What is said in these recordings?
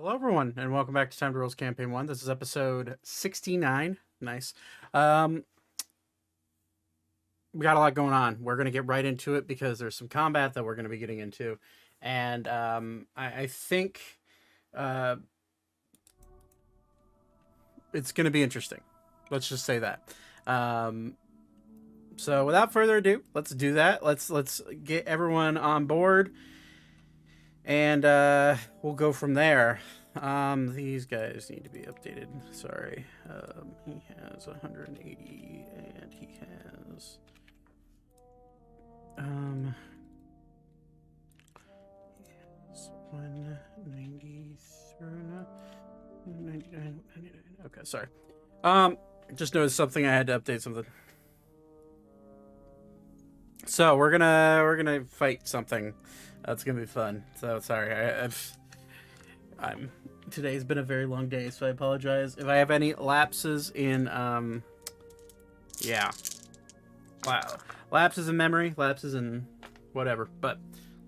Hello, everyone, and welcome back to TimeToRole's Campaign 1. This is episode 69. Nice. We got a lot going on. We're going to get right into it because there's some combat that we're going to be getting into. And I think it's going to be interesting. Let's just say that. So without further ado, let's do that. Let's get everyone on board. And we'll go from there. These guys need to be updated. Sorry. He has 180 and he has 193, 99. Okay, sorry. Just noticed something. I had to update something. So we're gonna fight something. That's gonna be fun. So sorry. Today's been a very long day, so I apologize if I have any lapses in yeah. Wow. Lapses in memory, lapses in whatever. But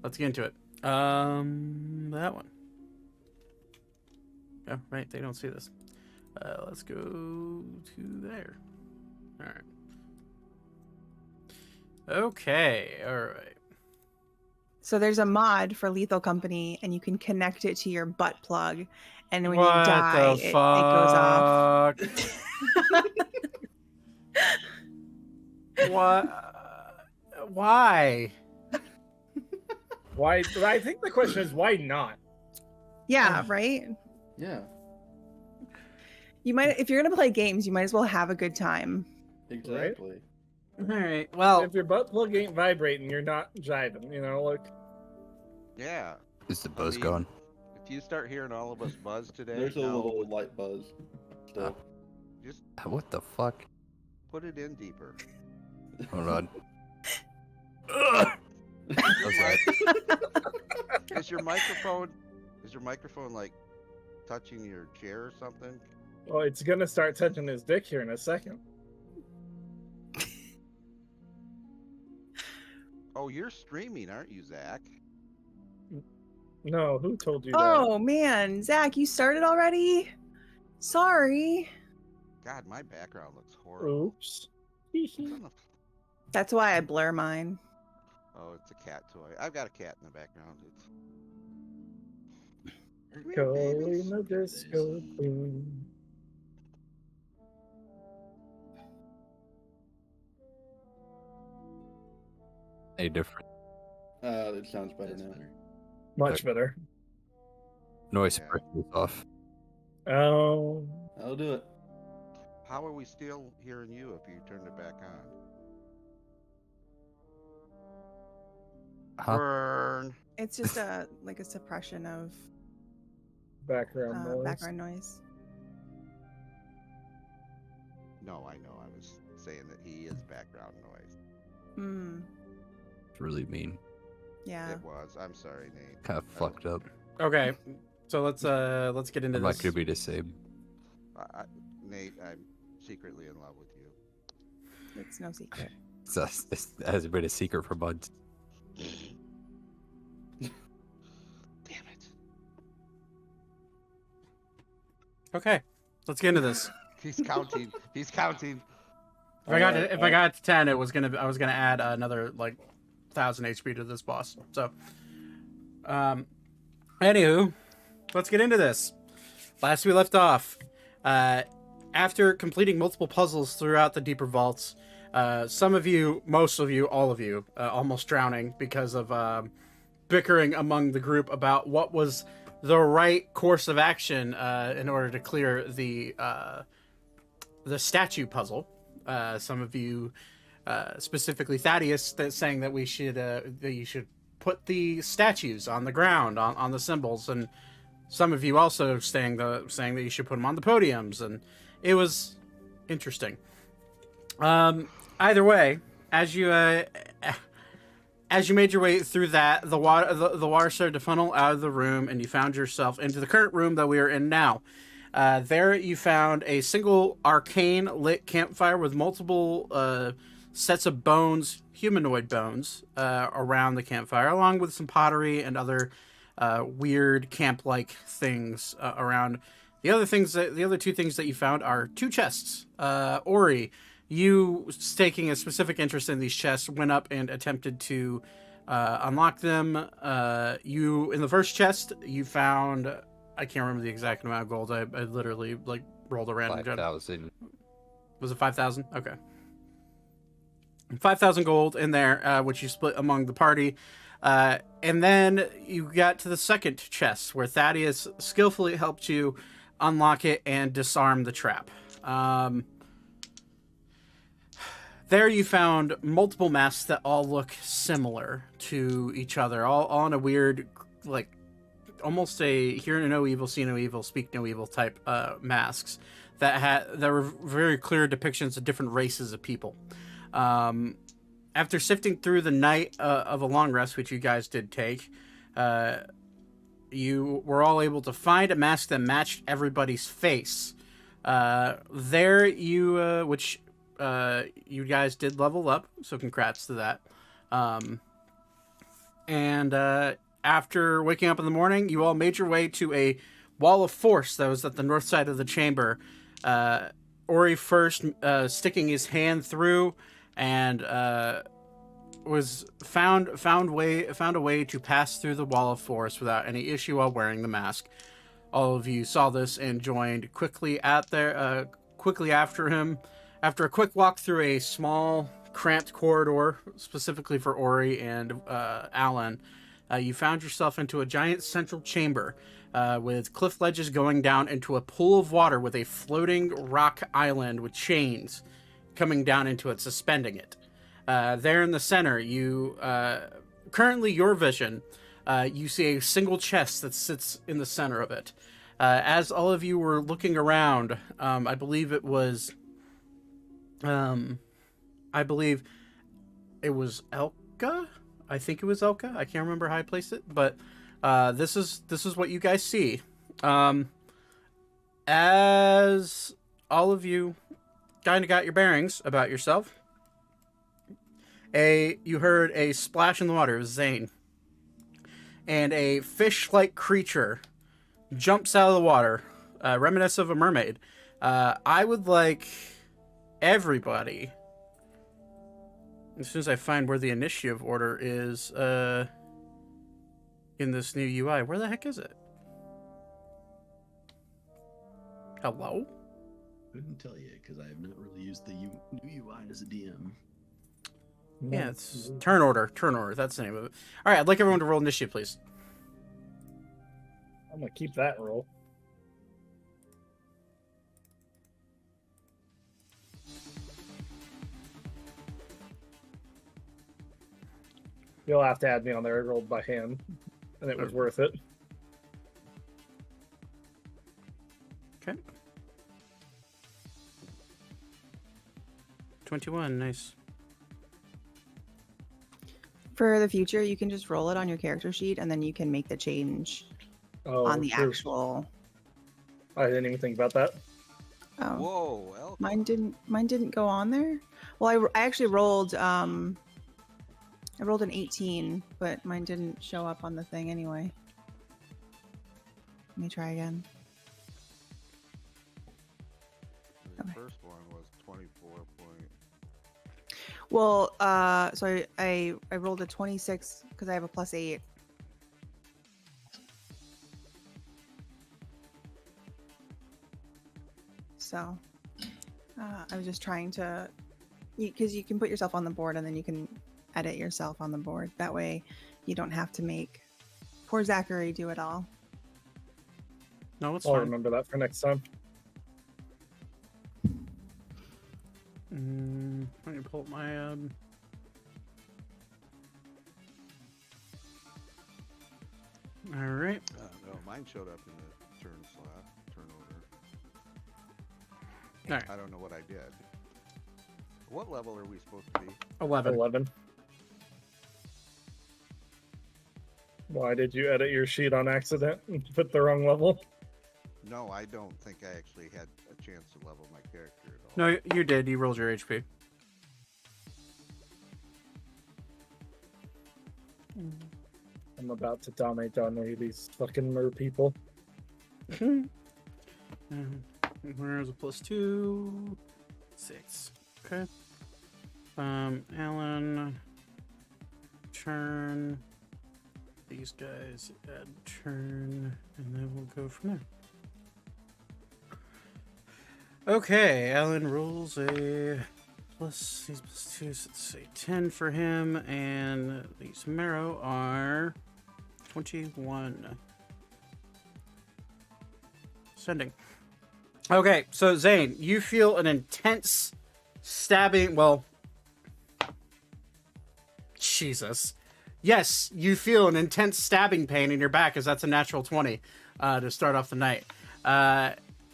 let's get into it. That one. Oh, right, they don't see this. Let's go to there. All right. Okay, all right. So there's a mod for Lethal Company, and you can connect it to your butt plug, and when What you die, the it goes off. What? Why? Why? I think the question is why not? Yeah, right? Yeah, You might, if you're gonna play games, you might as well have a good time. exactly. All right. Well, If your butt plug ain't vibrating, you're not jiving. You know, like Yeah. Is the buzz mean, going? If you start hearing all of us buzz today, There's a now little light buzz still. just What the fuck? put it in deeper. Hold on. Okay. Is your microphone like touching your chair or something? well, it's gonna start touching his dick here in a second. Oh, you're streaming, aren't you, Zach? No, who told you Oh man, Zach, you started already? Sorry. God, my background looks that? horrible. Oops. What the f- That's why I blur mine. Oh, it's a cat toy. I've got a cat in the background. It's Going the disco queen. Any different It sounds better now. Much better. noise Yeah. suppression is off. Oh, I'll do it. How are we still hearing you if you turned it back on? Huh? Burn. It's just a suppression of background noise. background noise. No, I know. I was saying that he is background noise. Hmm. It's really mean. Yeah. It was. I'm sorry, Nate. Kind of fucked up. okay. So let's get into I'm this. not gonna be disabled. Nate, I'm secretly in love with you. It's no secret. It has been a secret for months. Damn it. Okay. Let's get into this. He's counting. He's counting. If I got to 10, I was gonna add another like 1,000 HP to this boss. So, anywho, let's get into this. Last we left off, after completing multiple puzzles throughout the deeper vaults, some of you, most of you, all of you, almost drowning because of bickering among the group about what was the right course of action in order to clear the statue puzzle. Some of you, specifically Thaddeus, saying that you should put the statues on the ground on the symbols, and some of you also saying that you should put them on the podiums, and it was interesting. Either way, as you made your way through that, the water started to funnel out of the room, and you found yourself into the current room that we are in now. There you found a single arcane lit campfire with multiple sets of bones, humanoid bones, around the campfire, along with some pottery and other weird camp-like things around. The other two things that you found are 2 chests. Ori, you taking a specific interest in these chests, went up and attempted to unlock them. You in the first chest, you found, I can't remember the exact amount of gold. I literally like rolled a random. 5,000. Was it 5,000? Okay. 5,000 gold in there, which you split among the party. And then you got to the second chest where Thaddeus skillfully helped you unlock it and disarm the trap. There you found multiple masks that all look similar to each other, all in a weird, like, almost a hear no evil, see no evil, speak no evil type masks that were very clear depictions of different races of people. After sifting through the night of a long rest, which you guys did take, you were all able to find a mask that matched everybody's face. There you, which you guys did level up, so congrats to that. And after waking up in the morning, you all made your way to a wall of force that was at the north side of the chamber. Ori first sticking his hand through and was found a way to pass through the wall of force without any issue while wearing the mask. All of you saw this and joined quickly after him. After a quick walk through a small, cramped corridor, specifically for Ori and Alan, you found yourself into a giant central chamber with cliff ledges going down into a pool of water with a floating rock island with chains coming down into it, suspending it. There in the center, you currently your vision, you see a single chest that sits in the center of it. As all of you were looking around, I believe it was Elka. I think it was Elka. I can't remember how I placed it, but this is what you guys see. As all of you kind of got your bearings about yourself, you heard a splash in the water. It was Zane, and a fish-like creature jumps out of the water, reminiscent of a mermaid. I would like everybody, as soon as I find where the initiative order is in this new UI. Where the heck is it? Hello? Couldn't tell you because I have not really used the new UI as a DM. Yeah, it's turn order. That's the name of it. All right, I'd like everyone to roll initiative, please. I'm gonna keep that roll. You'll have to add me on there. I rolled by hand, and it was worth it. Okay. 21, nice. For the future, you can just roll it on your character sheet, and then you can make the change on the true. actual. I didn't even think about that. Oh, Whoa, Elk. mine didn't go on there. Well, I actually rolled. I rolled an 18, but mine didn't show up on the thing anyway. Let me try again. The Okay. first one was 24 point. Well, so I rolled a 26 because I have a +8. So, I was just trying to, because you can put yourself on the board and then you can edit yourself on the board. That way, you don't have to make poor Zachary do it all. No, it's I'll fine. remember that for next time. Let me pull up my All right. No, mine showed up in the turn order. All right. I don't know what I did. What level are we supposed to be? 11. 11. Why did you edit your sheet on accident and put the wrong level? No, I don't think I actually had a chance to level my character at all. No, you did. You rolled your HP. I'm about to dominate on these fucking mer people. Where's a +2? 6. Okay. Alan. Turn. These guys add turn, and then we'll go from there. Okay, Alan rolls a plus these +2, so let's say 10 for him, and these marrow are 21. Sending. Okay, so Zane, you feel an intense stabbing. Well, Jesus. Yes, you feel an intense stabbing pain in your back, as that's a natural 20 to start off the night.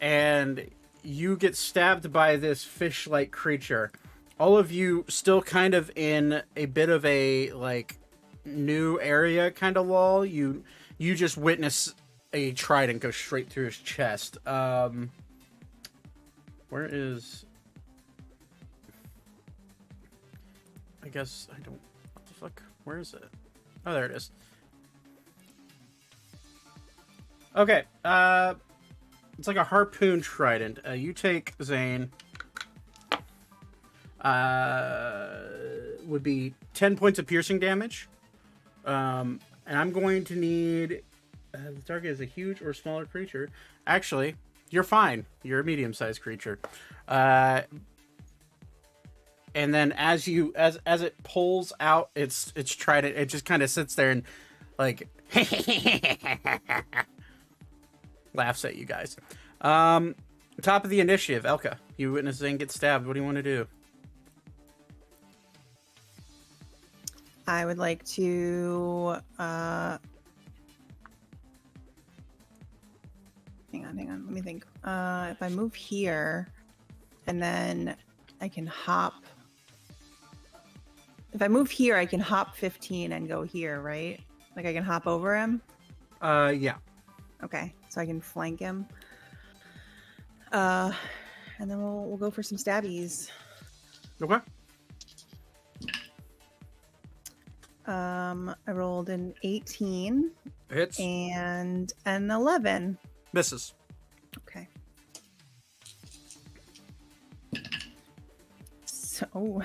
And you get stabbed by this fish-like creature. All of you still kind of in a bit of a, like, new area kind of lull. You just witness a trident go straight through his chest. Where is... I guess I don't... What the fuck? Where is it? Oh, there it is. Okay. It's like a harpoon trident. You take, Zane. Would be 10 points of piercing damage. And I'm going to need... the target is a huge or smaller creature. Actually, you're fine. You're a medium-sized creature. And then as it pulls out its trident, it just kind of sits there and like laughs at you guys. Top of the initiative, Elka. You witness Zane get stabbed. What do you want to do? I would like to hang on, let me think. If I move here and then I can hop. If I move here, I can hop 15 and go here, right? Like I can hop over him? Yeah. Okay, so I can flank him. And then we'll go for some stabbies. Okay. I rolled an 18 Hits. and an 11. Misses. Okay. So,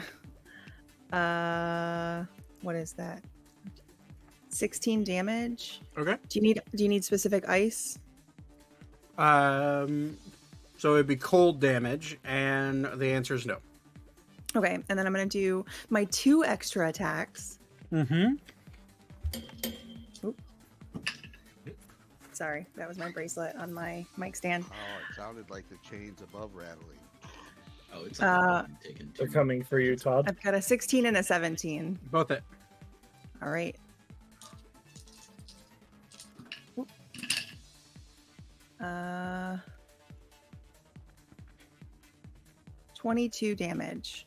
what is that? 16 damage. Okay. Do you need specific ice? So it'd be cold damage, and the answer is no. Okay, and then I'm gonna do my 2 extra attacks. Mm-hmm. Oop. Sorry, that was my bracelet on my mic stand. Oh, it sounded like the chains above rattling. Oh, it's taken They're two. coming for you, Todd. I've got a 16 and a 17. Both it. All right. Oop. 22 damage.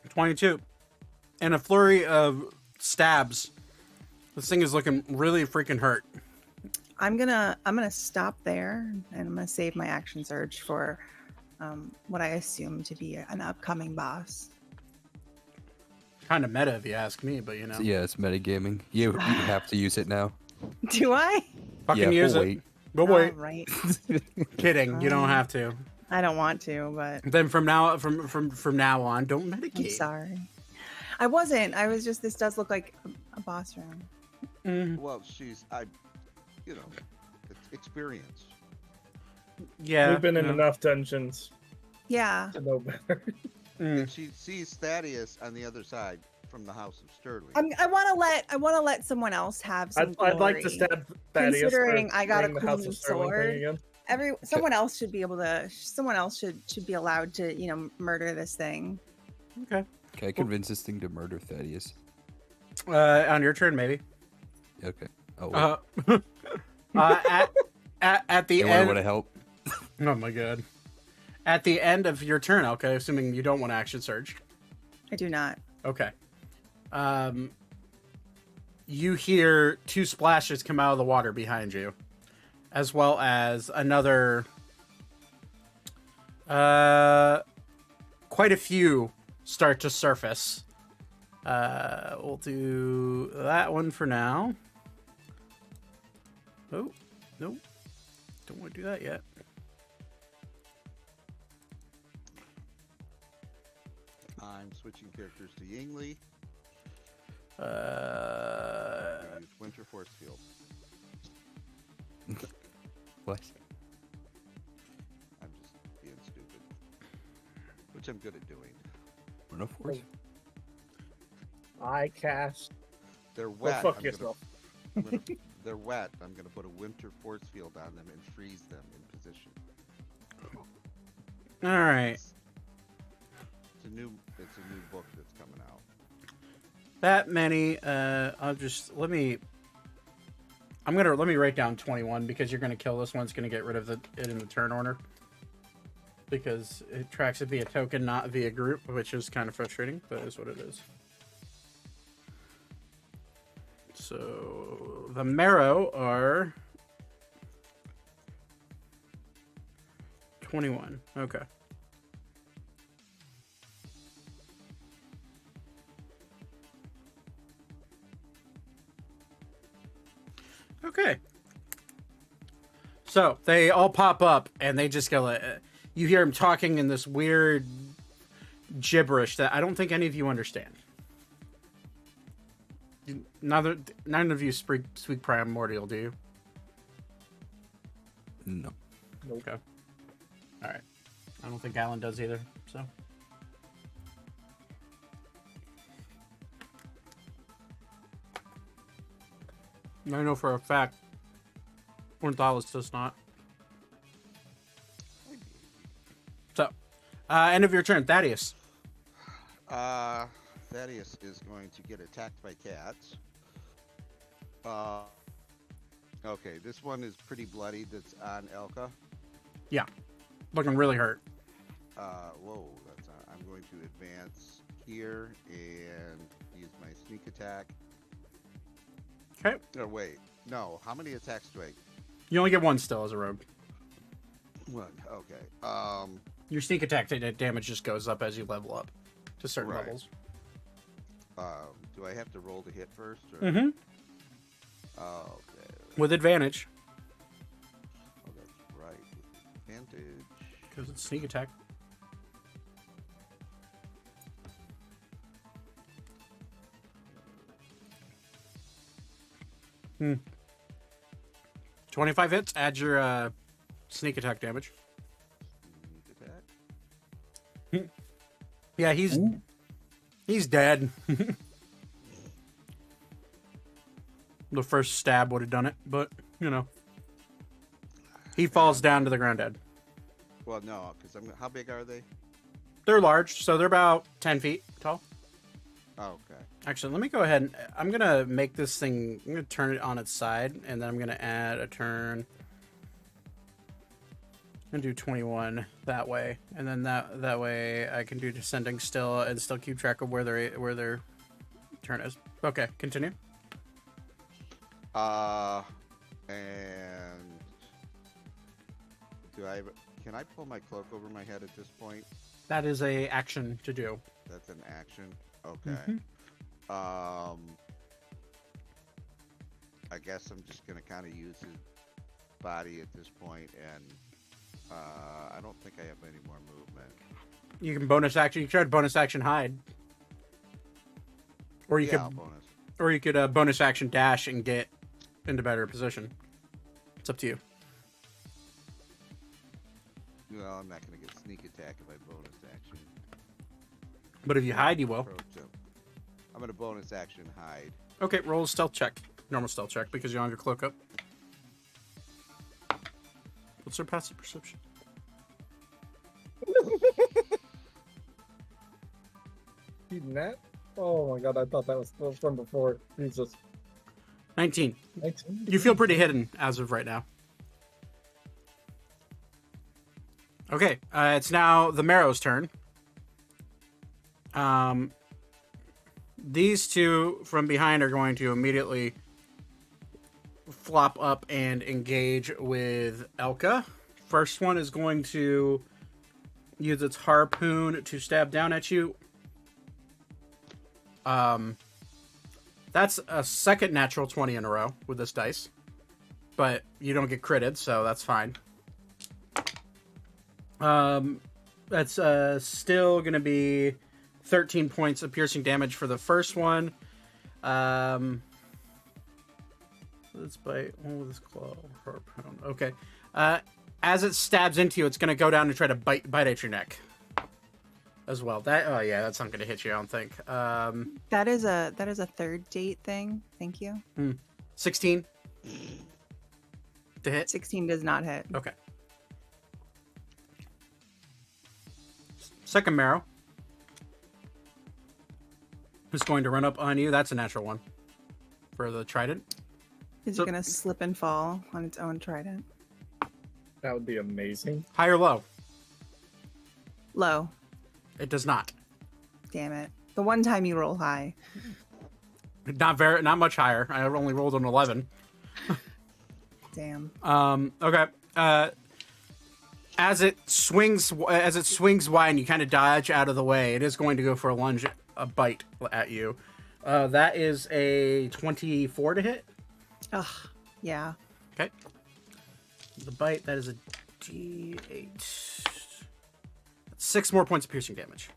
22. And a flurry of stabs. This thing is looking really freaking hurt. I'm gonna stop there, and I'm gonna save my action surge for what I assume to be an upcoming boss. Kind of meta if you ask me, but you know. Yeah, it's metagaming. You have to use it now. Do I? Fucking Yeah, use we'll it. wait. But wait. All right. Kidding. You don't have to. I don't want to, but Then from now on, don't I'm mitigate. sorry. I wasn't. I was just. This does look like a boss room. Mm, Well, it's experience. yeah. We've been in no. enough dungeons Yeah. to know better. Mm. If she sees Thaddeus on the other side from the House of Sterling. I want to let someone else have some. I'd like to glory. stab Thaddeus. Considering for I got a bringing the cool House new of Sterling sword. thing again. Someone else should be able to. Someone else should be allowed to murder this thing. Okay. Can I convince this thing to murder Thaddeus? On your turn, maybe. Okay. Oh, wait. At the Anyone end. want to help? Oh my god. At the end of your turn, okay, assuming you don't want to action surge. I do not. Okay. You hear 2 splashes come out of the water behind you, as well as another. Quite a few start to surface We'll do that one for now. Oh, nope. Don't want to do that yet. I'm switching characters to Yingli. Use Winter Force Field. What? I'm just being stupid, which I'm good at doing. No force? I cast. They're Go wet. fuck I'm yourself. They're wet. I'm gonna put a Winter Force Field on them and freeze them in position. All right. It's a new book that's coming out. That many. Let me write down 21 because you're gonna kill this one. It's gonna get rid of it in the turn order because it tracks it via token, not via group, which is kind of frustrating, but is what it is. So the marrow are 21. Okay. Okay. So they all pop up and they just go. You hear them talking in this weird gibberish that I don't think any of you understand. None of you speak primordial, do you? No. Nope. Okay. All right. I don't think Alan does either. So. I know for a fact Ornithalis does not. So, end of your turn, Thaddeus. Thaddeus is going to get attacked by cats. Okay, this one is pretty bloody. That's on Elka. Yeah, looking really hurt. Whoa, that's not, I'm going to advance here and use my sneak attack. Okay. No, wait. No, how many attacks do I? You only get one still as a rogue. One. Okay. Your sneak attack damage just goes up as you level up to certain Right. levels. Do I have to roll to hit first? Or? Mm-hmm. Okay. With advantage. Oh, that's right. Advantage. Because it's sneak attack. Hmm. 25 hits. Add your sneak attack damage. Sneak attack. Yeah, he's dead. The first stab would have done it, but you know, he falls down to the ground dead. Well, no, because how big are they? They're large, so they're about 10 feet tall. Oh, okay. Actually, let me go ahead and I'm gonna make this thing. I'm gonna turn it on its side, and then I'm gonna add a turn. I'm gonna do 21 that way, and then that way I can do descending still and still keep track of where their turn is. Okay, continue. And can I pull my cloak over my head at this point? That is a action to do. That's an action. Okay. Mhm. I guess I'm just gonna kind of use his body at this point, and I don't think I have any more movement. You can bonus action. You could bonus action hide, or you I'll could, bonus. or you could bonus action dash and get into better position. It's up to you. No, I'm not gonna get sneak attack if I bonus action. But if you hide, you will. Approach him. I'm gonna bonus action hide. Okay, roll a stealth check. Normal stealth check because you're on your cloak up. What's their passive perception? Eating that? Oh my god, I thought that was from before. Jesus. 19. 19? You feel pretty hidden as of right now. Okay, it's now the Marrow's turn. These two from behind are going to immediately flop up and engage with Elka. First one is going to use its harpoon to stab down at you. That's a second natural 20 in a row with this dice. But you don't get critted, so that's fine. That's still going to be 13 points of piercing damage for the first one. Let's bite one with his claw. Harpoon. Okay. As it stabs into you, it's going to go down and try to bite at your neck as well. That's not going to hit you, I don't think. That is a third date thing. Thank you. 16 to hit. 16 does not hit. Okay. Second marrow is going to run up on you. That's a natural one for the trident. Is So- it gonna slip and fall on its own trident? That would be amazing. High or low? Low. It does not. Damn it. The one time you roll high. Not much higher. I only rolled an 11. Damn. Okay. As it swings wide and you kind of dodge out of the way, it is going to go for a bite at you. That is a 24 to hit. Ugh. Yeah. Okay. The bite, that is a D8. 6 more points of piercing damage.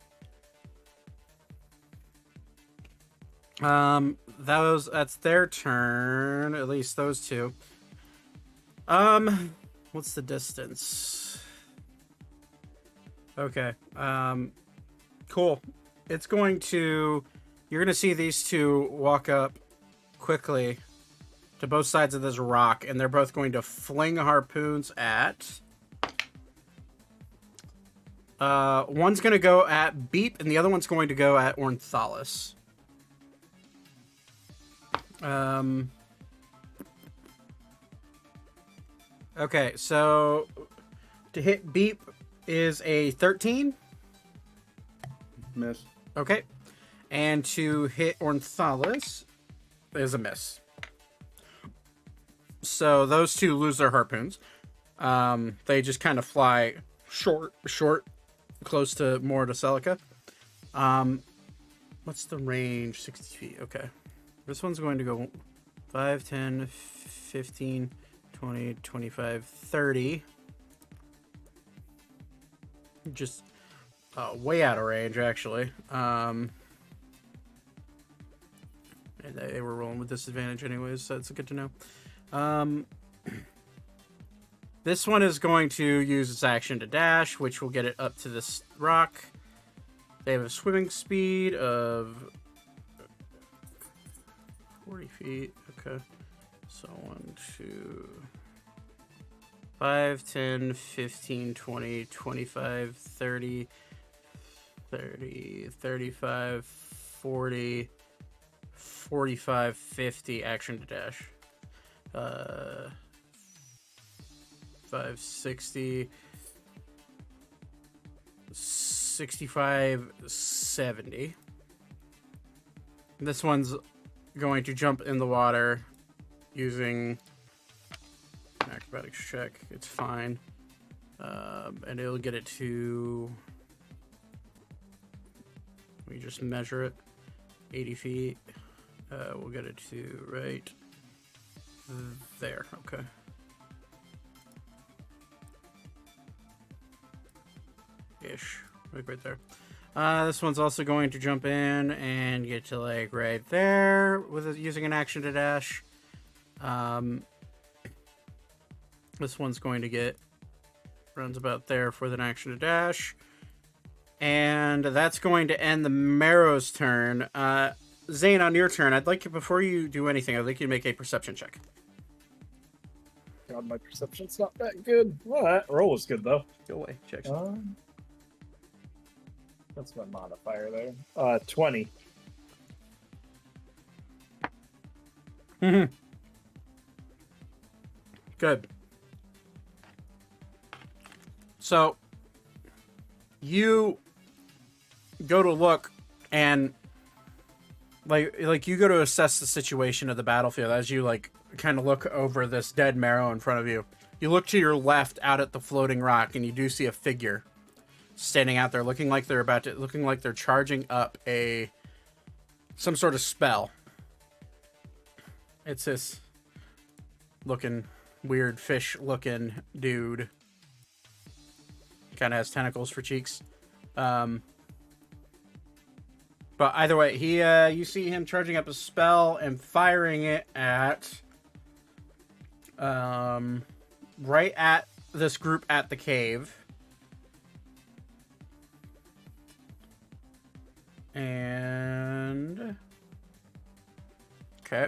That's their turn, at least those two. What's the distance? Okay. Cool. You're going to see these two walk up quickly to both sides of this rock, and they're both going to fling harpoons at... one's going to go at Beep, and the other one's going to go at Ornthalis. Okay, so to hit Beep is a 13. Miss. Okay. And to hit Ornthalis is a miss. So those two lose their harpoons. They just kind of fly short, close to more to Celica. What's the range? 60 feet. Okay. This one's going to go 5, 10, 15, 20, 25, 30. Just way out of range, actually. And they were rolling with disadvantage anyways, so it's good to know. This one is going to use its action to dash, which will get it up to this rock. They have a swimming speed of 40 feet. Okay. So 1, 2, 5, 10, 15, 20, 25, 30, 35, 40, 45, 50 action to dash. 5, 60, 65, 70. This one's going to jump in the water using an acrobatics check. It's fine. And it'll get it to... We just measure it. 80 feet. We'll get it to right there. Okay. Ish. Right there. This one's also going to jump in and get to like right there with using an action to dash. This one's going to runs about there for an action to dash. And that's going to end the Marrow's turn. Zane, on your turn, I'd like you, before you do anything, I'd like you to make a perception check. God, my perception's not that good. Well, that roll was good, though. Go away. Check. That's my modifier there. 20. Mm-hmm. Good. So, you go to look and like you go to assess the situation of the battlefield as you like kind of look over this dead Marrow in front of you. You look to your left out at the floating rock and you do see a figure standing out there looking like they're charging up a some sort of spell. It's this looking weird fish looking dude. Kind of has tentacles for cheeks. But either way, you see him charging up a spell and firing it at right at this group at the cave. And okay.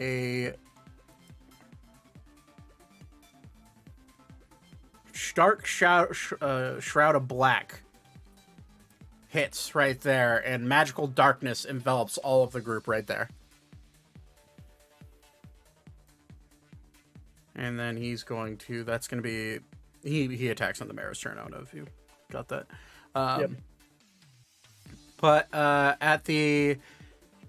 A stark shroud of black hits right there, and magical darkness envelops all of the group right there. And then he's going to, that's going to be, he attacks on the mayor's turn. I don't know if you got that. Yep. But at the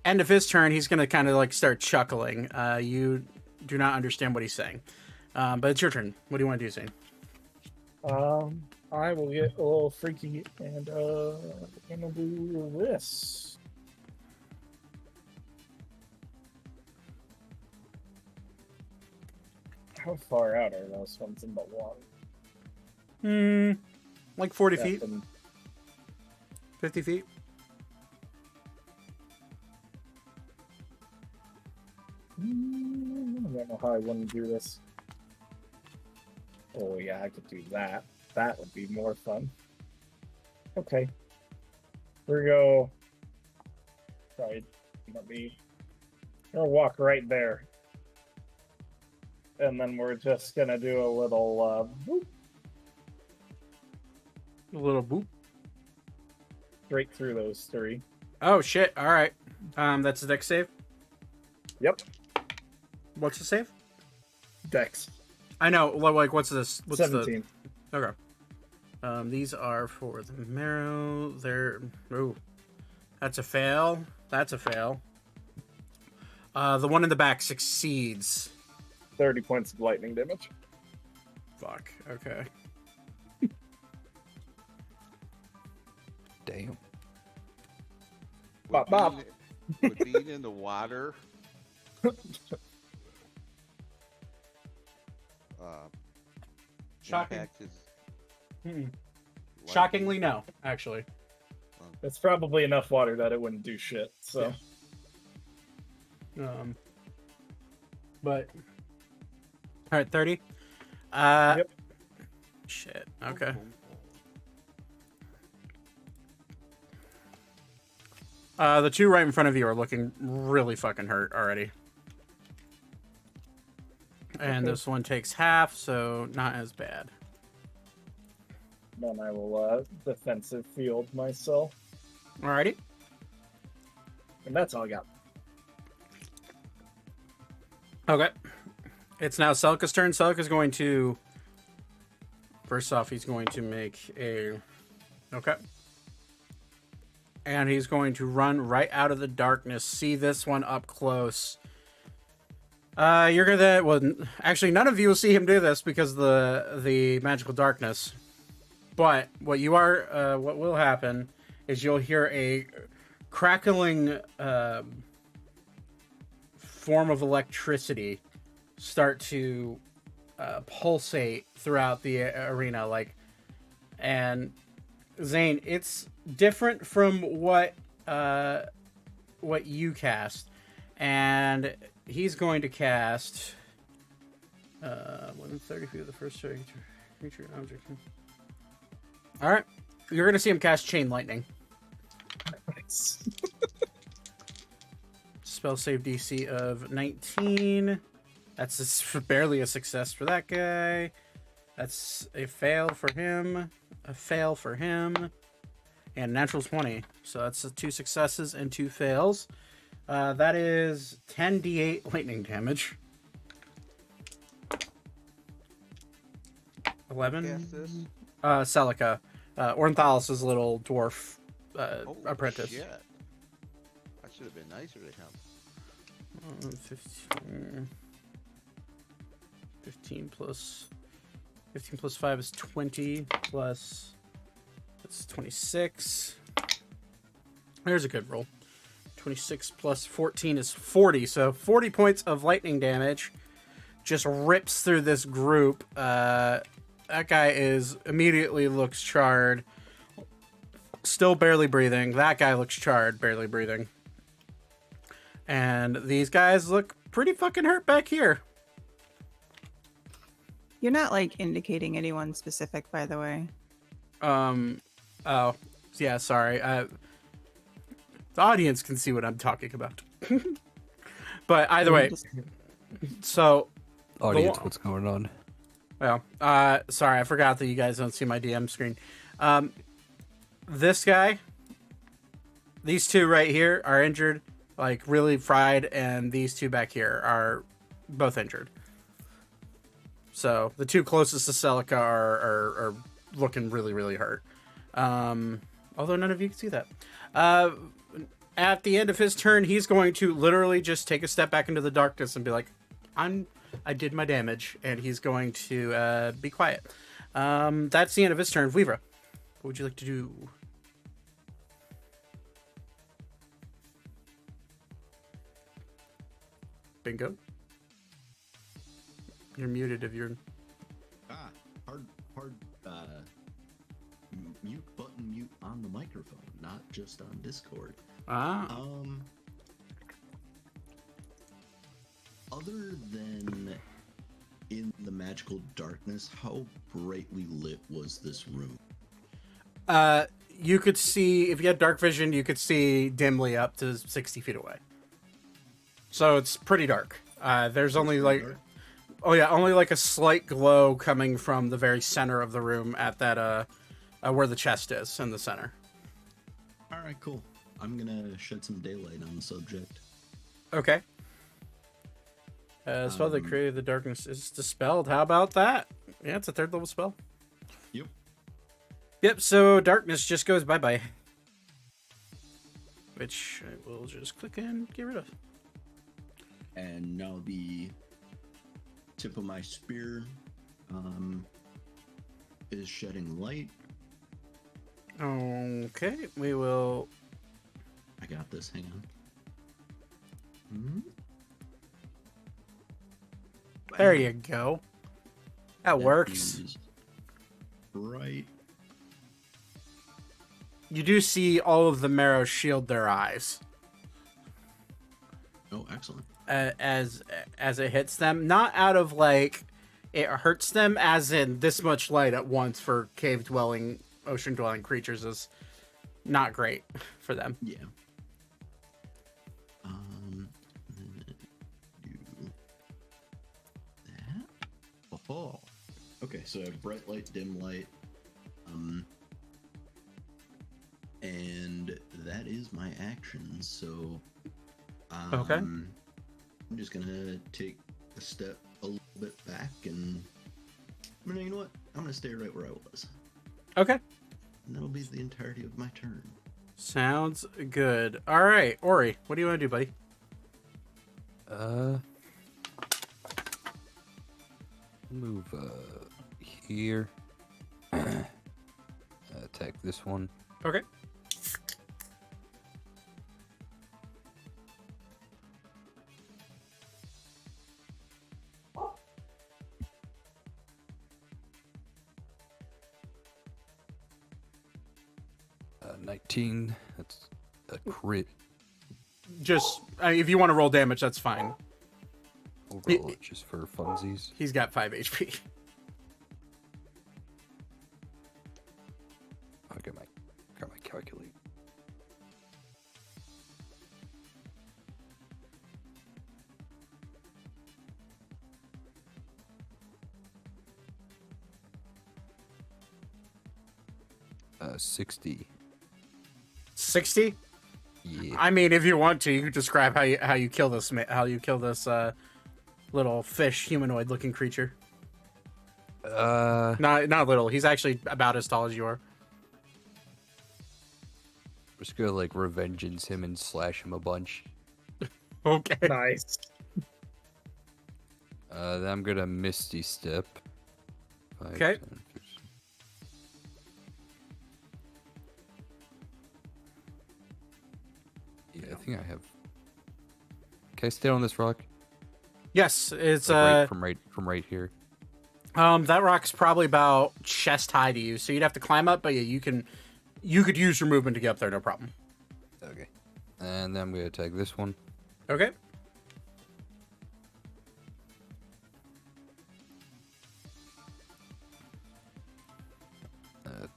end of his turn, he's going to kind of like start chuckling. You do not understand what he's saying. But it's your turn. What do you want to do, Zane? I will get a little freaky and gonna do this. How far out are those ones in the water? Like 40 feet, Nothing. 50 feet. I don't know how I want to do this. Oh yeah, I could do that. That would be more fun. Okay. We're go. Sorry, let me. We're gonna walk right there, and then we're just gonna do a little boop A little boop. straight through those three. Oh shit! All right. That's a dex save. Yep. What's the save? Dex. I know. Like, what's this? What's 17. the? Okay. These are for the marrow. They're that's a fail. That's a fail. The one in the back succeeds. 30 points of lightning damage. Fuck. Okay. Damn. Bop, bop. With being in the water, Shocking. impact is Mm-mm. light. Shockingly, no. Actually. It's probably enough water that it wouldn't do shit. So But all right, 30. Yep. Shit. Okay. The two right in front of you are looking really fucking hurt already. And Okay. this one takes half, so not as bad. then I will defensive field myself, Alrighty. and that's all I got. Okay. It's now Selka's turn. Selka's going to... First off, he's going to make a... Okay. And he's going to run right out of the darkness. See this one up close. You're gonna... Well, actually, none of you will see him do this because of the magical darkness. But what you are... what will happen is you'll hear a crackling form of electricity start to pulsate throughout the arena, like, and Zane, it's different from what you cast, and he's going to cast within 30 feet of the first creature object. All right, you're gonna see him cast Chain Lightning. Nice. Spell save DC of 19. That's barely a success for that guy. That's a fail for him. A fail for him. And natural 20. So that's 2 successes and 2 fails. That is 10d8 lightning damage. 11. Cast this? Celica. Ornthalis' little dwarf Oh, apprentice. shit. I should have been nicer to him. 15 plus 5 is 20 plus That's 26. There's a good roll. 26 plus 14 is 40. So 40 points of lightning damage just rips through this group. That guy immediately looks charred. Still barely breathing. That guy looks charred, barely breathing. And these guys look pretty fucking hurt back here. You're not like indicating anyone specific, by the way. Oh, yeah, sorry. The audience can see what I'm talking about. But either way, so Audience, what's going on? well, sorry, I forgot that you guys don't see my DM screen. This guy, these two right here are injured, like really fried, and these two back here are both injured. So the two closest to Celica are looking really, really hurt. Although none of you can see that. At the end of his turn, he's going to literally just take a step back into the darkness and be like, I did my damage, and he's going to be quiet. That's the end of his turn. Weaver, what would you like to do? Bingo. You're muted if you're... Hard, mute button mute on the microphone, not just on Discord. Other than in the magical darkness, how brightly lit was this room? You could see, if you had dark vision, you could see dimly up to 60 feet away. So it's pretty dark. There's only like... Oh yeah, only like a slight glow coming from the very center of the room at that where the chest is in the center. All right, cool. I'm gonna shed some daylight on the subject. Okay. Spell that created the darkness is dispelled. How about that? Yeah, it's a 3rd level spell. Yep. Yep. So darkness just goes bye bye. Which I will just click and get rid of. And now the tip of my spear is shedding light. Okay, we will. I got this. Hang on. There you go. That works. is Right. You do see all of the marrow shield their eyes. Oh, excellent. As it hits them, not out of like it hurts them, as in this much light at once for cave dwelling, ocean dwelling creatures is not great for them. Yeah. Do that. Oh. Okay, so I have bright light, dim light, and that is my action. So, Okay. I'm just gonna take a step a little bit back, and you know what? I'm gonna stay right where I was, Okay. and that'll be the entirety of my turn. Sounds good. All right, Ori, what do you want to do, buddy? Move here. Attack this one. Okay. Uh, 19. That's a crit. Just if you want to roll damage, that's fine. I'll roll it just for funsies. He's got 5 HP. I got my calculate. Uh, 60. 60. Yeah. I mean, if you want to, you can describe how you kill this little fish humanoid looking creature. Not little. He's actually about as tall as you are. We're just gonna like revengeance him and slash him a bunch. Okay. Nice. Then I'm gonna Misty Step. 5, Okay. 10, 15. think I have. Can I stay on this rock? Yes, it's Like from right here. that rock's probably about chest high to you, so you'd have to climb up, but yeah, you could use your movement to get up there, no problem. Okay. And then I'm gonna attack this one. Okay.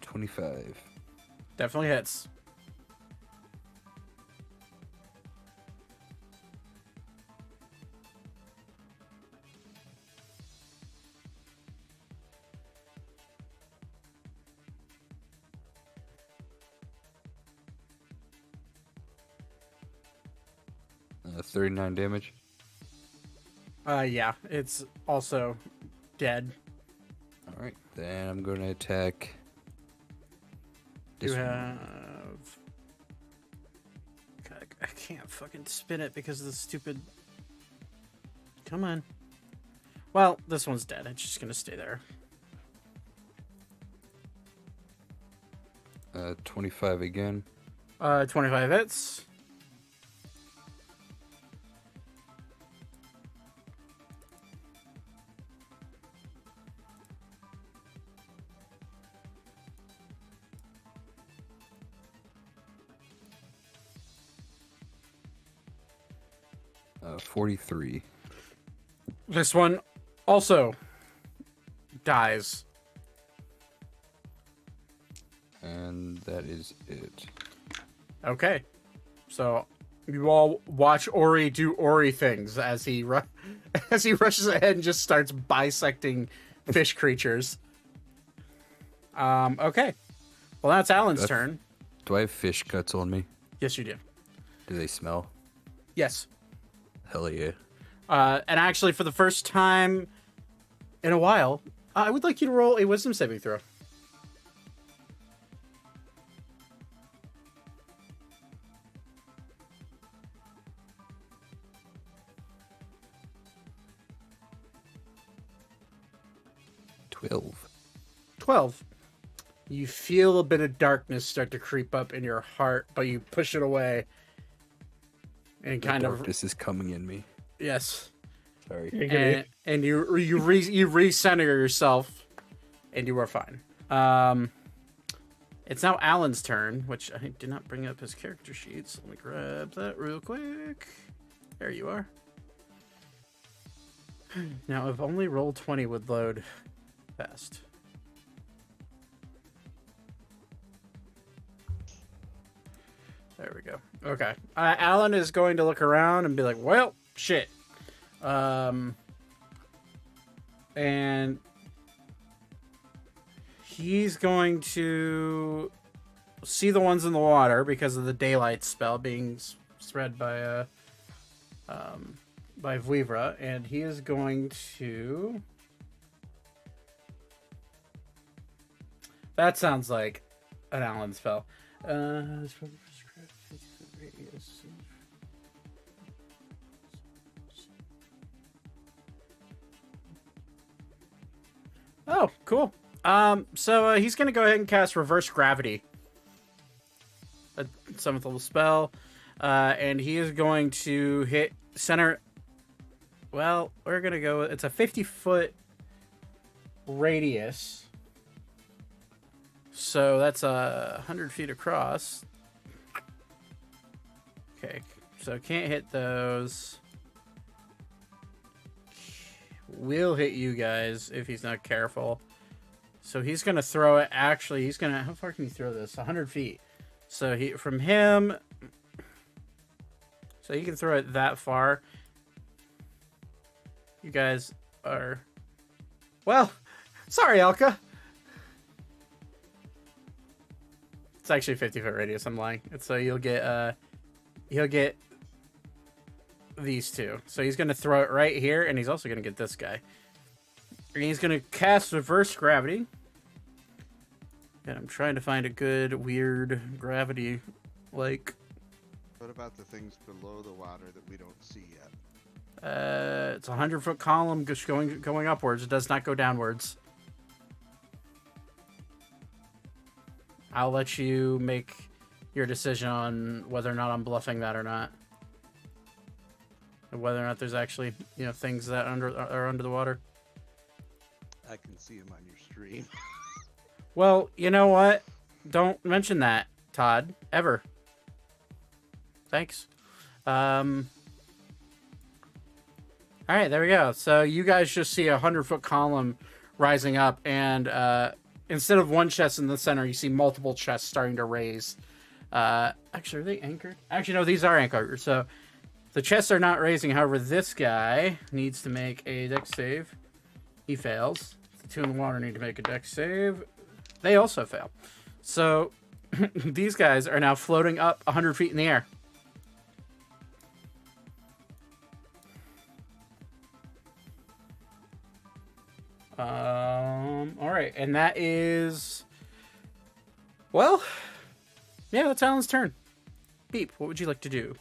25. Definitely hits. Uh, 39 damage. Yeah, it's also dead. All right, then I'm going to attack. You This one. have. God, I can't fucking spin it because of the stupid. Come on. Well, this one's dead. It's just gonna stay there. 25 again. 25 hits. Uh, 43. This one also dies. And that is it. Okay. So you all watch Ori do Ori things as he as he rushes ahead and just starts bisecting fish creatures. Okay. Well, that's Alan's turn. Do I have fish cuts on me? Yes, you do. Do they smell? Yes. Hell yeah. And actually, for the first time in a while, I would like you to roll a wisdom saving throw. Twelve. 12. You feel a bit of darkness start to creep up in your heart, but you push it away. And kind of Darkness is coming in me. yes. Sorry. And you recenter yourself, and you are fine. It's now Alan's turn, which I did not bring up his character sheet. So let me grab that real quick. There you are. Now, if only Roll20 would load fast. There we go. Okay. Alan is going to look around and be like, well, shit. And he's going to see the ones in the water because of the daylight spell being spread by Vuivra, and he is going to. That sounds like an Alan spell. Oh, cool. So he's gonna go ahead and cast Reverse Gravity. A 7th level spell. And he is going to hit center. Well, we're gonna go. It's a 50-foot radius. So that's 100 feet across. Okay, so can't hit those. Will hit you guys if he's not careful. So he's gonna throw it. Actually, he's gonna. How far can he throw this? 100 feet. So he from him. So you can throw it that far. You guys are. Well, sorry, Elka. It's actually 50-foot radius. I'm lying. So you'll get he'll get these two. So he's gonna throw it right here, and he's also gonna get this guy. And he's gonna cast Reverse Gravity. And I'm trying to find a good, weird gravity like. What about the things below the water that we don't see yet? It's a 100-foot column just going upwards. It does not go downwards. I'll let you make your decision on whether or not I'm bluffing that or not. whether or not there's actually things that are under the water. I can see him on your stream. Well, you know what? Don't mention that, Todd, ever. Thanks. All right, there we go. So you guys just see a 100-foot column rising up, and instead of one chest in the center, you see multiple chests starting to raise. Actually, are they anchored? Actually, no, these are anchored. So the chests are not raising. However, this guy needs to make a dex save. He fails. The two in the water need to make a dex save. They also fail. So these guys are now floating up 100 feet in the air. All right, and that is, well, yeah, that's Alan's turn. Beep, what would you like to do?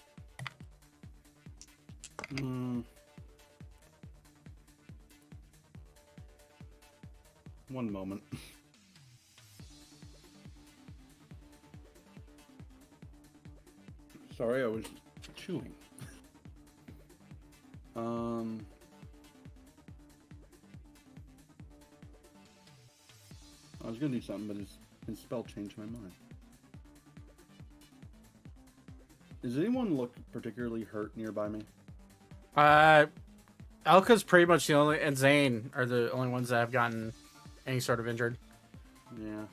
One moment. Sorry, I was chewing. I was gonna do something, but his spell changed my mind. Does anyone look particularly hurt nearby me? Elka's pretty much the only, and Zane are the only ones that have gotten any sort of injured. Yeah.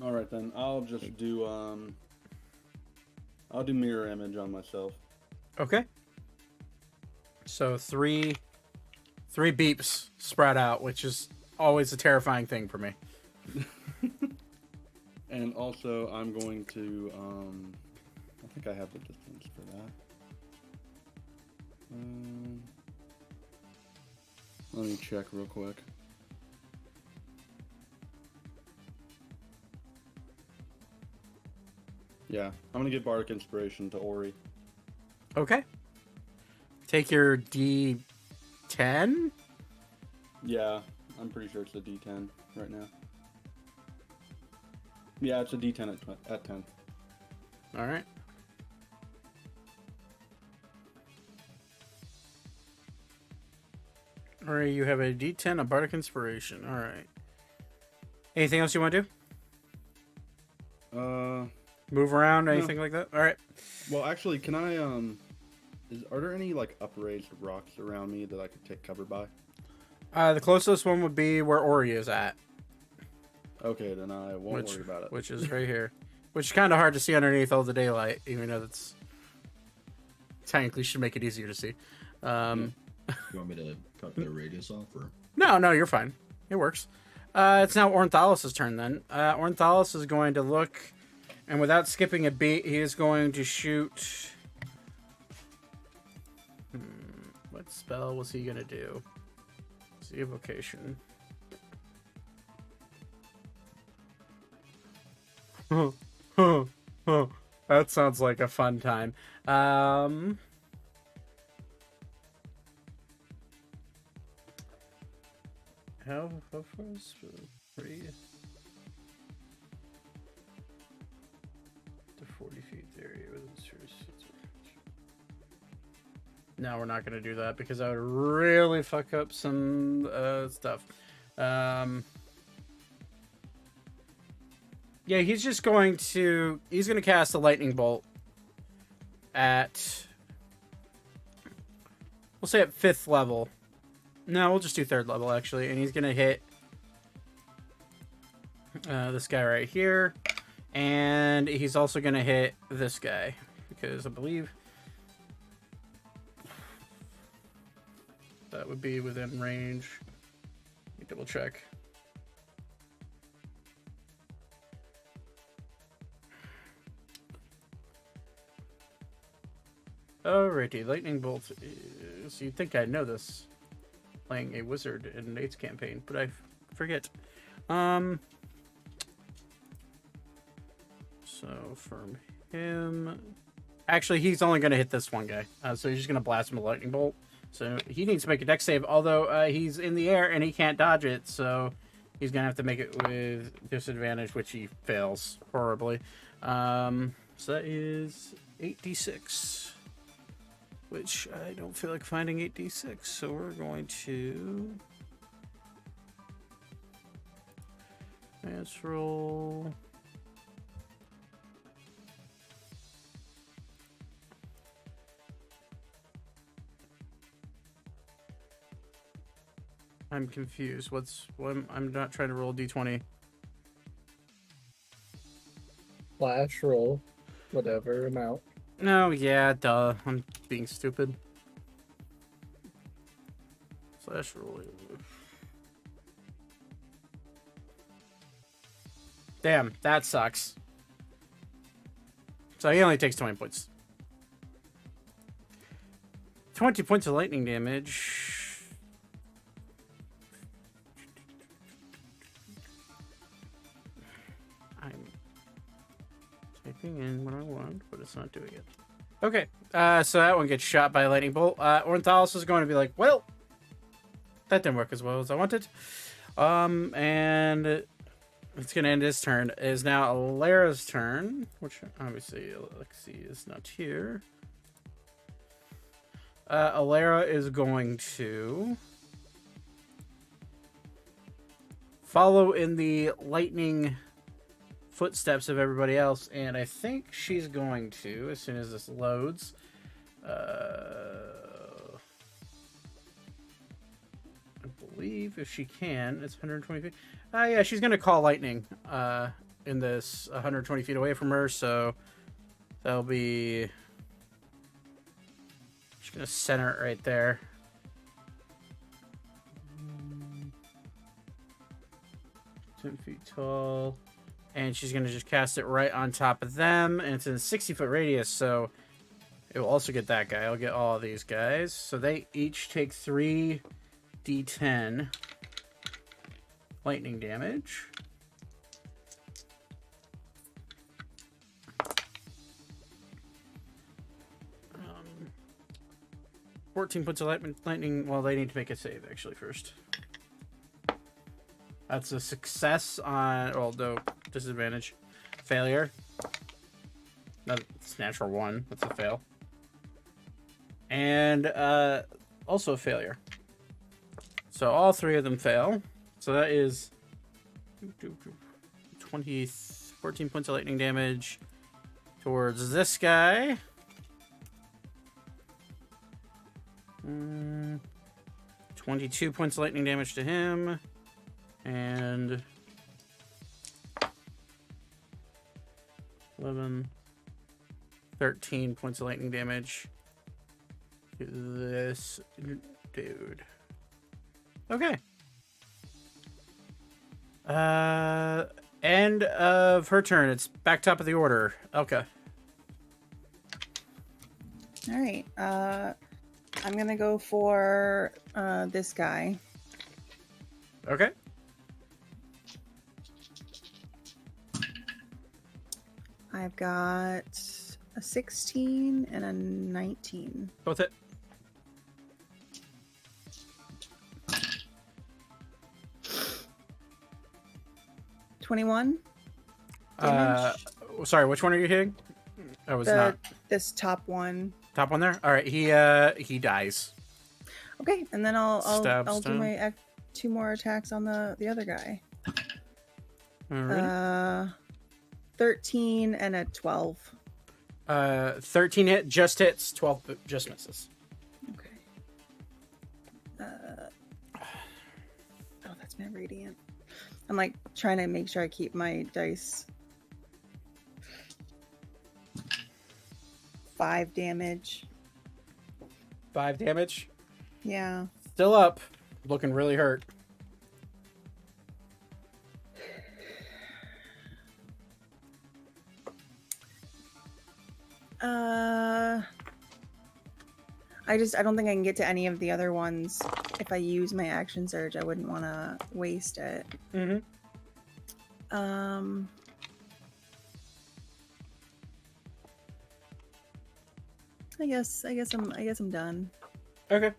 All right then, I'll just do I'll do mirror image on myself. Okay. So three beeps spread out, which is always a terrifying thing for me. And also, I'm going to I think I have the distance for that. Let me check real quick. Yeah, I'm gonna give Bardic Inspiration to Ori. Okay. Take your D10. Yeah, I'm pretty sure it's a D10 right now. Yeah, it's a D10 at 10. All right. All right, you have a D10, a Bardic Inspiration. All right. Anything else you want to do? Move around, anything like that? All right. Well, actually, can I are there any like upraised rocks around me that I could take cover by? The closest one would be where Ori is at. Okay, then I won't worry about it. Which is right here. Which is kind of hard to see underneath all the daylight, even though that's technically should make it easier to see. You want me to cut the radius off, or? No, you're fine. It works. It's now Ornithalos' turn then. Ornithalos is going to look, and without skipping a beat, he is going to shoot. What spell was he going to do? See evocation. That sounds like a fun time. How far is 3 to 40 feet area within serious. No, we're not going to do that because that would really fuck up some stuff. Yeah, he's just going to cast a lightning bolt at, we'll say at 5th level. No, we'll just do 3rd level actually, and he's going to hit this guy right here, and he's also going to hit this guy because I believe that would be within range. Let me double check. Alrighty, lightning bolt is, you'd think I'd know this playing a wizard in Nate's campaign, but I forget. So from him, actually he's only going to hit this one guy, so he's just going to blast him with lightning bolt. So he needs to make a dex save, although he's in the air and he can't dodge it, so he's going to have to make it with disadvantage, which he fails horribly. So that is 8d6, which I don't feel like finding 8d6, so we're going to... Let's roll... I'm confused. I'm not trying to roll d20. Flash roll, whatever amount. No, yeah, duh. I'm being stupid. Slash roll. Damn, that sucks. So he only takes 20 points. 20 points of lightning damage. I'm typing in what I want, but it's not doing it. Okay, so that one gets shot by a lightning bolt. Ornithalis is going to be like, well, that didn't work as well as I wanted. And it's going to end his turn. It is now Alera's turn, which obviously Alexi is not here. Alera is going to follow in the lightning footsteps of everybody else, and I think she's going to, as soon as this loads, I believe if she can, it's 120 feet. Yeah, she's going to call lightning in this 120 feet away from her, so that'll be... She's going to center it right there. Mm, 10 feet tall. And she's going to just cast it right on top of them. And it's in a 60-foot radius, so it will also get that guy. I'll get all of these guys. So they each take 3d10 lightning damage. 14 points of lightning. Well, they need to make a save, actually, first. That's a success on... Well, no, disadvantage. Failure. That's natural 1. That's a fail. And also a failure. So all 3 of them fail. So that is 14 points of lightning damage towards this guy. 22 points of lightning damage to him. And 11, 13 points of lightning damage to this dude. Okay. End of her turn. It's back top of the order. Elka. All right. I'm gonna go for this guy. Okay. I've got a 16 and a 19. Both hit. $21 damage. Sorry, which one are you hitting? I was not this top one. top one there. All right, he dies. Okay, and then I'll Stabs do down. my 2 more attacks on the other guy. All right. 13 and a 12. 13 just hits, 12 just misses. Okay. Oh, that's my radiant. I'm like trying to make sure I keep my dice. 5 damage. 5 damage. Yeah. Still up. Looking really hurt. I don't think I can get to any of the other ones. If I use my action surge, I wouldn't want to waste it. Mm-hmm. I guess I'm done. Okay.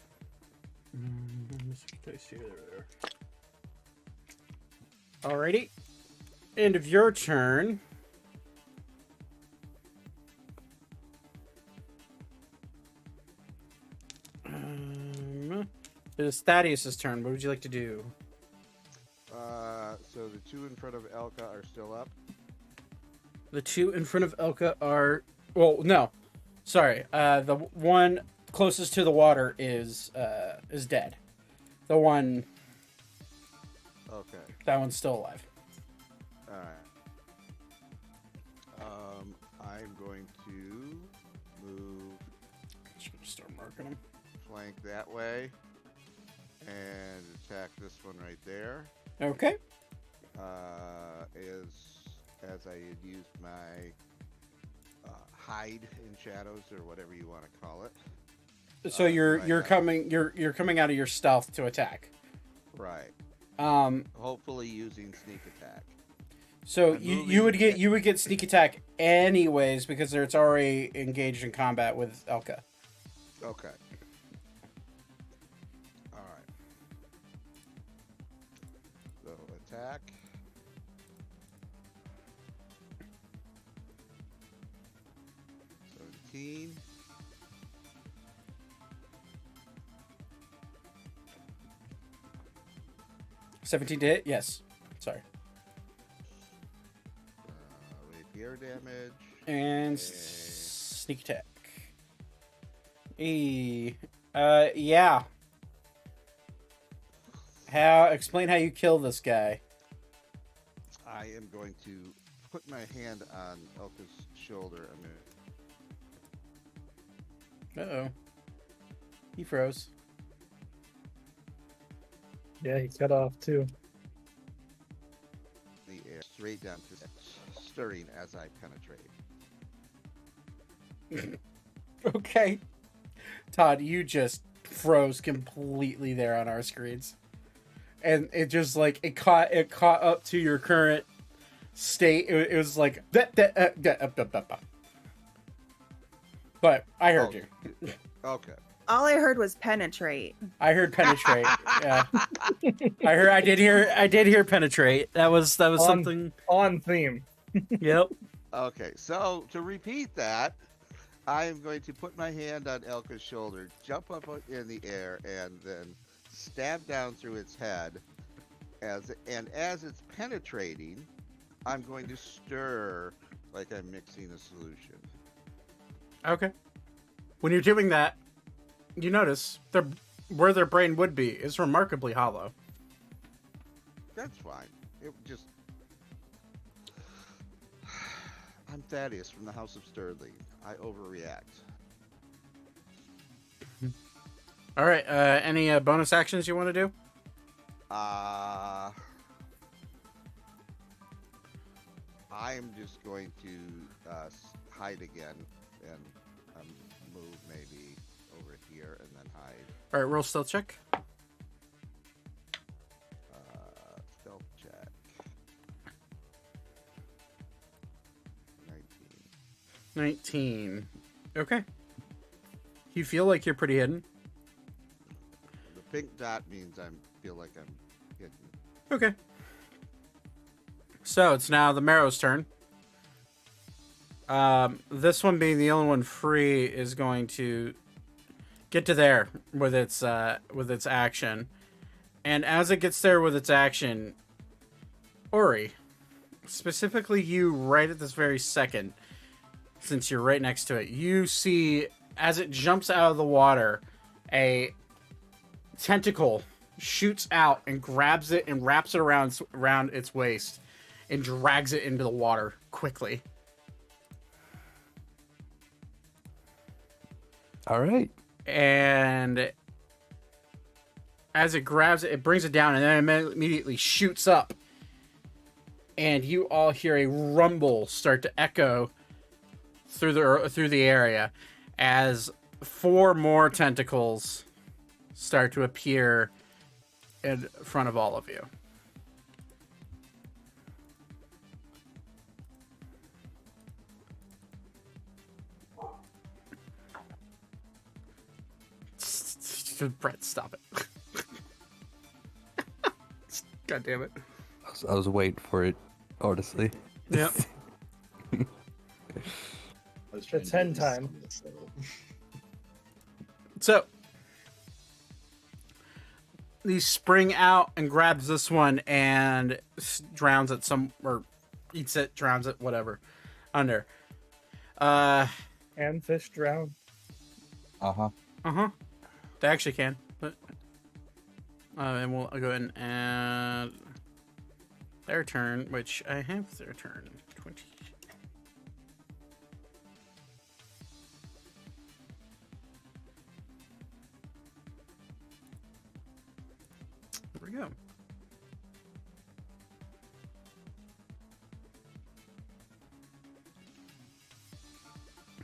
Alrighty. End of your turn. It is Thaddeus' turn. What would you like to do? So the two in front of Elka are still up. The two in front of Elka are... Well, no. Sorry. The one closest to the water is dead. The one... Okay. That one's still alive. All right. I'm going to move Just gonna start marking them. flank that way and attack this one right there. Okay. As I had used my hide in shadows or whatever you want to call it. So you're right, coming out of your stealth to attack. Right. Um. Hopefully using sneak attack. So I'm you would get sneak attack anyways because it's already engaged in combat with Elka. Okay. All right. So attack. $17. 17 to hit? Yes. Sorry. Rapier damage. And sneak attack. Yeah. Explain how you kill this guy. I am going to put my hand on Elka's shoulder. I'm gonna... Uh-oh. He froze. Yeah, he cut off too. the air straight down to stirring as I penetrate. Okay. Todd, you just froze completely there on our screens. And it just like it caught up to your current state. It was like but I heard you. Okay. All I heard was penetrate. I heard penetrate. Yeah. I did hear penetrate. That was something On theme. Yep. Okay, so to repeat that, I am going to put my hand on Elka's shoulder, jump up in the air, and then stab down through its head. As it's penetrating, I'm going to stir like I'm mixing a solution. Okay. When you're doing that, you notice where their brain would be is remarkably hollow. That's fine. It just... I'm Thaddeus from the House of Stirling. I overreact. All right. Any bonus actions you want to do? I am just going to hide again and move maybe over here and then hide. All right. Roll stealth check. Stealth check. 19. Okay. You feel like you're pretty hidden. The pink dot means I feel like I'm hidden. Okay. So it's now the Marrow's turn. This one being the only one free is going to get to there with its action, and as it gets there with its action, Ori, specifically you, right at this very second, since you're right next to it, you see as it jumps out of the water, a tentacle shoots out and grabs it and wraps it around its waist and drags it into the water quickly. All right. And as it grabs it, it brings it down and then it immediately shoots up. And you all hear a rumble start to echo through the area as 4 more tentacles start to appear in front of all of you. Brett, stop it. God damn it. I was waiting for it, honestly. Yep. I was trying It's to do hen this time. on this level. So he spring out and grabs this one and drowns it or eats it, drowns it, whatever, under. And fish drown. Uh-huh. They actually can, but and we'll go ahead and add their turn, which I have their turn 20. There we go.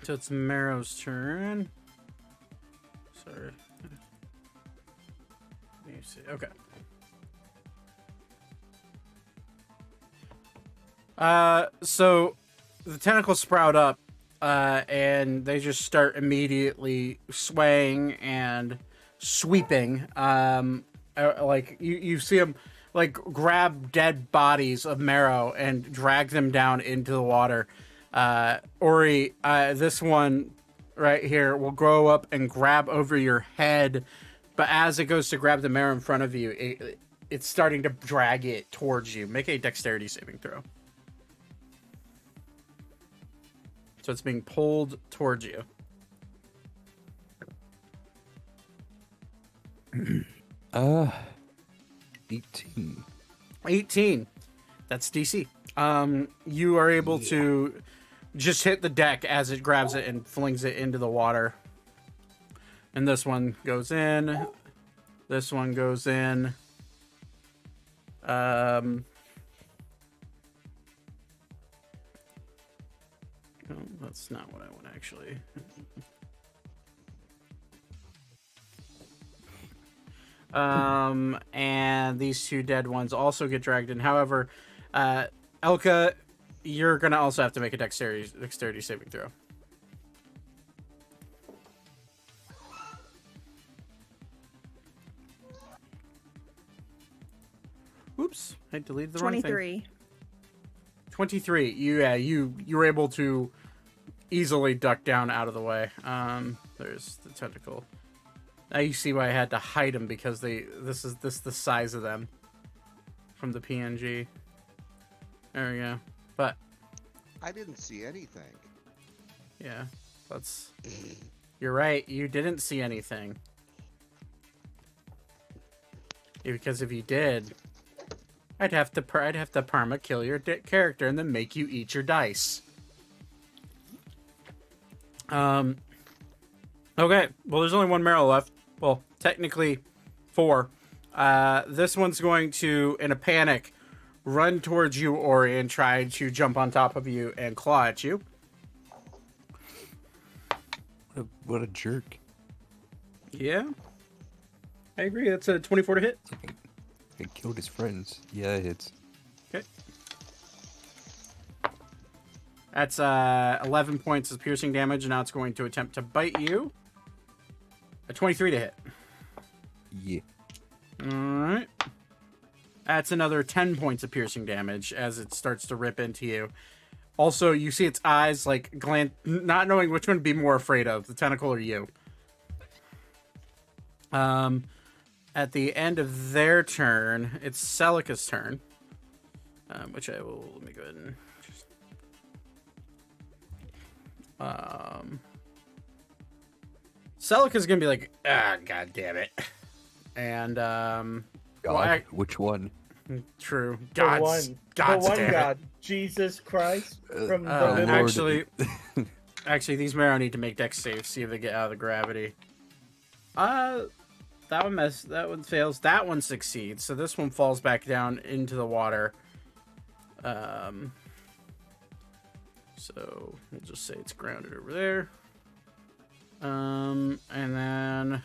So it's Marrow's turn. Sorry. Let me see. Okay. So the tentacles sprout up, and they just start immediately swaying and sweeping. Like you see them like grab dead bodies of Marrow and drag them down into the water. Ori, this one right here will grow up and grab over your head, but as it goes to grab the Marrow in front of you, it's starting to drag it towards you. Make a dexterity saving throw. So it's being pulled towards you. 18. 18. That's DC. You are able to just hit the deck as it grabs it and flings it into the water. And this one goes in. This one goes in. No, that's not what I want, actually. And these two dead ones also get dragged in. However, Elka, you're gonna also have to make a dexterity saving throw. Oops, I deleted the wrong thing. 23. 23. You were able to easily duck down out of the way. There's the tentacle. Now you see why I had to hide them, because this is the size of them from the PNG. There we go. But I didn't see anything. yeah, you're right. You didn't see anything. Because if you did, I'd have to perma kill your character and then make you eat your dice. Okay. Well, there's only one Marrow left. Well, technically 4. This one's going to, in a panic, run towards you, Ori, and try to jump on top of you and claw at you. What a jerk. Yeah. I agree. That's a 24 to hit. He killed his friends. Yeah, it hits. Okay. That's 11 points of piercing damage, and now it's going to attempt to bite you. A 23 to hit. Yeah. Alright. That's another 10 points of piercing damage as it starts to rip into you. Also, you see its eyes, like, not knowing which one to be more afraid of, the tentacle or you. At the end of their turn, it's Celica's turn. Which I will, let me go ahead and just... Celica's gonna be like, god damn it. And, God, which one? True. The one God's damn it. God, Jesus Christ from the Lord. village. Actually, these Marrow need to make dex saves, see if they get out of the gravity. That one fails. That one succeeds. So this one falls back down into the water. So we'll just say it's grounded over there. And then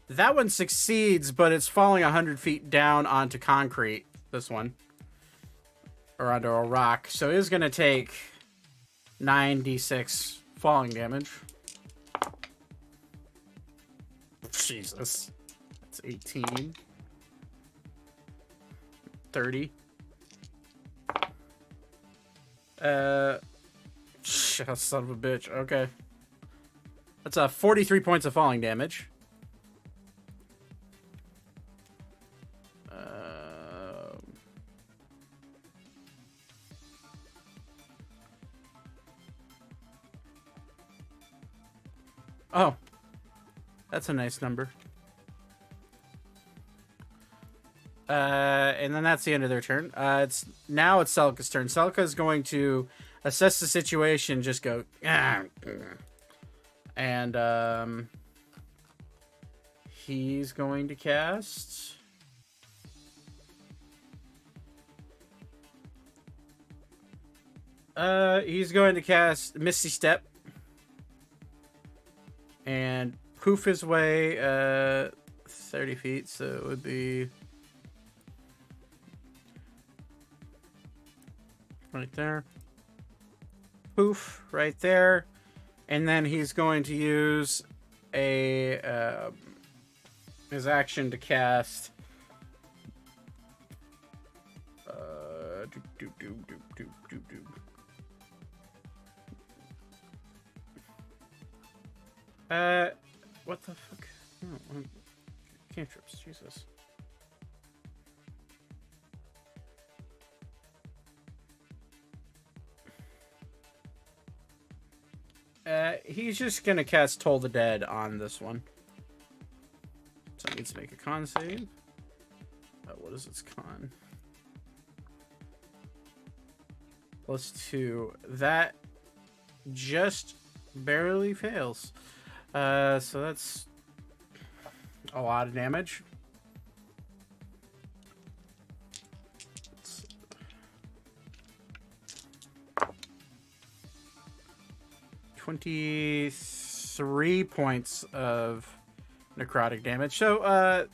that one succeeds, but it's falling 100 feet down onto concrete. This one, or onto a rock. So it is going to take 9d6 falling damage. Jesus. That's 18. 30. Son of a bitch. Okay. That's 43 points of falling damage. Oh. That's a nice number. And then that's the end of their turn. It's Celica's turn. Celica is going to assess the situation, just go, and he's going to cast. He's going to cast Misty Step and poof his way 30 feet, so it would be right there. Poof, right there. And then he's going to use a his action to cast what the fuck? No, cantrips, Jesus. He's just gonna cast Toll the Dead on this one. So it needs to make a con save. What is its con? +2. That just barely fails. So that's a lot of damage. 23 points of necrotic damage. So,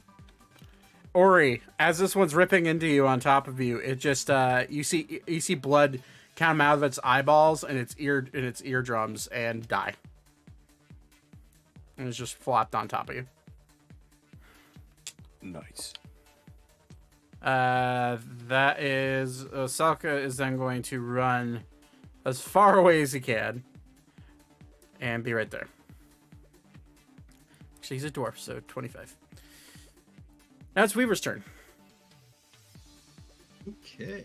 Ori, as this one's ripping into you on top of you, it just you see blood come out of its eyeballs and its eardrums and die. And it's just flopped on top of you. Nice. That is Selka is then going to run as far away as he can and be right there. Actually, he's a dwarf, so 25. Now it's Weaver's turn. Okay.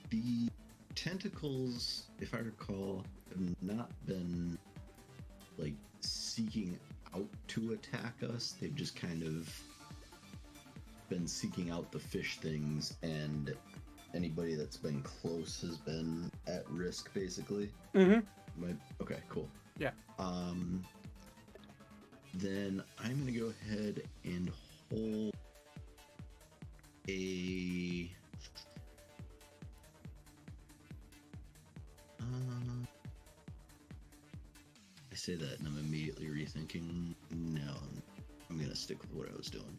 The tentacles, if I recall, have not been like seeking out to attack us. They've just kind of been seeking out the fish things, and anybody that's been close has been at risk, basically. Mm-hmm. Okay, cool. Yeah. Then I'm gonna go ahead and hold a. I say that and I'm immediately rethinking. No, I'm gonna stick with what I was doing.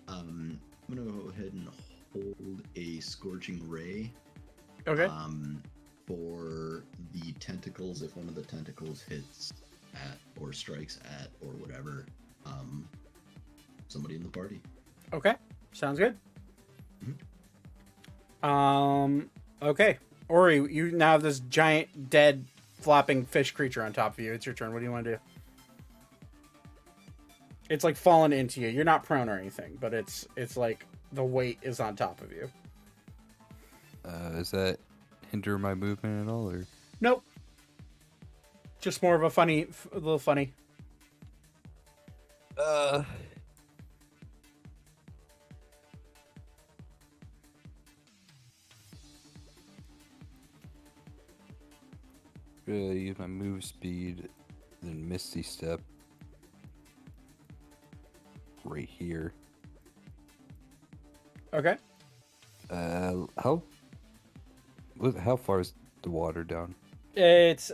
I'm gonna go ahead and hold a Scorching Ray. Okay. For the tentacles, if one of the tentacles hits at or strikes at or whatever, somebody in the party. Okay. Sounds good. Mm-hmm. Okay. Ori, you now have this giant, dead, flopping fish creature on top of you. It's your turn. What do you want to do? It's like fallen into you. You're not prone or anything, but it's like the weight is on top of you. Does that hinder my movement at all, or? Nope. Just more of a little funny. Use my move speed, then Misty Step right here. Okay. How far is the water down? It's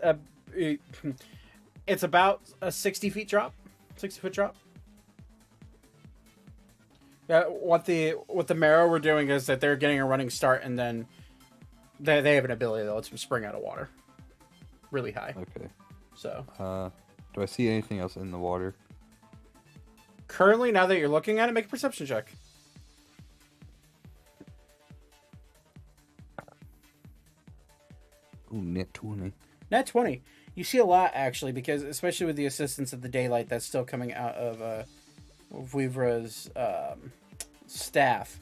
about a 60-foot drop. 60-foot drop. Yeah. What the Marrow were doing is that they're getting a running start, and then they have an ability that lets them spring out of water really high. Okay. So. Do Do I see anything else in the water? Currently, now that you're looking at it, make a perception check. Ooh, net 20. Nat 20. You see a lot, actually, because especially with the assistance of the daylight that's still coming out of Vivra's staff.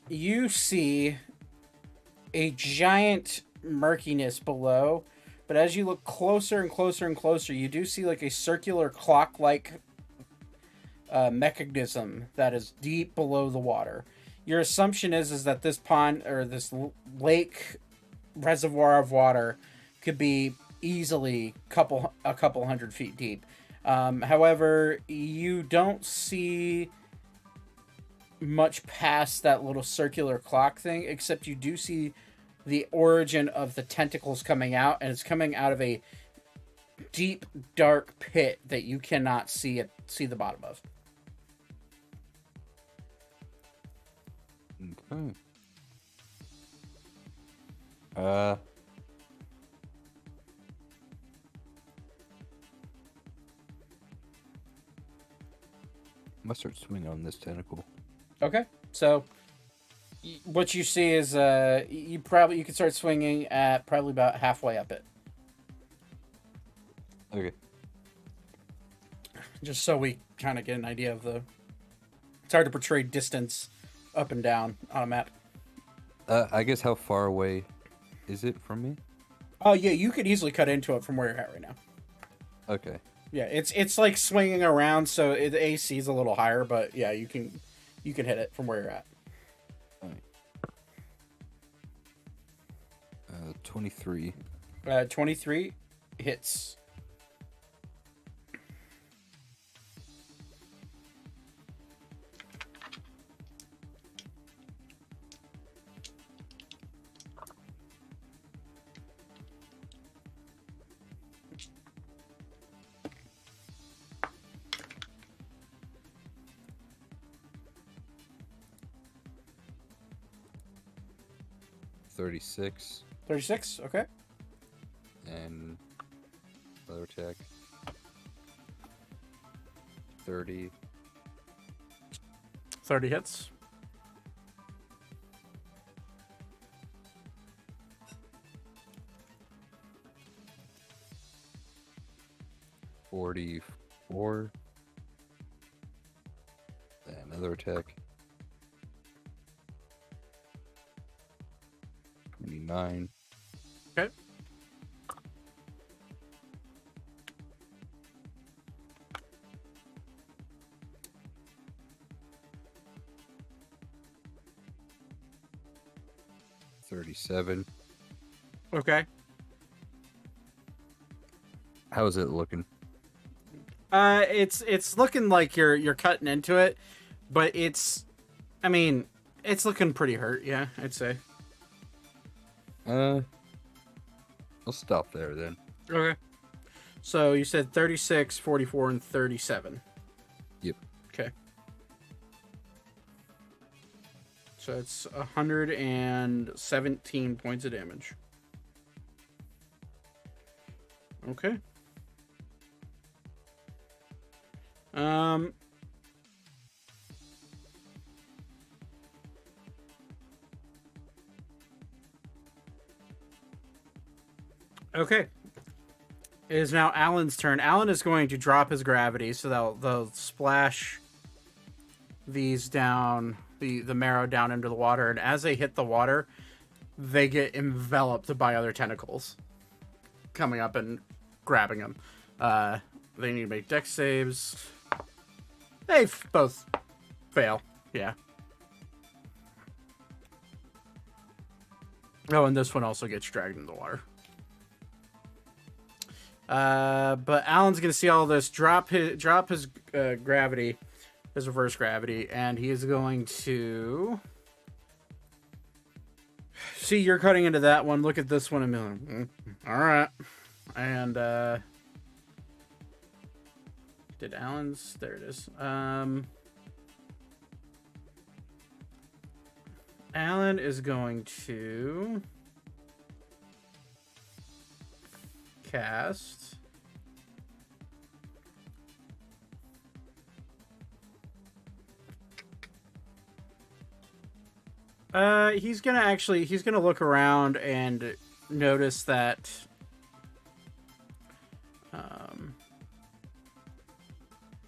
You see a giant murkiness below, but as you look closer and closer and closer, you do see like a circular clock-like mechanism that is deep below the water. Your assumption is that this pond or this lake reservoir of water could be easily a couple 100 feet deep. However, you don't see much past that little circular clock thing, except you do see the origin of the tentacles coming out, and it's coming out of a deep, dark pit that you cannot see the bottom of. Okay. I'm gonna start swinging on this tentacle. Okay, so what you see is you can start swinging at probably about halfway up it, Okay. just so we kind of get an idea of the. It's hard to portray distance up and down on a map. I guess how far away is it from me? Oh yeah, you could easily cut into it from where you're at right now. Okay. Yeah, it's like swinging around, so the AC is a little higher, but yeah, you can hit it from where you're at. 23. 23 hits. $36. 36, okay. And another attack. 30. 30 hits. $44. And another attack. 29. Okay. $37. Okay. How is it looking? It's looking like you're cutting into it, but it's looking pretty hurt, yeah, I'd say. I'll stop there then. Okay. So you said 36, 44, and 37. Yep. Okay. So it's 117 points of damage. Okay. Okay. It is now Alan's turn. Alan is going to drop his gravity, so they'll splash these down, the marrow down into the water, and as they hit the water, they get enveloped by other tentacles coming up and grabbing them. They need to make dex saves. They both fail. Yeah. Oh, and this one also gets dragged into the water. But Alan's gonna see all this, drop his gravity, his reverse gravity, and he is going to see you're cutting into that one. Look at this one and be like, all right. And did Alan's? There it is. Alan is going to cast. He's gonna look around and notice that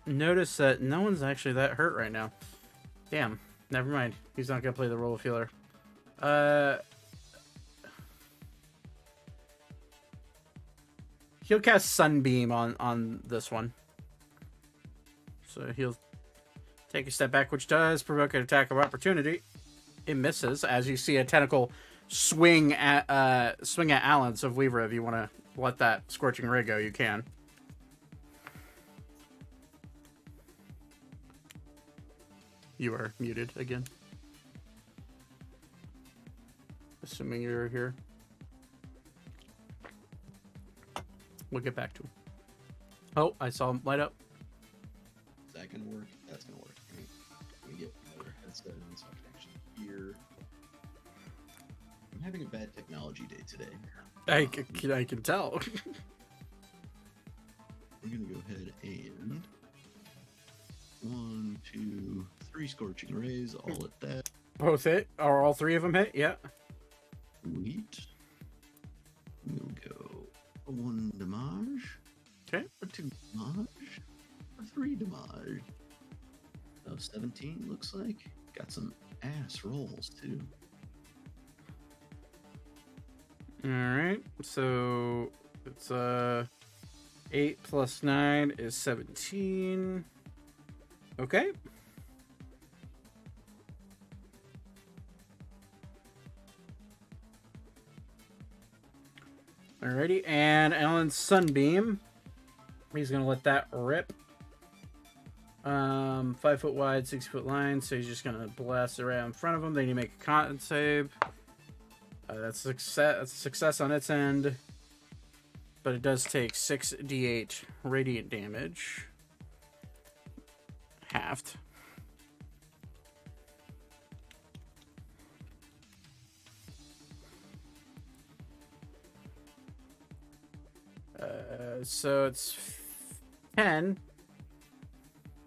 no one's actually that hurt right now. Damn, never mind. He's not gonna play the role of healer. He'll cast Sunbeam on this one. So he'll take a step back, which does provoke an attack of opportunity. It misses as you see a tentacle swing at Alan. So Weaver, if you want to let that scorching ray go, you can. You are muted again. Assuming you're here. We'll get back to him. Oh, I saw him light up. Is that gonna work? That's gonna work. Let me get another headset on so I can actually hear. I'm having a bad technology day today. I can tell. We're gonna go ahead and 1, 2, 3 scorching rays, all at that. Both hit, or all three of them hit? Yeah. Sweet. We'll go 1 damage. Okay. A 2 damage. A 3 damage. Oh, 17 looks like. Got some ass rolls too. All right. So it's 8 plus 9 is 17. Okay. Alrighty, and Alan's Sunbeam. He's gonna let that rip. 5 foot wide, 6 foot line, so he's just gonna blast around in front of him. Then you make a con save. That's a success on its end, but it does take 6d8 radiant damage, halved. So it's 10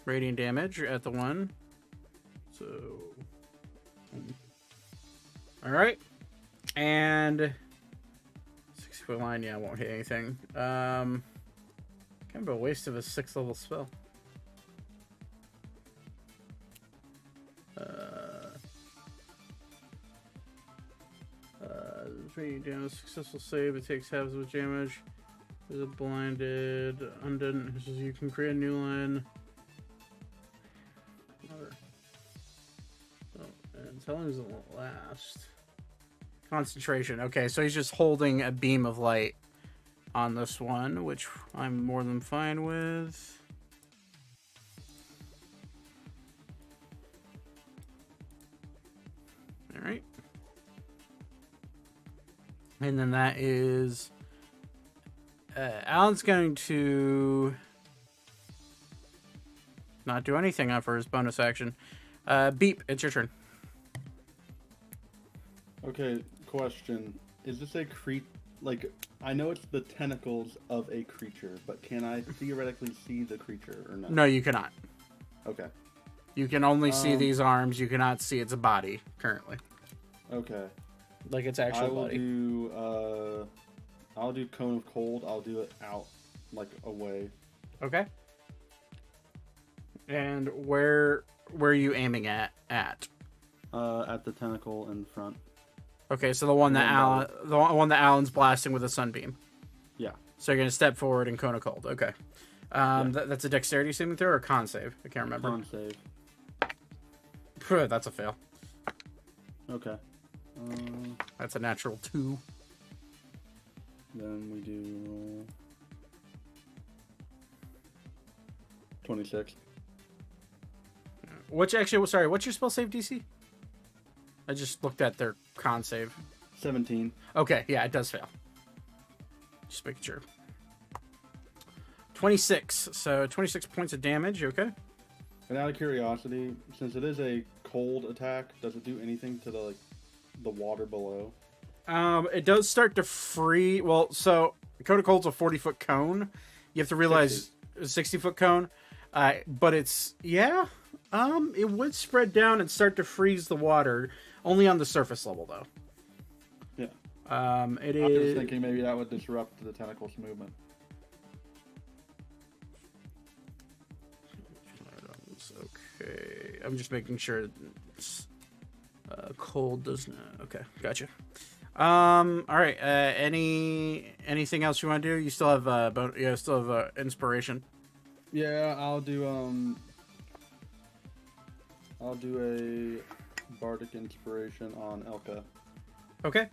radiant damage at the one. So, all right, and 6 foot line. Yeah, won't hit anything. Kind of a waste of a 6th level spell. Radiant damage, successful save. It takes half as much damage. Is a blinded undead. You can create a new line. Oh, and how long does it last? Concentration. Okay, so he's just holding a beam of light on this one, which I'm more than fine with. All right. And then that is Alan's going to not do anything for his bonus action. Beep, it's your turn. Okay, question. Is this a like, I know it's the tentacles of a creature, but can I theoretically see the creature or not? No, you cannot. Okay. You can only see these arms. You cannot see its body currently. Okay. Like its actual body. I'll do Cone of Cold. I'll do it out, like, away. Okay. And where are you aiming at? At the tentacle in front. Okay, so the one that Alan's blasting with a sunbeam. Yeah. So you're gonna step forward and Cone of Cold. Okay. That's a dexterity saving throw or a con save? I can't remember. Con save. That's a fail. Okay. That's a natural 2. Then we do 26. What's your spell save DC? I just looked at their con save. 17. Okay, yeah, it does fail. Just making sure. 26. So 26 points of damage. Okay. And out of curiosity, since it is a cold attack, does it do anything to the water below? It does start to free. Well, so the cone of cold's a 40-foot cone. You have to realize 60-foot cone. But it's it would spread down and start to freeze the water, only on the surface level though. Yeah. It I was is. thinking maybe that would disrupt the tentacles movement. Okay, I'm just making sure. Cold does not. Okay, gotcha. All right. Anything else you want to do? You still have inspiration. Yeah, I'll do a bardic inspiration on Elka. Okay.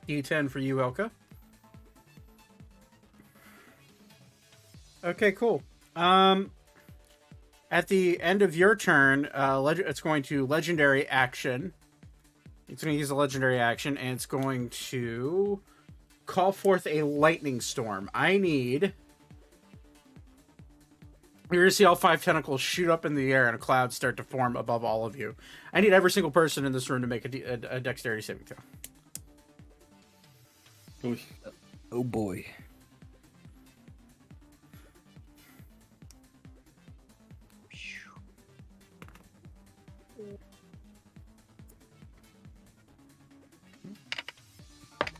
D10 for you, Elka. Okay, cool. At the end of your turn, it's going to legendary action. It's going to use a legendary action, and it's going to call forth a lightning storm. You're going to see all 5 tentacles shoot up in the air, and a cloud start to form above all of you. I need every single person in this room to make a dexterity saving throw. Oh boy.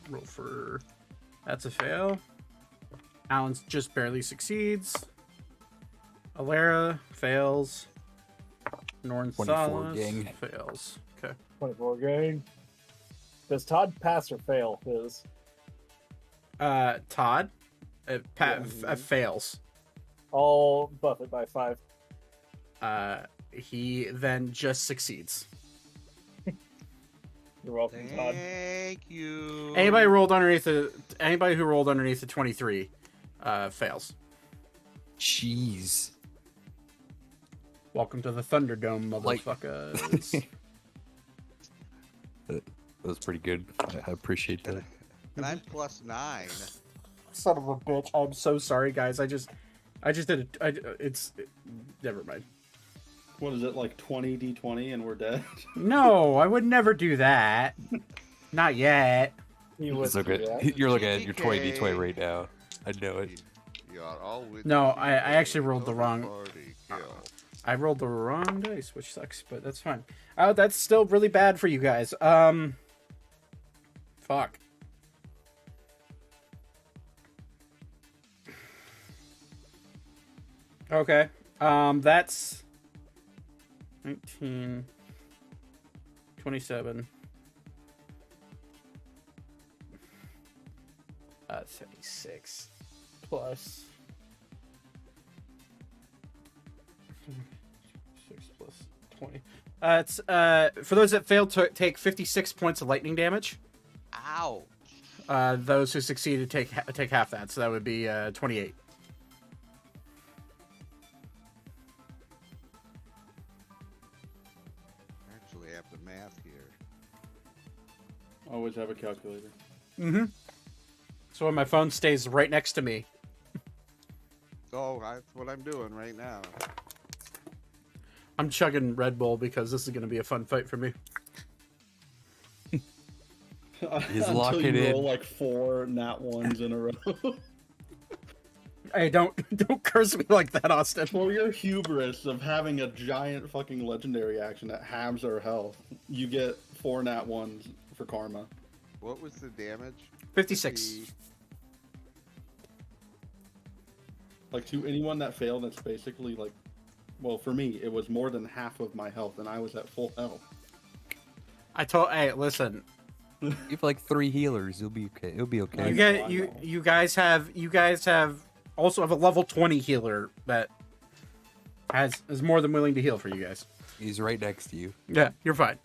Roll for... That's a fail. Alan's just barely succeeds. Alera fails. Norn 24 Salas gang. fails. Okay. 24 gang. Does Todd pass or fail his? Todd fails. I'll buff it by 5. He then just succeeds. You're welcome, Todd. Thank you. Anybody who rolled underneath the 23 fails. Jeez. Welcome to the Thunderdome, motherfuckers. That was pretty good. I appreciate that. And I'm +9. Son of a bitch. I'm so sorry, guys. I just did it. Never mind. What is it, like 20 d20 and we're dead? No, I would never do that. Not yet. You would It's do okay. that. You're looking at your TK. 20d20 right now. I know it. You are all with No, me. I actually rolled the wrong- Party kill. I rolled the wrong dice, which sucks, but that's fine. Oh, that's still really bad for you guys. Fuck. Okay. That's 19, 27, 36 plus 6 plus 20. It's for those that failed to take 56 points of lightning damage. Ow. Those who succeeded take half that, so that would be 28. Actually, I have the math here. Always have a calculator. Mm-hmm. So when my phone stays right next to me. Oh, that's what I'm doing right now. I'm chugging Red Bull because this is going to be a fun fight for me. He's Until locking you in. roll like 4 nat ones in a row. Hey, don't curse me like that, Austin. For your hubris of having a giant fucking legendary action that halves our health, you get 4 nat ones for karma. What was the damage? 56. Like, to anyone that failed, that's basically like, well, for me, it was more than half of my health, and I was at full health. Hey, listen. You have like 3 healers. You'll be okay. It'll be okay. You guys have also have a level 20 healer that is more than willing to heal for you guys. He's right next to you. Yeah, you're fine.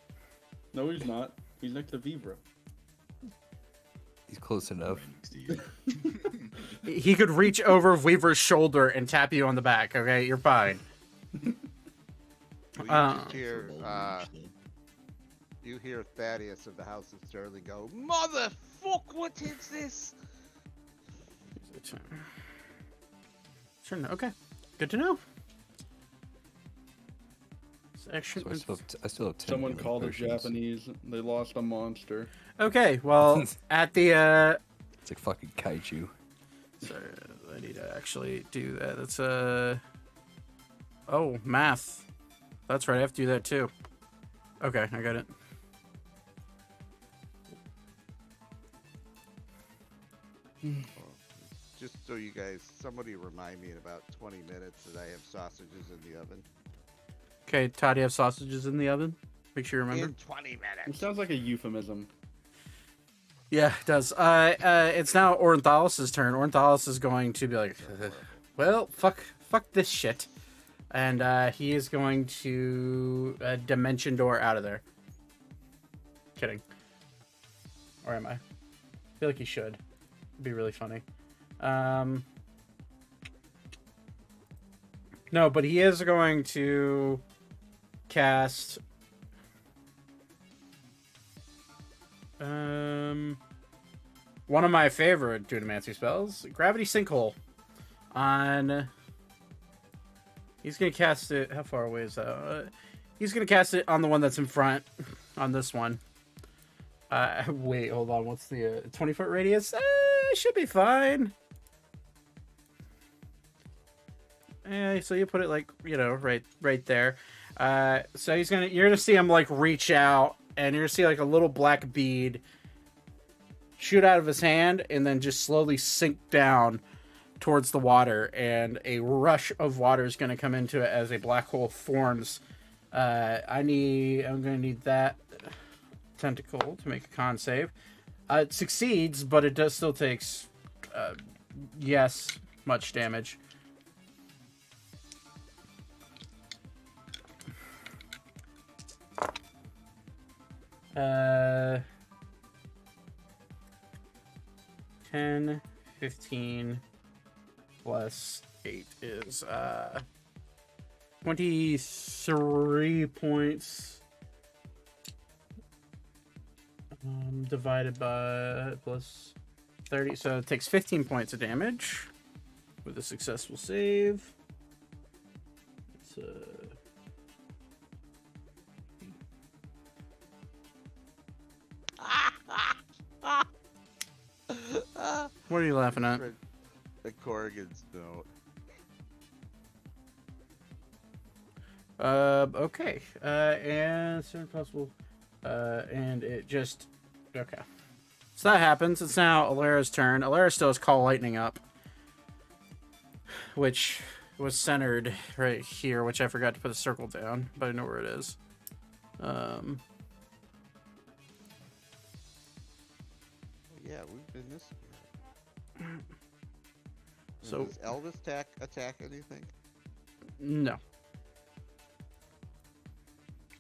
No, he's not. He's next to Vibra. He's close enough. Next to you. He could reach over Weaver's shoulder and tap you on the back. Okay, you're fine. Well, you just hear, you hear Thaddeus of the House of Sterling go, "Motherfuck, what is this?" Sure. Okay. Good to know. Action. So I still have 10 Someone healing called it potions. Japanese. They lost a monster. Okay, well, at the It's like fucking kaiju. sorry, I need to actually do that. That's oh, math. That's right, I have to do that too. Okay, I got it. Just so you guys, somebody remind me in about 20 minutes that I have sausages in the oven. Okay, Todd, you have sausages in the oven? Make sure you remember. In 20 It minutes. sounds like a euphemism. Yeah, it does. It's now Ornthalis's turn. Ornthalis is going to be like, well, fuck this shit. And he is going to dimension door out of there. Kidding. Or am I? I feel like he should. It'd be really funny. No, but he is going to cast one of my favorite Dunamancy spells, Gravity Sinkhole. He's gonna cast it. How far away is that? He's gonna cast it on the one that's in front, on this one. Wait, hold on. What's the 20-foot radius? Should be fine. So you put it like, right there. So you're gonna see him like reach out, and you're gonna see like a little black bead shoot out of his hand, and then just slowly sink down towards the water, and a rush of water is gonna come into it as a black hole forms. I'm gonna need that tentacle to make a con save. It succeeds, but it does still takes much damage. Uh, 10, 15 plus 8 is 23 points. Divided by plus 30, so it takes 15 points of damage with a successful save. It's what are you laughing at? The Corrigan's note. Okay. And soon possible. And it just okay. So that happens. It's now Alara's turn. Alara still has Call Lightning up, which was centered right here, which I forgot to put a circle down, but I know where it is. Yeah, we've been this. So does Elvis attack anything? no.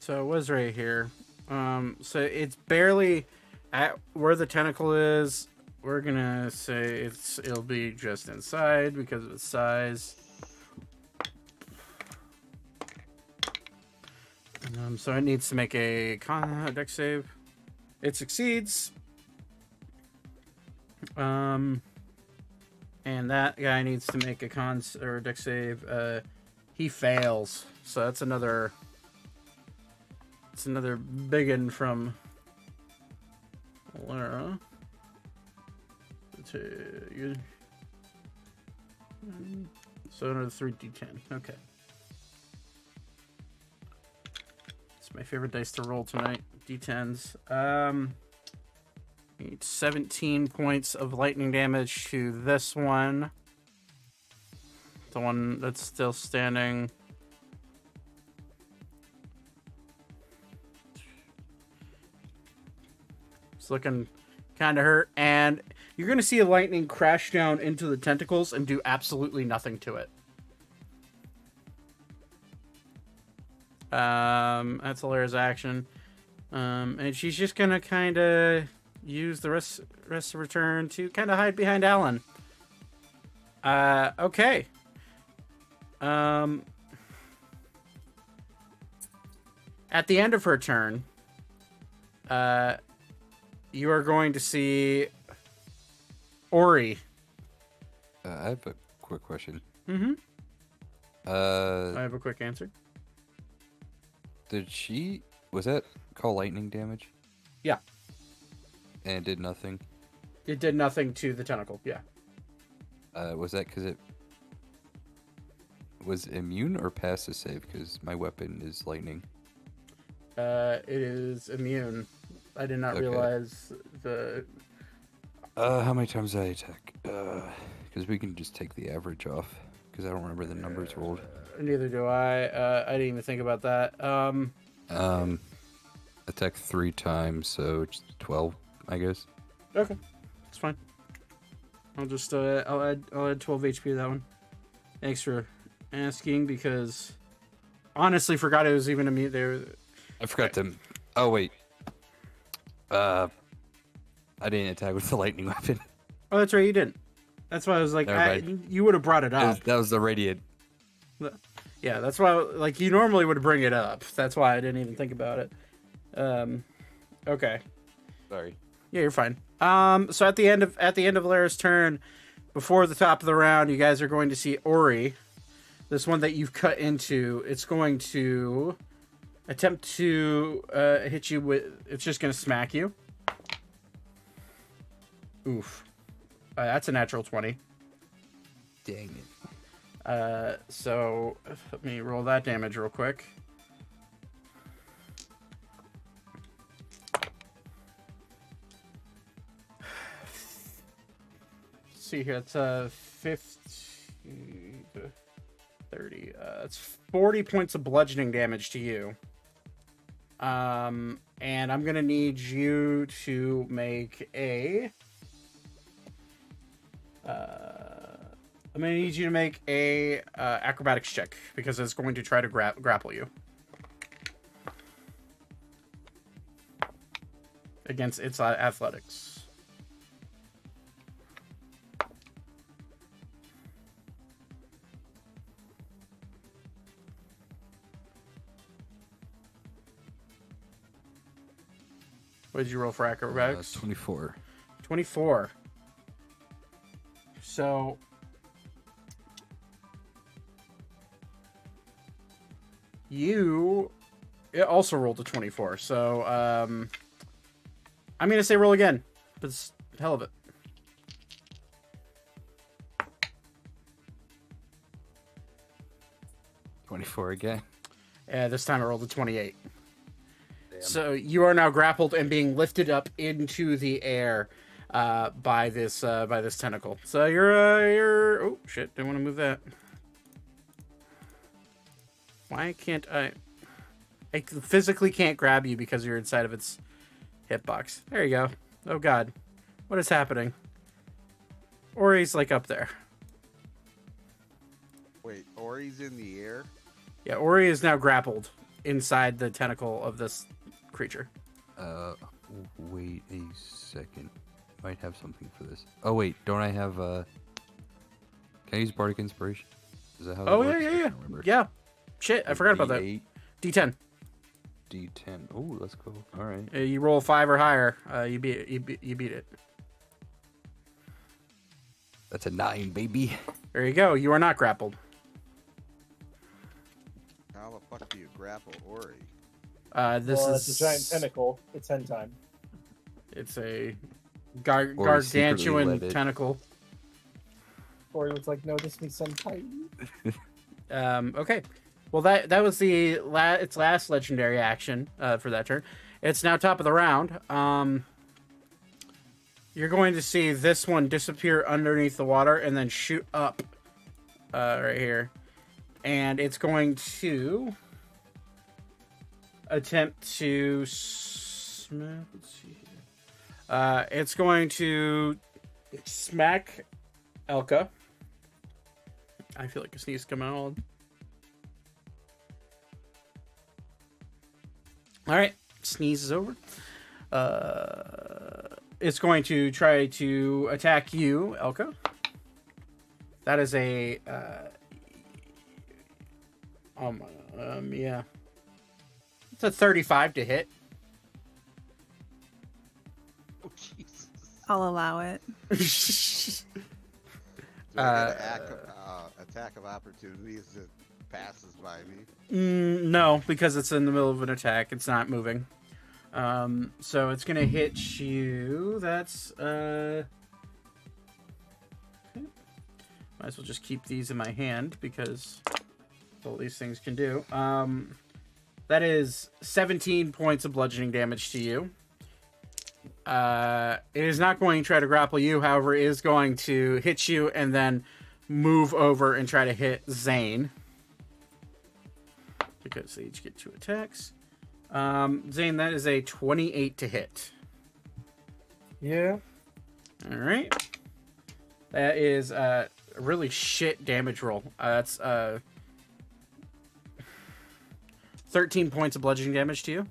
So it was right here. So it's barely at where the tentacle is. We're gonna say it'll be just inside because of its size. So it needs to make a dex save. It succeeds. And that guy needs to make a dex save. He fails. So that's another. It's another big one from Lara. So another 3d10. Okay. It's my favorite dice to roll tonight. D10s. Need 17 points of lightning damage to this one. The one that's still standing. It's looking kind of hurt, and you're going to see a lightning crash down into the tentacles and do absolutely nothing to it. That's Alara's action. And she's just going to kind of use the rest of her turn to kind of hide behind Alan. Okay. At the end of her turn, you are going to see Ori. I have a quick question. Mm-hmm. I Uh, have a quick answer. Was that call lightning damage? Yeah. And it did nothing? It did nothing to the tentacle. Yeah. Was that because it was immune or passive save? Because my weapon is lightning. It is immune. I did not Okay. realize the. How many times did I attack? Because we can just take the average off. Because I don't remember the numbers rolled. Neither do I. I didn't even think about that. Attack 3 times, so it's 12, I guess. Okay, it's fine. I'll just I'll add 12 HP to that one. Thanks for asking, because honestly forgot it was even immune there. I forgot to. Oh wait. I didn't attack with the lightning weapon. Oh, that's right, you didn't. That's why I was like, Never mind. you would have brought it up. That was the radiant. Yeah, that's why, like, you normally would bring it up. That's why I didn't even think about it. Okay. Sorry. Yeah, you're fine. So at the end of Lara's turn, before the top of the round, you guys are going to see Ori, this one that you've cut into. It's going to attempt to hit you with. It's just going to smack you. Oof. That's a natural 20. Dang it. So let me roll that damage real quick. Let's see here, it's 50 to 30. It's 40 points of bludgeoning damage to you. And I'm gonna need you to make a. I'm gonna need you to make a acrobatics check, because it's going to try to grapple you against its athletics. What did you roll for acrobatics? 24. 24. So it also rolled a 24. So I'm gonna say roll again, but it's hell of it. $24 again. Yeah, this time it rolled a 28. Damn. So you are now grappled and being lifted up into the air by this tentacle. So you're oh shit, didn't want to move that. Why can't I physically can't grab you because you're inside of its hitbox. There you go. Oh god. What is happening? Ori's like up there. Wait, Ori's in the air? Yeah, Ori is now grappled inside the tentacle of this creature. Wait a second. Might have something for this. Oh wait, don't I have can I use Bardic Inspiration? Is that how that works? Yeah. Yeah. Shit, I forgot about that. D10. D10. Oh, let's go. All right. You roll 5 or higher, you beat it. That's a 9, baby. There you go. You are not grappled. How the fuck do you grapple Ori? It's a giant tentacle. It's hen time. It's a Or secretly gargantuan let it. tentacle. Ori was like, no, this needs some titan. Okay. Well, that was its last legendary action for that turn. It's now top of the round. You're going to see this one disappear underneath the water and then shoot up right here. And it's going to attempt to let's see here. It's going to smack Elka. I feel like a sneeze coming out. All right, sneeze is over. It's going to try to attack you, Elka. That is a yeah. It's a 35 to hit. Oh, Jesus. I'll allow it. Do I get an attack of opportunity? Is it passes by me. No, because it's in the middle of an attack. It's not moving. So it's gonna hit you. That's okay. Might as well just keep these in my hand because that's all these things can do. That is 17 points of bludgeoning damage to you. It is not going to try to grapple you, however, it is going to hit you and then move over and try to hit Zane. Because they each get 2 attacks. Zane, that is a 28 to hit. Yeah. Alright. That is a really shit damage roll. That's 13 points of bludgeoning damage to you.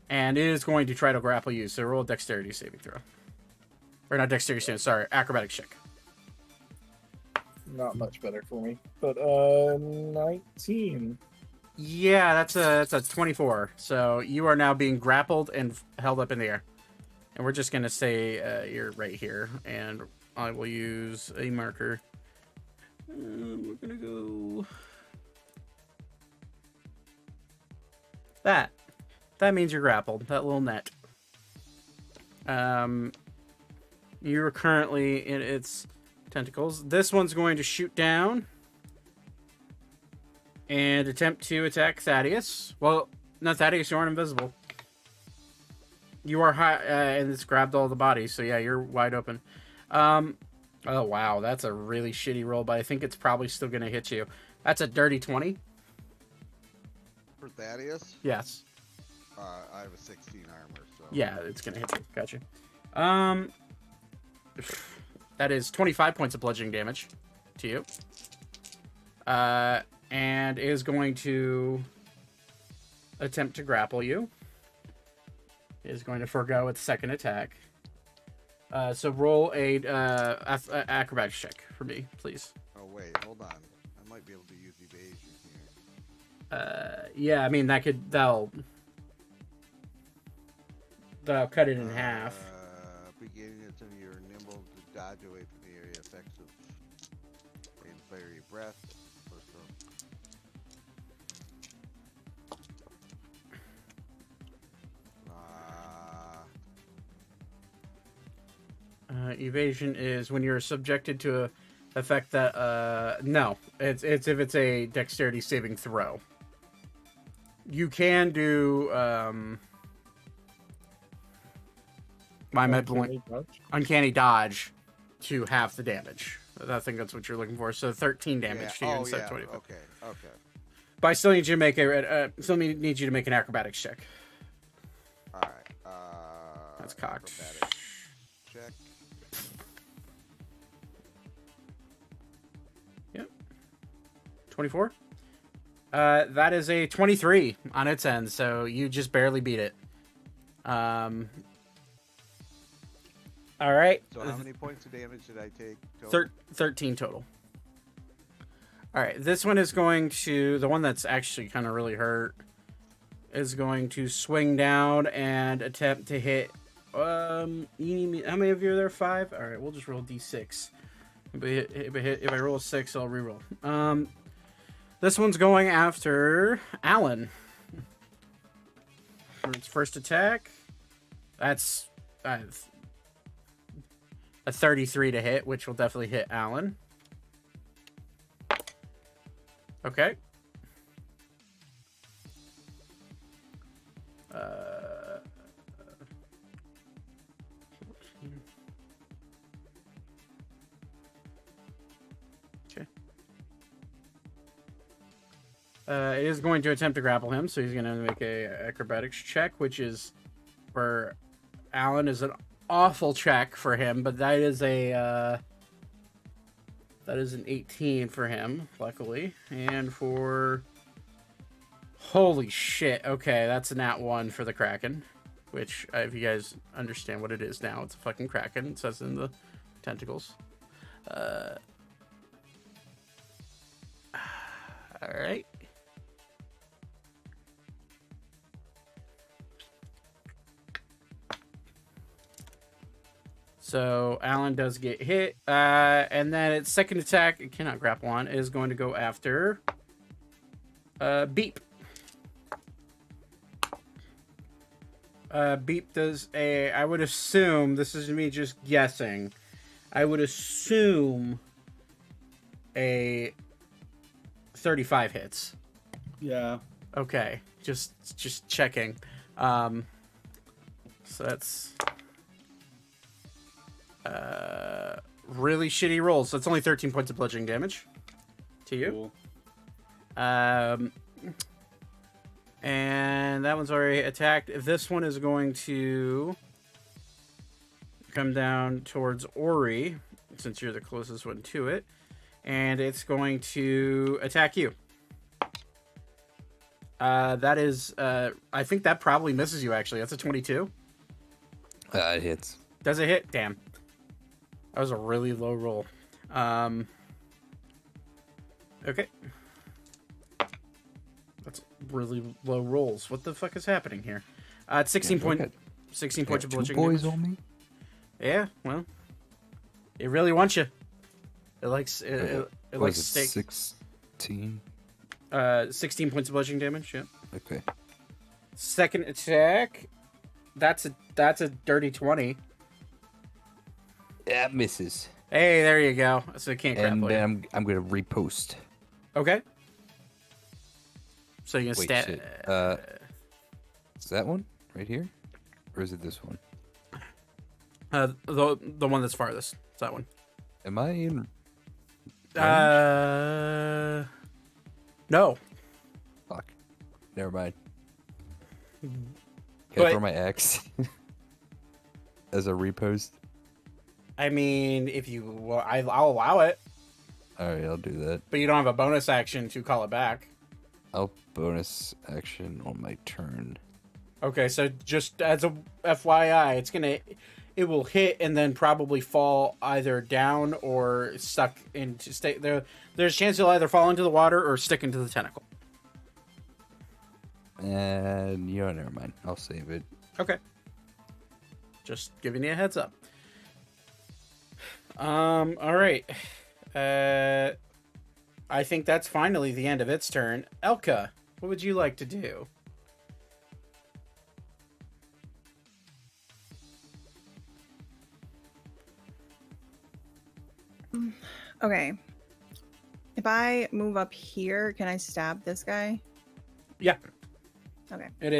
And it is going to try to grapple you, so roll a dexterity saving throw. Or not dexterity saving, sorry, acrobatics check. Not much better for me. But 19. Yeah, that's a 24. So you are now being grappled and held up in the air. And we're just going to say you're right here. And I will use a marker. We're going to go... That. That means you're grappled. That little net. You're currently in its tentacles. This one's going to shoot down and attempt to attack Thaddeus. Well, not Thaddeus, you aren't invisible. You are high, and it's grabbed all the bodies, so yeah, you're wide open. Oh, wow, that's a really shitty roll, but I think it's probably still going to hit you. That's a dirty 20. For Thaddeus? Yes. I have a 16 armor, so... Yeah, it's going to hit you. Gotcha. That is 25 points of bludgeoning damage to you. And is going to attempt to grapple you. Is going to forego its second attack. So roll a acrobatics check for me, please. Oh, wait, hold on. I might be able to use evasion here. Yeah, I mean, that'll cut it in half. Beginning of you're nimble to dodge away from the area effects of and fiery breath. Or so. Evasion is when you're subjected to a effect that no, it's if it's a dexterity saving throw. You can do uncanny dodge to half the damage. I think that's what you're looking for. So 13 damage to you instead of 25. Okay. But I still need you to make an acrobatics check. All right. That's cocked. Acrobatics check. Yep. 24. That is a 23 on its end, so you just barely beat it. All right. So how many points of damage did I take total? 13 total. All right. This one is going to... The one that's actually kind of really hurt is going to swing down and attempt to hit... how many of you are there? 5? All right. We'll just roll D6. If I roll a 6, I'll reroll. This one's going after Alan. For its first attack. That's... a 33 to hit, which will definitely hit Alan. Okay. Okay. It is going to attempt to grapple him, so he's going to make a acrobatics check, which is for Alan is an awful check for him, but that is an 18 for him, luckily. And for holy shit, okay, that's a nat 1 for the Kraken, which if you guys understand what it is now, it's a fucking Kraken. It says in the tentacles. All right. So Alan does get hit, and then its second attack, it cannot grapple on, is going to go after Beep. Beep does a, I would assume, this is me just guessing, I would assume a 35 hits. Yeah. Okay, just checking. So that's really shitty rolls. So it's only 13 points of bludgeoning damage to you. Cool. And that one's already attacked. This one is going to come down towards Ori, since you're the closest one to it. And it's going to attack you. That is, I think that probably misses you, actually. That's a 22. It hits. Does it hit? Damn. That was a really low roll. Okay. That's really low rolls. What the fuck is happening here? It's 16 points of bludgeoning boys damage. on me. Yeah, well, it really wants you. It likes it likes steak. 16. 16 points of bludgeoning damage. Yeah. Okay. Second attack. That's a dirty 20. That misses. Hey, there you go. So it can't And grapple you. then I'm gonna repost. Okay. So you're gonna Wait, stat. shit. Is that one right here, or is it this one? The one that's farthest. It's that one. Am I in? No. Fuck. Never mind. Can But- I throw my axe as a repost? I mean, if you, well, I'll allow it, All right, I'll do that. but you don't have a bonus action to call it back. I'll bonus action on my turn. Okay, so just as a FYI, it will hit and then probably fall either down or stuck into stay there. There's a chance it'll either fall into the water or stick into the tentacle. And never mind. I'll save it. Okay. Just giving you a heads up. All right. I think that's finally the end of its turn. Elka, what would you like to do? Okay. If I move up here, can I stab this guy? Yeah. Okay. It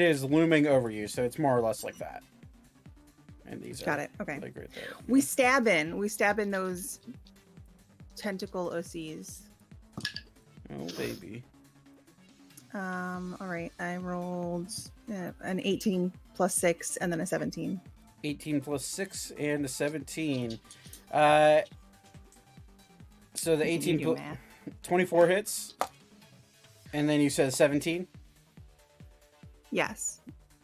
is looming over you, so it's more or less like that. And these Got are it. Okay. like right there. We stab in those tentacle OCs. Oh baby. All right. I rolled an 18 plus 6 and then a 17. 18 plus 6 and a 17. So the 18 You do plus math. 24 hits. And then you said 17? Yes.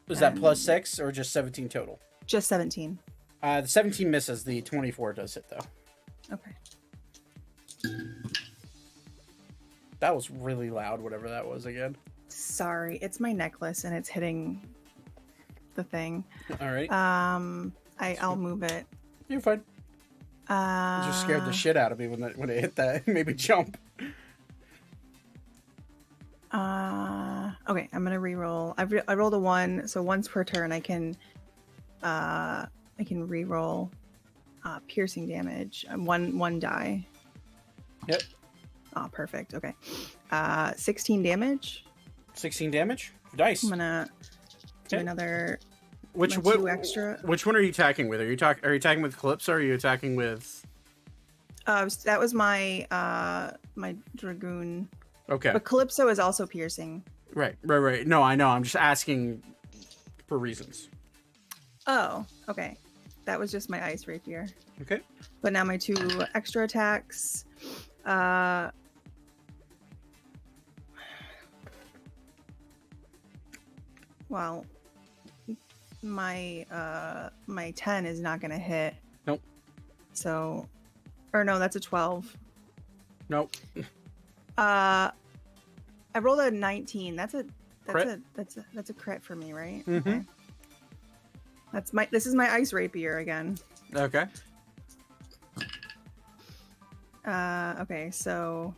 Was that plus 6 or just 17 total? Just 17. The 17 misses. The 24 does hit, though. Okay. That was really loud, whatever that was again. Sorry. It's my necklace and it's hitting the thing. All right. I'll move it. You're fine. It just scared the shit out of me when it hit that. It made me jump. Okay, I'm gonna re-roll. I rolled a 1, so once per turn I can re-roll piercing damage. One die. Yep. Oh, perfect. Okay. 16 damage. 16 damage? Nice. I'm gonna do Okay. another Which my 2 extra. Which one are you attacking with? Are you attacking with Calypso or are you attacking with? That was my my dragoon. Okay. But Calypso is also piercing. Right. No, I know. I'm just asking for reasons. Oh, okay. That was just my ice rapier. Okay. But now my 2 extra attacks. Well, my 10 is not gonna hit. Nope. So, or no, that's a 12. Nope. I rolled a 19. That's a Crit? that's a crit for me, right? Mhm. Okay. This is my ice rapier again. Okay. Okay, so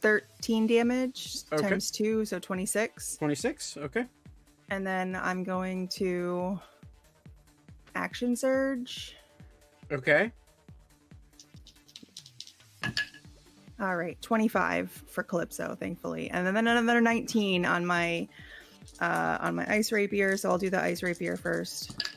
13 damage Okay. times 2, so 26. 26. Okay. And then I'm going to action surge. Okay. All right, 25 for Calypso, thankfully, and then another 19 on my ice rapier. So I'll do the ice rapier first.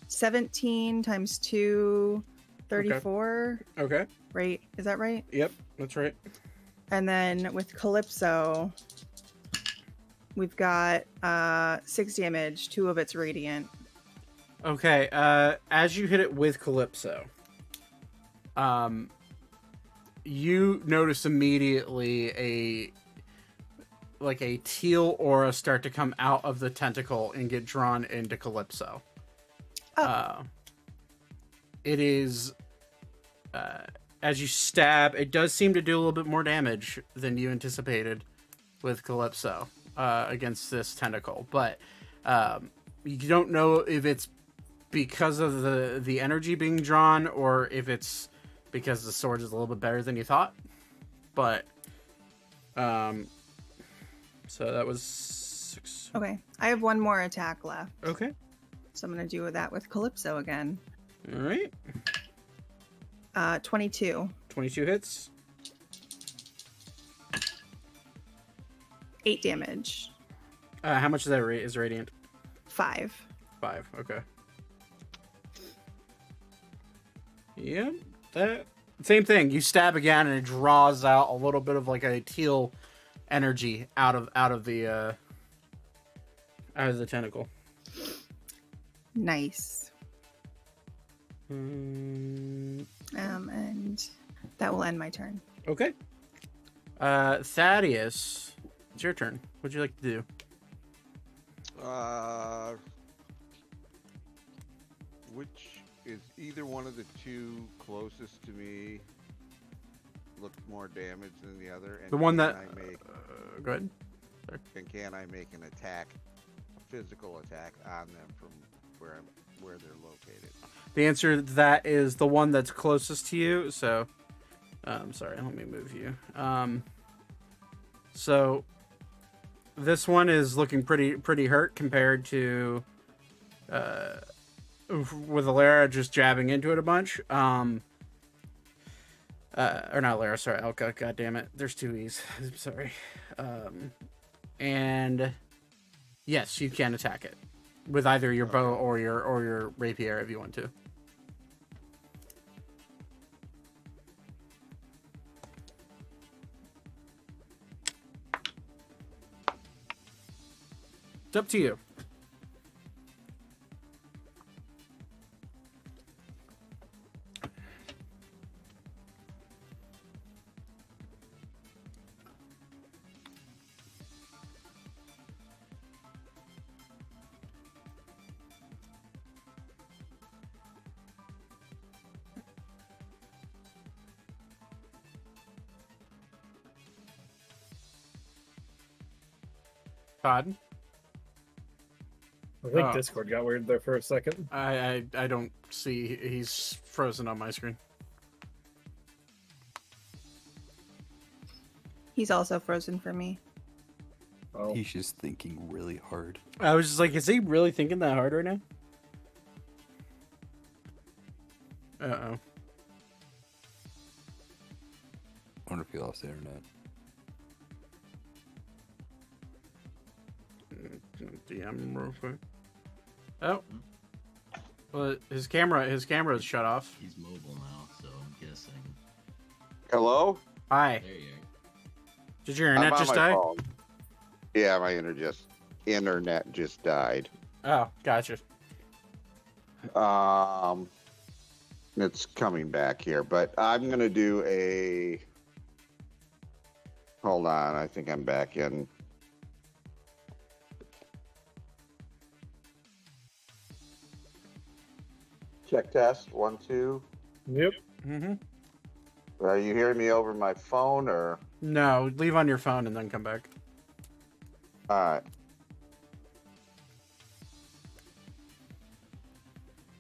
17 times 2, 34. Okay. Right? Is that right? Yep. That's right. And then with Calypso, we've got 6 damage. 2 of it's radiant. Okay. As you hit it with Calypso, you notice immediately a teal aura start to come out of the tentacle and get drawn into Calypso. Oh. It is, as you stab, it does seem to do a little bit more damage than you anticipated with Calypso against this tentacle, but you don't know if it's because of the energy being drawn or if it's because the sword is a little bit better than you thought. But so that was 6. Okay, I have 1 more attack left. Okay. So I'm going to do that with Calypso again. All right. 22. 22 hits. 8 damage. How much of that is radiant? 5. 5. Okay. Yeah, that same thing. You stab again, and it draws out a little bit of like a teal energy out of the tentacle. Nice. And that will end my turn. Okay. Thaddeus, it's your turn. What'd you like to do? Which is either one of the 2 closest to me looked more damage than the other? And The one that. can I make, Go ahead. and can I make an attack, a physical attack on them from where they're located? The answer to that is the one that's closest to you. So, sorry, let me move you. So this one is looking pretty hurt compared to with Alara just jabbing into it a bunch. Or not Alara, sorry, Elka. God damn it, there's 2 E's. I'm sorry. And yes, you can attack it with either your bow or your rapier if you want to. It's up to you. Todd? I think Oh. Discord got weird there for a second. I don't see. He's frozen on my screen. He's also frozen for me. Oh, He's just thinking really hard. I was just like, is he really thinking that hard right now? Uh-oh. I wonder if he lost the internet. DM real quick. Oh. Well, his camera is shut off. He's mobile now, so I'm guessing. Hello? Hi. There you Did your I'm internet on just my die? phone. Yeah, my internet just died. Oh, gotcha. It's coming back here, but I'm gonna do a. Hold on, I think I'm back in. Check test 1 2. yep. Mm-hmm. Are you hearing me over my phone or? No, leave on your phone and then come back. All right.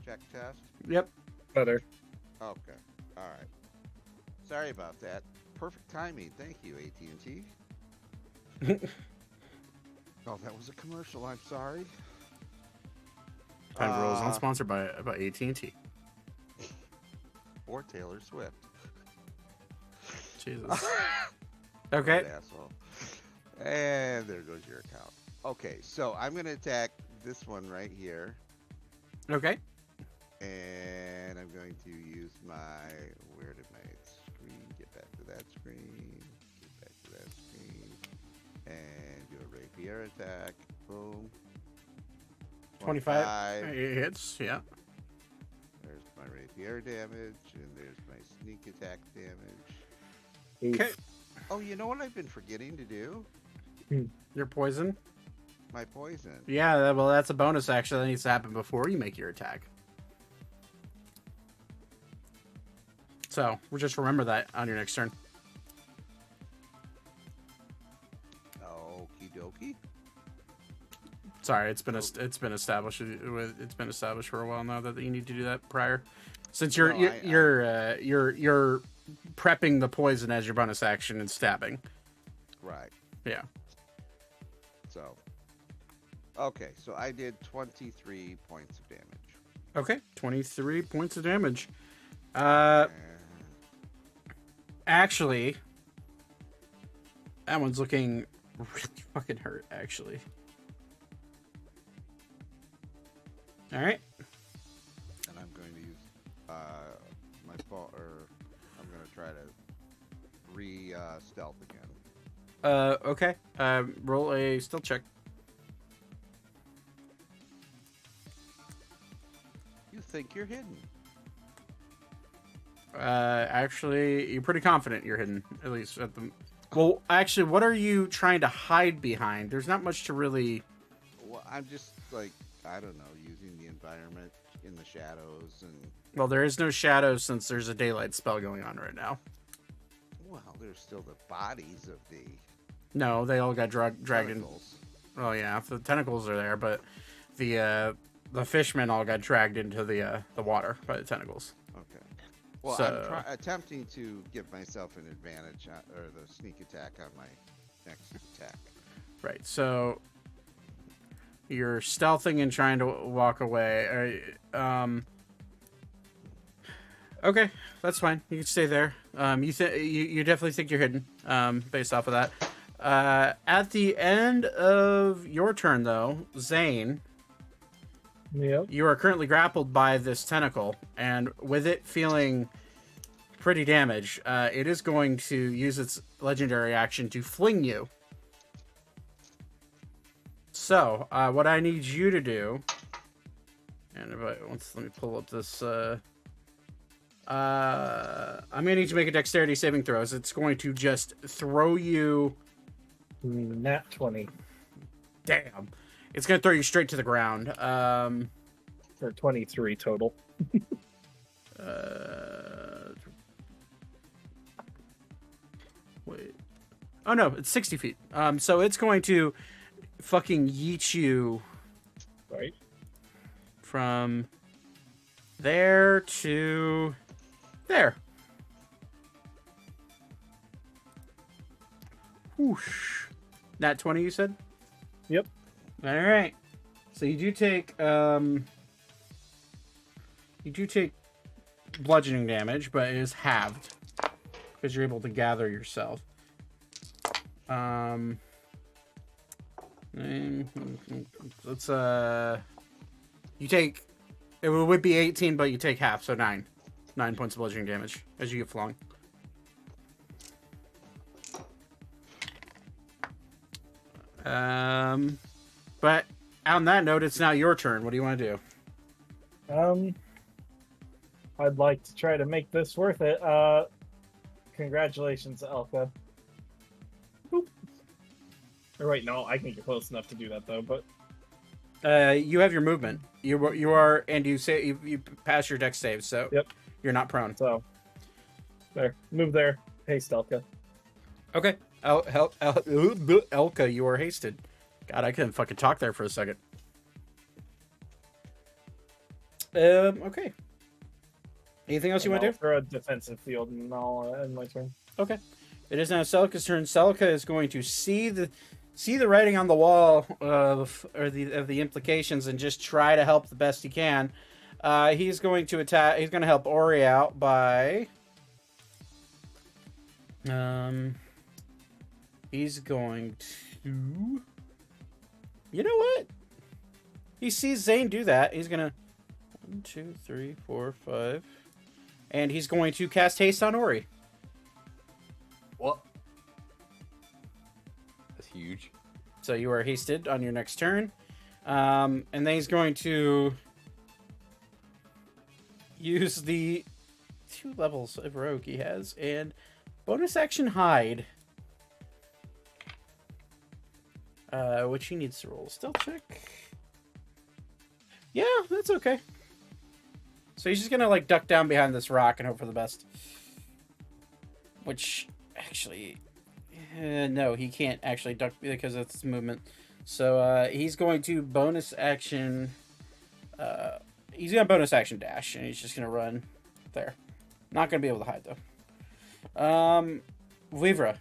Check test. Yep. Better. Okay. All right. Sorry about that. Perfect timing. Thank you, AT&T. Oh, that was a commercial. I'm sorry. TimeToRole is not sponsored by AT&T. Or Taylor Swift. Jesus. Okay. What an asshole. And there goes your account. Okay, so I'm going to attack this one right here. Okay. And I'm going to use my... Where did my screen? Get back to that screen. Get back to that screen. And do a rapier attack. Boom. 25. It hits, yeah. There's my rapier damage. And there's my sneak attack damage. Okay. Oh, you know what I've been forgetting to do? Your poison? My poison. Yeah, well, that's a bonus action that needs to happen before you make your attack. So, we'll just remember that on your next turn. Okie dokie. Sorry, it's been established for a while now that you need to do that prior. Since you're prepping the poison as your bonus action and stabbing. Right. Yeah. So, okay, so I did 23 points of damage. Okay, 23 points of damage. And Actually, that one's looking really fucking hurt, actually. Alright. and I'm going to use my ball, or I'm going to try to stealth again. Okay. Roll a stealth check. You think you're hidden? Actually, you're pretty confident you're hidden, at least at the... Well, actually, what are you trying to hide behind? There's not much to really... Well, I'm just, like, I don't know, using the environment in the shadows and... Well, there is no shadows since there's a daylight spell going on right now. Well, there's still the bodies of the No, they all got dragged in. tentacles. Oh yeah, the tentacles are there, but the fishmen all got dragged into the water by the tentacles. Okay. Well, So- I'm attempting to give myself an advantage, or the sneak attack on my next attack. Right. So you're stealthing and trying to walk away. Okay, that's fine. You can stay there. You definitely think you're hidden, based off of that. At the end of your turn, though, Zane, Yep. you are currently grappled by this tentacle, and with it feeling pretty damaged, it is going to use its legendary action to fling you. So, what I need you to do, and let me pull up this. I'm gonna need to make a dexterity saving throws. It's going to just throw you. Nat 20 Damn, it's gonna throw you straight to the ground. for 23 total. Wait. Oh no, it's 60 feet. So it's going to fucking yeet you Right. from there to there. Whoosh. Nat 20, you said? Yep. All right. So you do take bludgeoning damage, but it is halved because you're able to gather yourself. Let's you take, it would be 18, but you take half, so 9 points of bludgeoning damage as you get flung. But on that note, it's now your turn. What do you want to do? I'd like to try to make this worth it. Congratulations, Elka. Boop. Or wait, no, I can get close enough to do that though. But You have your movement. You are, and you say you pass your dex save, so Yep. you're not prone. so there, move there. Hey, Stelka. Okay. Elka, you are hasted. God, I couldn't fucking talk there for a second. Okay. Anything else you And want to I'll do? throw a defensive field, and I'll end my turn. Okay. It is now Celica's turn. Celica is going to see the writing on the wall of the implications and just try to help the best he can. He's going to attack. He's going to help Ori out by. He's going to. You know what? He sees Zane do that. He's gonna 1, 2, 3, 4, 5, and he's going to cast haste on Ori. What? That's huge. So you are hasted on your next turn. And then he's going to use the 2 levels of rogue he has and bonus action hide. Which he needs to roll a stealth check. Yeah, that's okay. So he's just gonna like duck down behind this rock and hope for the best. Which actually, no, he can't actually duck because it's movement. So he's going to bonus action. He's gonna bonus action dash, and he's just gonna run there. Not gonna be able to hide though. Vivra,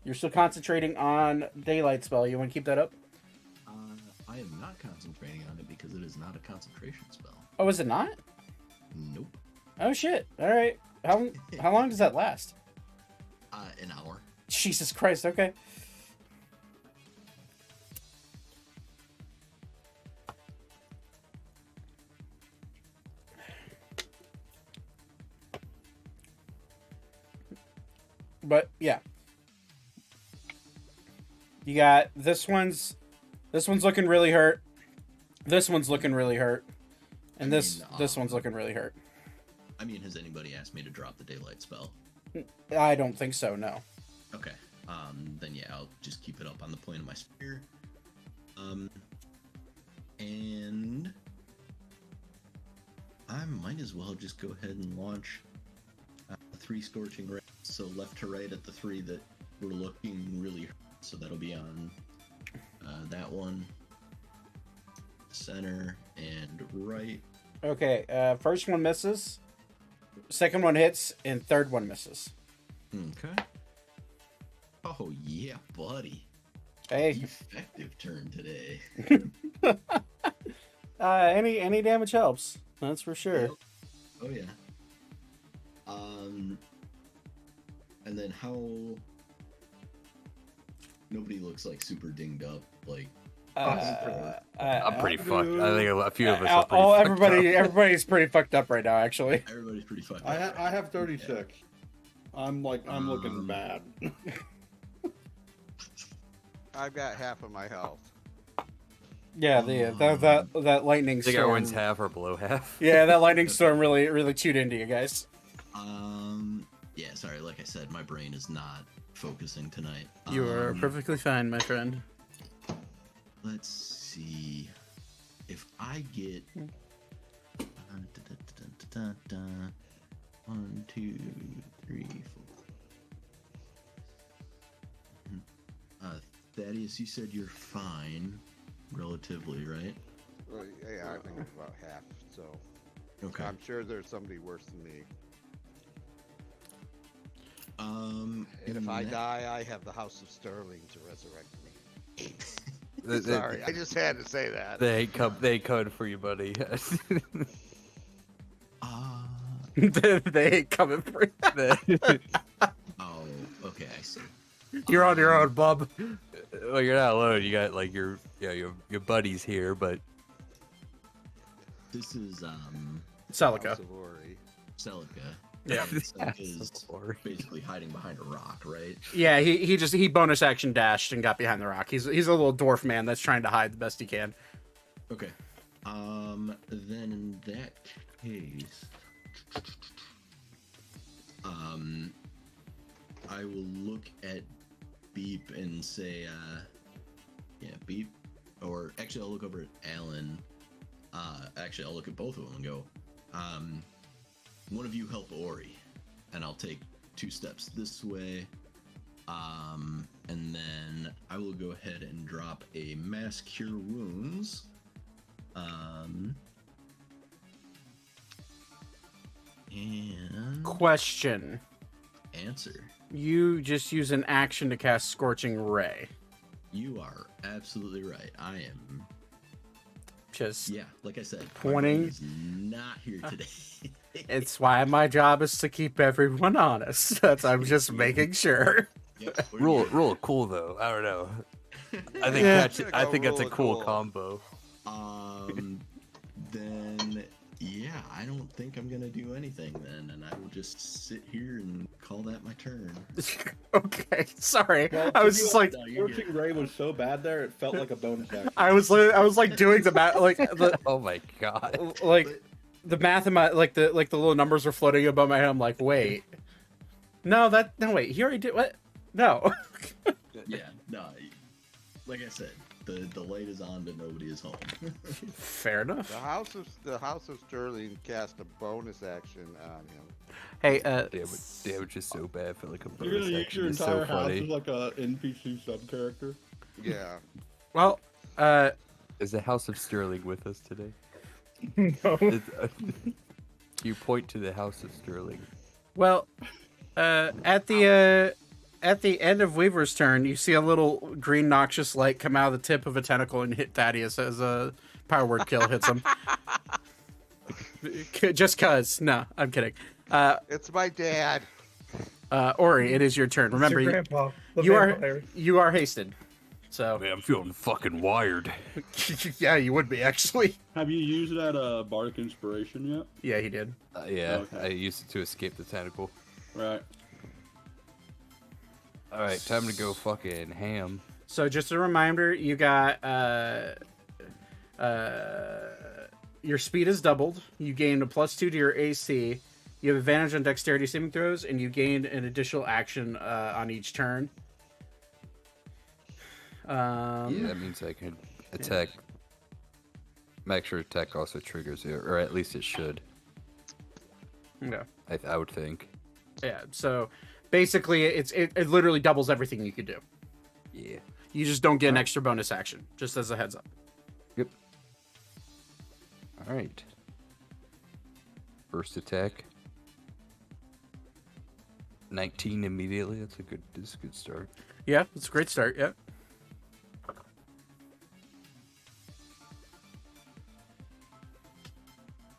you're still concentrating on daylight spell. You want to keep that up? I am not concentrating on it because it is not a concentration spell. Oh, is it not? Nope. Oh shit! All right. How long does that last? An hour. Jesus Christ. Okay. But yeah, you got this one's looking really hurt. This one's looking really hurt, and this one's looking really hurt. I mean, has anybody asked me to drop the daylight spell? I don't think so. No. Okay. Then yeah, I'll just keep it up on the point of my spear. And I might as well just go ahead and launch 3 scorching rays. So left to right at the 3 that were looking really hurt. So that'll be on that one, center, and right. Okay. First one misses. Second one hits, and third one misses. Okay. Oh yeah, buddy. Hey. Effective turn today. Any damage helps. That's for sure. Oh yeah. And then how? Nobody looks like super dinged up. Like I'm pretty fucked. I think a few of us are pretty fucked up. Everybody's pretty fucked up right now. Actually, everybody's pretty fucked up. I have 36. I'm looking bad. I've got half of my health. yeah. That lightning I think storm. everyone's half or below half. Yeah, that lightning storm really chewed into you guys. Yeah, sorry, like I said, my brain is not focusing tonight. You are perfectly fine, my friend. Let's see. If I get 1, 2, 3, 4. Thaddeus, you said you're fine, relatively, right? Well, yeah, I think it's about half. So Okay. I'm sure there's somebody worse than me. And if I die, I have the House of Sterling to resurrect me. Sorry, I just had to say that. They come for you, buddy. They ain't coming for you. Oh, okay, I see. You're on your own, bub. Well, you're not alone. You got like your buddies here, but This is Celica. House of Ori. Celica. Yeah. Celica is basically hiding behind a rock, right? Yeah, he bonus action dashed and got behind the rock. He's a little dwarf man that's trying to hide the best he can. Okay. Then in that case, I will look at Beep and say, yeah, Beep. Or actually, I'll look over at Alan. Actually, I'll look at both of them and go, one of you help Ori, and I'll take 2 steps this way. And then I will go ahead and drop a Mass Cure Wounds. And Question. answer. You just use an action to cast Scorching Ray. You are absolutely right. I am. Just Yeah, like I said, Pointing. He's not here today. it's why my job is to keep everyone honest. I'm just making sure. Yep, we're Roll good. cool though. I don't know. I think Yeah. that's I think that's a cool Cool. combo. Then yeah, I don't think I'm gonna do anything then, and I will just sit here and call that my turn. Okay, sorry. Well, I to was be just like, honest, Scorching Ray was so bad there, it felt like a bonus action. I was like doing the math, like the Oh my god. like the math in my like the little numbers were floating above my head. I'm like, wait, no, wait, he already did what? No. Yeah, no, like I said, the light is on, but nobody is home. Fair enough. The House of Sterling cast a bonus action on him. Hey, Damage is so bad. I feel like a You're gonna bonus use action your is so entire house funny. as like a NPC sub character. Yeah. well, Is the House of Sterling with us today? No. You point to the House of Sterling. well, at the end of Weaver's turn, you see a little green noxious light come out of the tip of a tentacle and hit Thaddeus as a power word kill hits him. Just cause. No, I'm kidding. It's my dad. Ori, it is your turn. Remember, It's your grandpa, the you vampire. are hasted. So Man, I'm feeling fucking wired. yeah, you would be actually. Have you used that Bardic Inspiration yet? Yeah, he did. Yeah, Okay. I used it to escape the tentacle. Right. Alright, time to go fucking ham. So just a reminder, you got your speed is doubled. You gained a +2 to your AC. You have advantage on dexterity saving throws, and you gained an additional action on each turn. Yeah, that means I can attack. Make sure attack also triggers it, or at least it should. Okay. I would think. Yeah. So basically, it literally doubles everything you could do. Yeah. You just don't get an extra bonus action. Just as a heads up. Yep. Alright. First attack. 19 immediately. That's a good start. Yeah, it's a great start. Yeah.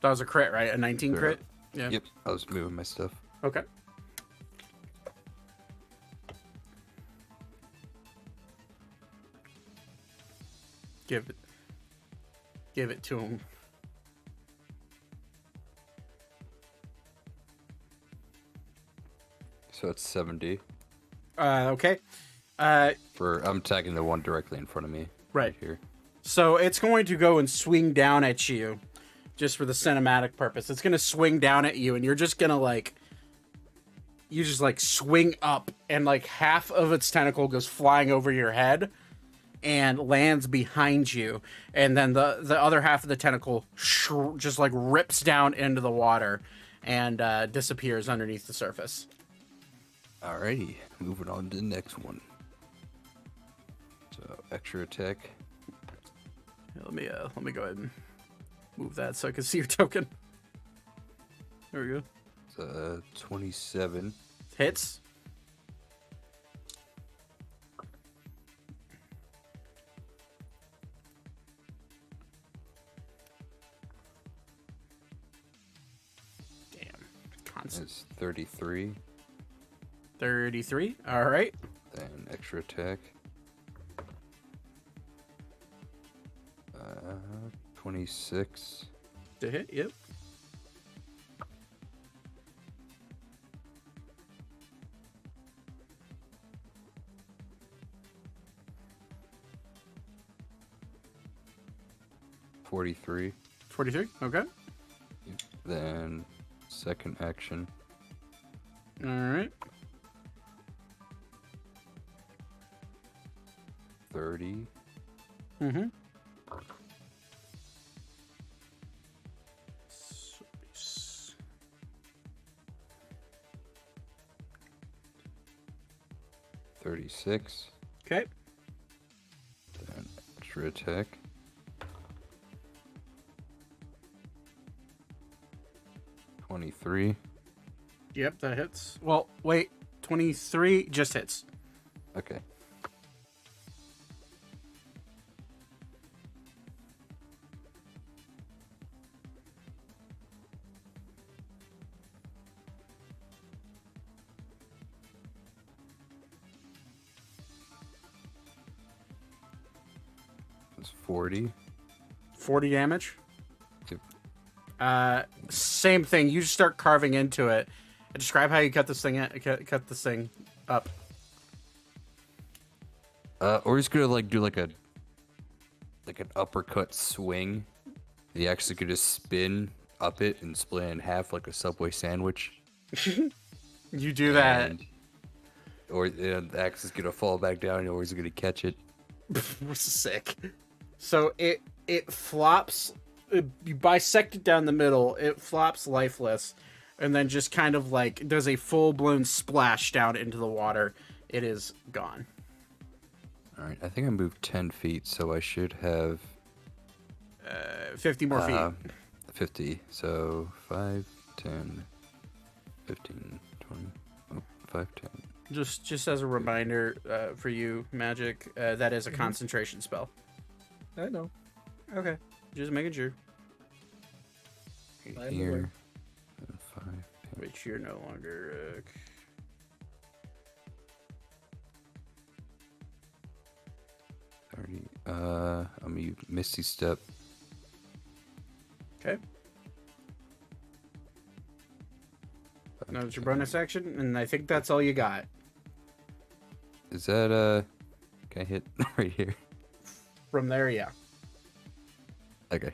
That was a crit, right? A 19 Sure. crit? Yeah. Yep. I was moving my stuff. Okay. Give it to him. So it's 70. Okay. I'm attacking the one directly in front of me. Right. Here. So it's going to go and swing down at you, just for the cinematic purpose. It's going to swing down at you, and you're just going to you just swing up, and half of its tentacle goes flying over your head and lands behind you, and then the other half of the tentacle just rips down into the water and disappears underneath the surface. Alrighty. Moving on to the next one. So extra attack. Let me go ahead and move that so I can see your token. There we go. It's 27. Hits. Damn. Constant. It's 33. 33. All right. Then extra attack. 26. To hit. Yep. $43. 43. Okay. Then second action. All right. 30. Mm-hmm. $36. Okay. Then extra attack. 23. Yep, that hits. Well, wait, 23 just hits. Okay. That's 40. 40 damage. Yep. Same thing. You just start carving into it. Describe how you cut this thing cut this thing up. Or he's gonna like do like an uppercut swing. He actually could just spin up it and split it in half like a Subway sandwich. You do that. Or the axe is gonna fall back down, or he's gonna catch it. Sick. So it flops. You bisect it down the middle. It flops lifeless, and then just kind of like does a full blown splash down into the water. It is gone. All right, I think I moved 10 feet, so I should have 50 more feet. 50. So 5, 10, 15, 20, 5, 10. Just as a reminder for you, Magic, that is a concentration spell. I know. Okay, just making sure. I'm Here. aware. And 5, 10. Which you're no longer. 30. I'm gonna Misty Step. Okay. Now it's your bonus action, and I think that's all you got. Is that can I hit right here? From there, yeah. Okay.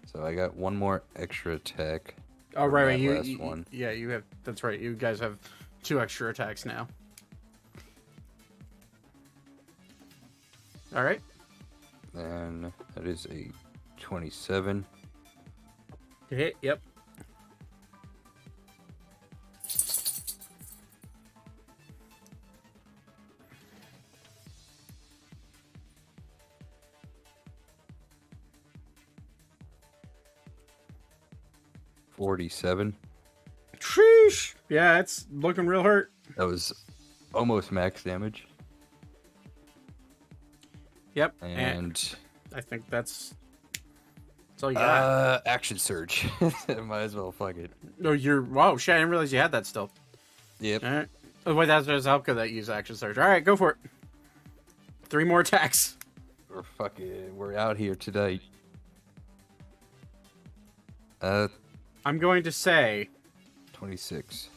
So I got one more extra attack. Oh, from right, that right. You, last you- one. Yeah, you have. That's right. You guys have 2 extra attacks now. All right. And that is a 27. Hit. Yep. $47. Sheesh. Yeah, it's looking real hurt. That was almost max damage. Yep. And I think that's all you got. action surge. Might as well fuck it. No, you're. Wow, shit! I didn't realize you had that still. Yep. All right. Oh, wait, that's Zelka that used action surge. All right, go for it. 3 more attacks. We're out here tonight. I'm going to say 26.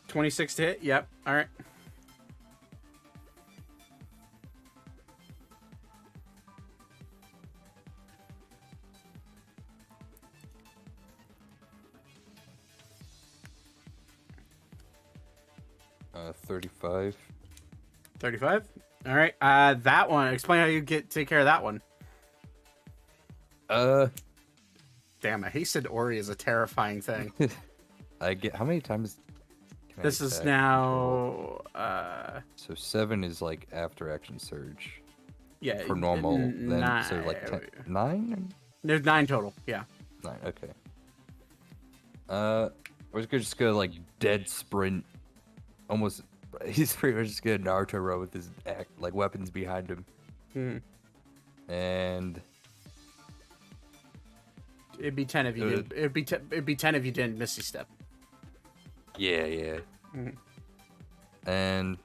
26 to hit. Yep. All right. Uh, 35. 35. All right. That one. Explain how you take care of that one. Damn, I said Ori is a terrifying thing. I get how many times? Can I This is attack? now. So 7 is like after action surge Yeah. for normal. Then Nine. so like 10, 9. There's 9 total. Yeah. 9. Okay. We're just gonna like dead sprint. Almost. He's pretty much just gonna Naruto row with his like weapons behind him. And It'd be 10 if you didn't. It'd be 10 if you didn't Misty Step. yeah. And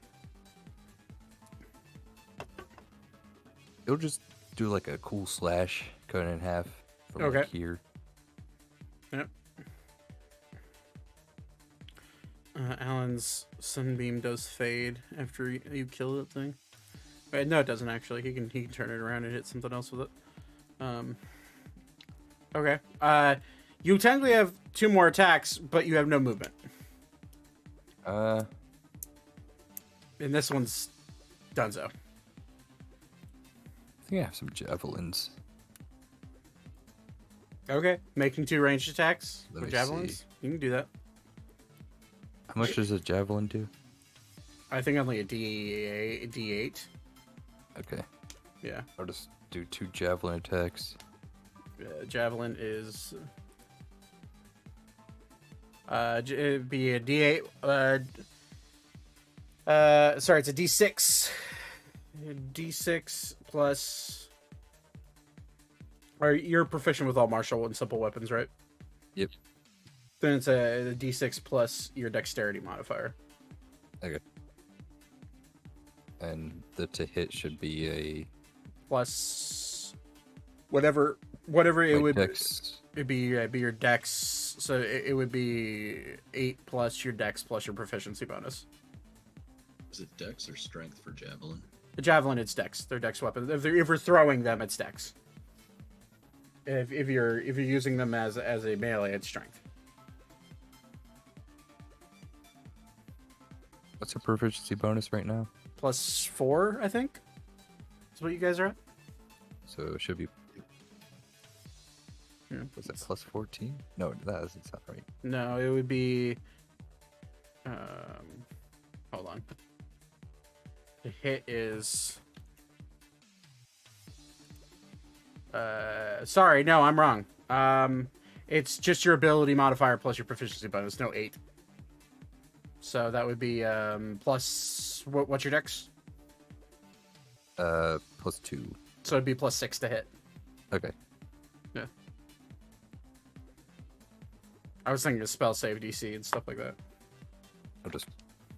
it'll just do like a cool slash, cut it in half from like here. Yep. Alan's sunbeam does fade after you kill that thing. Wait, no, it doesn't actually. He can turn it around and hit something else with it. Okay. You technically have 2 more attacks, but you have no movement. Uh, And this one's donezo. I think I have some javelins. Okay. Making 2 ranged attacks Let with me javelins. see. You can do that. How much does a javelin do? I think only a D8. Okay, Yeah. I'll just do 2 javelin attacks. Javelin is It'd be a D8. Sorry, it's a D6. D6 plus. Or you're proficient with all martial and simple weapons, right? Yep. Then it's a D6 plus your dexterity modifier. Okay. And the to hit should be a Plus whatever it my would. dex. It'd be your dex. So it would be 8 plus your dex plus your proficiency bonus. Is it dex or strength for javelin? The javelin, it's dex. They're dex weapons. If we're throwing them, it's dex. If you're using them as a melee, it's strength. What's your proficiency bonus right now? Plus 4, I think. Is what you guys are at. So it should be. Yeah. Was it plus 14? No, that doesn't sound right. No, it would be. Hold on. The hit is. Sorry, no, I'm wrong. It's just your ability modifier plus your proficiency bonus. No 8. So that would be plus. What's your dex? Plus 2. So it'd be plus 6 to hit. Okay. Yeah. I was thinking of spell save DC and stuff like that. I'll just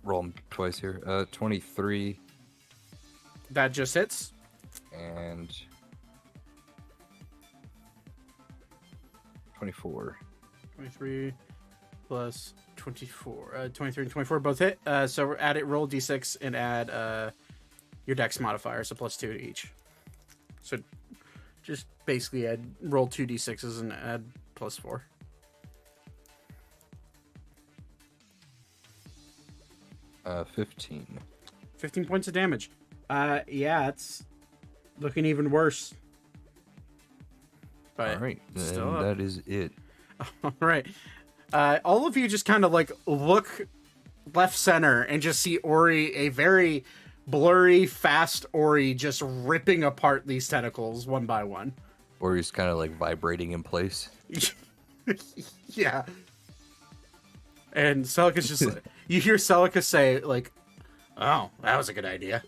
roll them twice here. 23 That just hits. and 24. 23 plus 24. 23 and 24 both hit. So add it, roll d6 and add your dex modifier, so plus 2 to each. So just basically roll 2 d6s and add plus 4. Uh, 15. 15 points of damage. Yeah, it's looking even worse. But All right, still and up. that is it. All right. All of you just kind of like look left center and just see Ori, a very blurry, fast Ori, just ripping apart these tentacles one by one. Or he's kind of like vibrating in place. Yeah. And Celica's just like, you hear Celica say, like, oh, that was a good idea.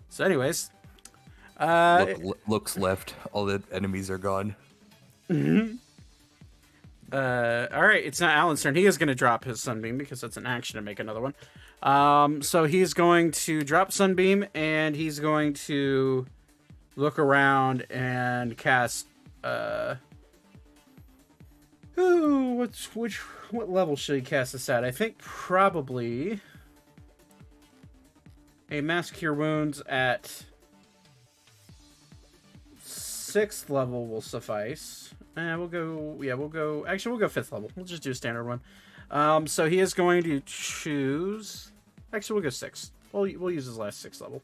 So, anyways. Looks left. All the enemies are gone. Mm-hmm. All right, it's not Alan's turn. He is going to drop his Sunbeam because that's an action to make another one. So he's going to drop Sunbeam and he's going to look around and cast. What level should he cast this at? I think probably a Mass Cure Wounds at 6th level will suffice. We'll go 5th level. We'll just do a standard one. So he is going to choose. Actually, we'll go 6th. We'll use his last 6th level.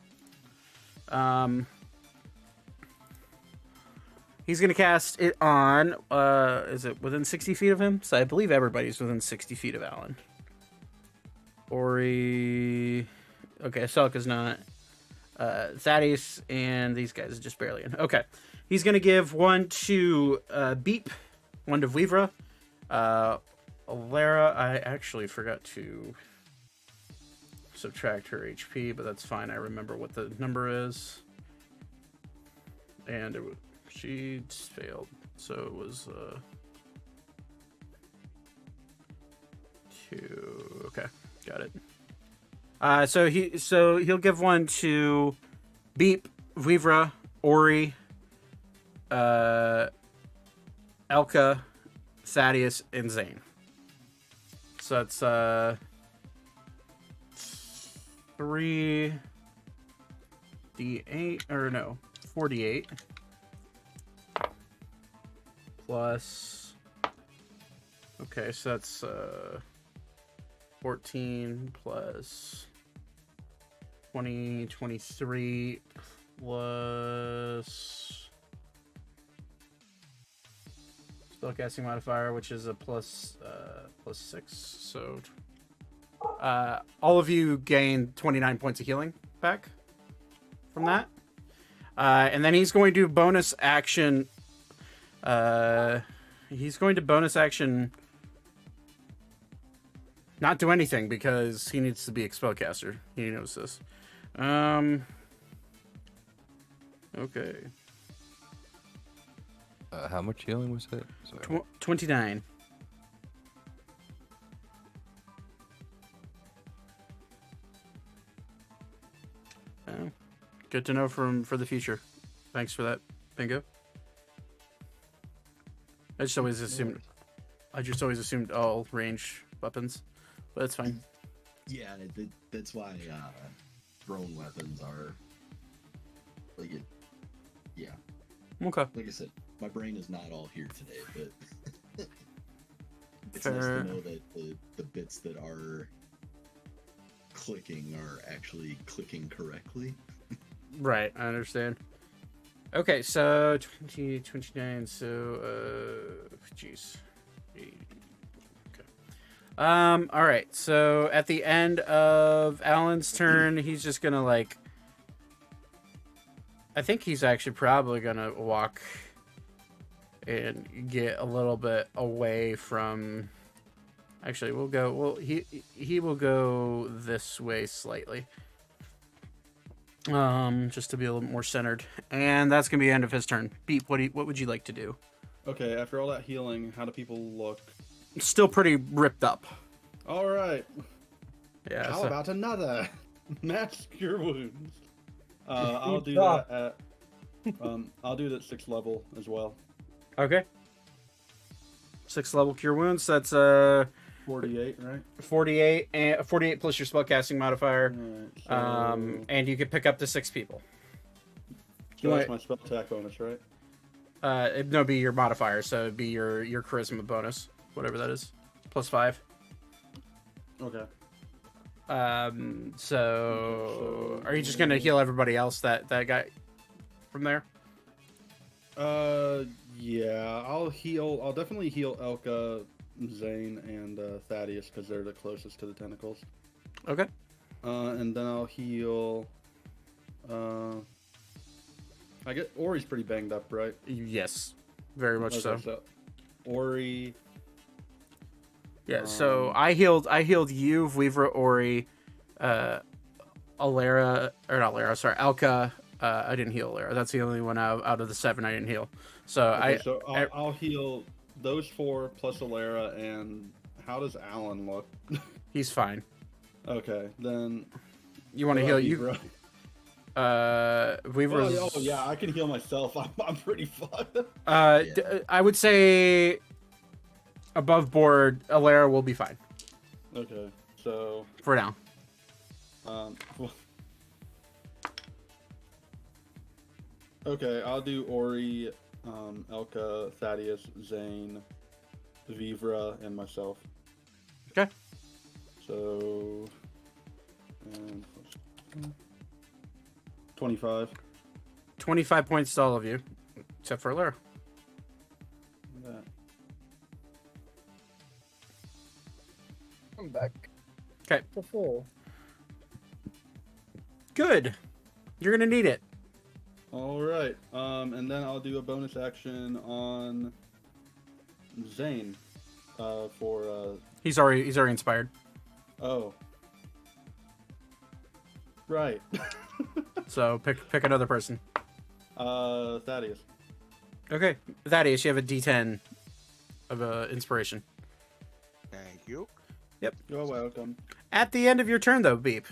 He's going to cast it on. Is it within 60 feet of him? So I believe everybody's within 60 feet of Alan. Ori. Okay, Celica's not. Thaddeus and these guys are just barely in. Okay. He's going to give one to Beep, one to Vivra. Alara, I actually forgot to subtract her HP, but that's fine. I remember what the number is. And she failed. So it was 2. Okay, got it. So he'll give one to Beep, Vivra, Ori, Elka, Thaddeus, and Zane. So that's 3d8 or no, 4d8 plus. Okay, so that's 14 plus 20, 23 plus spellcasting modifier, which is a plus 6. So all of you gain 29 points of healing back from that. And then he's going to bonus action. He's going to bonus action not do anything because he needs to be a spellcaster. He knows this. Okay. How much healing was that? Sorry. 29. Good to know for the future. Thanks for that, Bingo. I just always assumed all range weapons, but that's fine. Yeah, that's why thrown weapons are like it. Yeah, Okay. like I said, my brain is not all here today, but it's Fair. nice to know that the bits that are clicking are actually clicking correctly. Right, I understand. Okay, so 20, 29, so jeez. Okay. All right. So at the end of Alan's turn, he's just gonna like. I think he's actually probably gonna walk and get a little bit away from. Actually, we'll go. Well, he will go this way slightly. Just to be a little more centered, and that's gonna be the end of his turn. Beep. What would you like to do? Okay, after all that healing, how do people look? Still pretty ripped up. All right. Yeah. How so- about another? Mask your wounds. I'll do that at. I'll do that 6th level as well. Okay. 6th level cure wounds. That's 48, right? 48 and 48 plus your spellcasting modifier. Alright, so... And you can pick up to 6 people. So that's my spell attack bonus, right? It'd be your modifier, so it'd be your charisma bonus, whatever that is, +5. Okay. So are you just gonna heal everybody else that got from there? Yeah, I'll definitely heal Elka, Zane, and Thaddeus because they're the closest to the tentacles. Okay. And then I'll heal. I get Ori's pretty banged up, right? Yes, very much Okay, so. Ori. Yeah. So I healed you, Vivra, Ori, Alera, or not Alera. Sorry, Alka. I didn't heal Alera. That's the only one out of the 7 I didn't heal. So Okay, I'll heal those 4 plus Alera. And how does Alan look? He's fine. Okay, then. You want to heal you? Bro? Weaver's. Oh yeah, I can heal myself. I'm pretty fucked. I would say above board, Alera will be fine Okay, so for now. Okay, I'll do Ori, Elka, Thaddeus, Zane, Vivra, and myself. Okay. So, 25. 25 points to all of you, except for Alera. That. I'm back. Okay. To full. Good. You're gonna need it. All right. And then I'll do a bonus action on Zane. For He's already inspired. oh. Right. So pick another person. Thaddeus. Okay. Thaddeus, you have a D10 of inspiration. Thank you. You're welcome. At the end of your turn, though, Beep.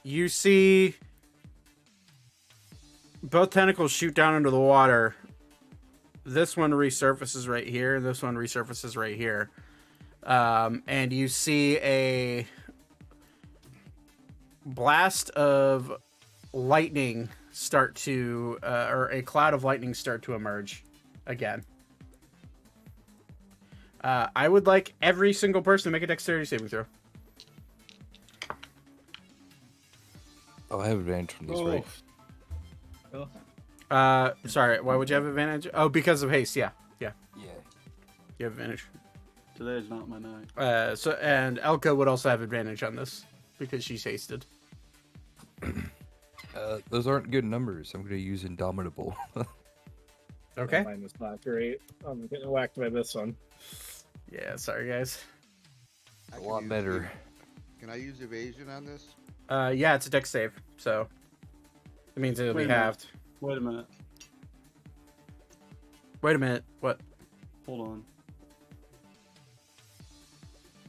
You see both tentacles shoot down into the water. This one resurfaces right here. This one resurfaces right here. And you see a blast of lightning start to, or a cloud of lightning start to emerge again. I would like every single person to make a dexterity saving throw. Oh, I have advantage on this, right? Sorry, why would you have advantage? Oh, because of haste, yeah. Yeah. You have advantage. Today is not my night. And Elka would also have advantage on this because she's hasted. Those aren't good numbers. I'm going to use Indomitable. Okay. Mine was not great. I'm getting whacked by this one. Yeah, sorry guys. I A can lot use better. Can I use evasion on this? Yeah, it's a dex save, so it means it'll Wait be a minute. halved. Wait a minute. Wait a minute. What? Hold on.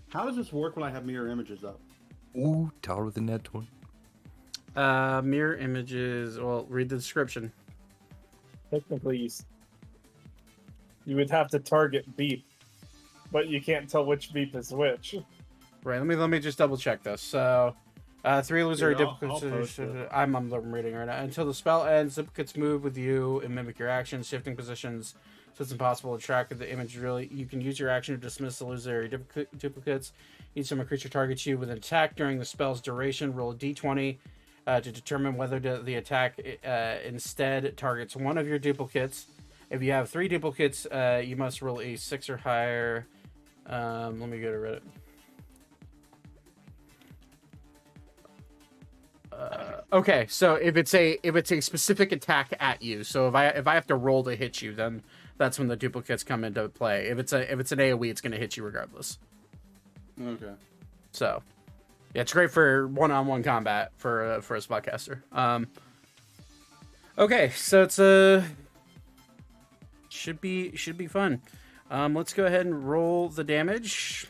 How does this work when I have mirror images up? Ooh, taller than that one. Mirror images. Well, read the description. Technically, you would have to target beep, but you can't tell which beep is which. Right. Let me just double check this. So, 3 illusory Here, I'll duplicates. post it. I'm reading right now. Until the spell ends, duplicates move with you and mimic your actions, shifting positions, so it's impossible to track the image. Really, you can use your action to dismiss illusory duplicates. Each time a creature targets you with an attack during the spell's duration, roll a d20 to determine whether the attack instead targets one of your duplicates. If you have 3 duplicates, you must roll a 6 or higher. Let me go to Reddit. Okay, so if it's a specific attack at you, so if I have to roll to hit you, then that's when the duplicates come into play. If it's an AoE, it's going to hit you regardless. Okay. So, yeah, it's great for one-on-one combat for a spellcaster. Okay, so it's should be fun. Let's go ahead and roll the damage.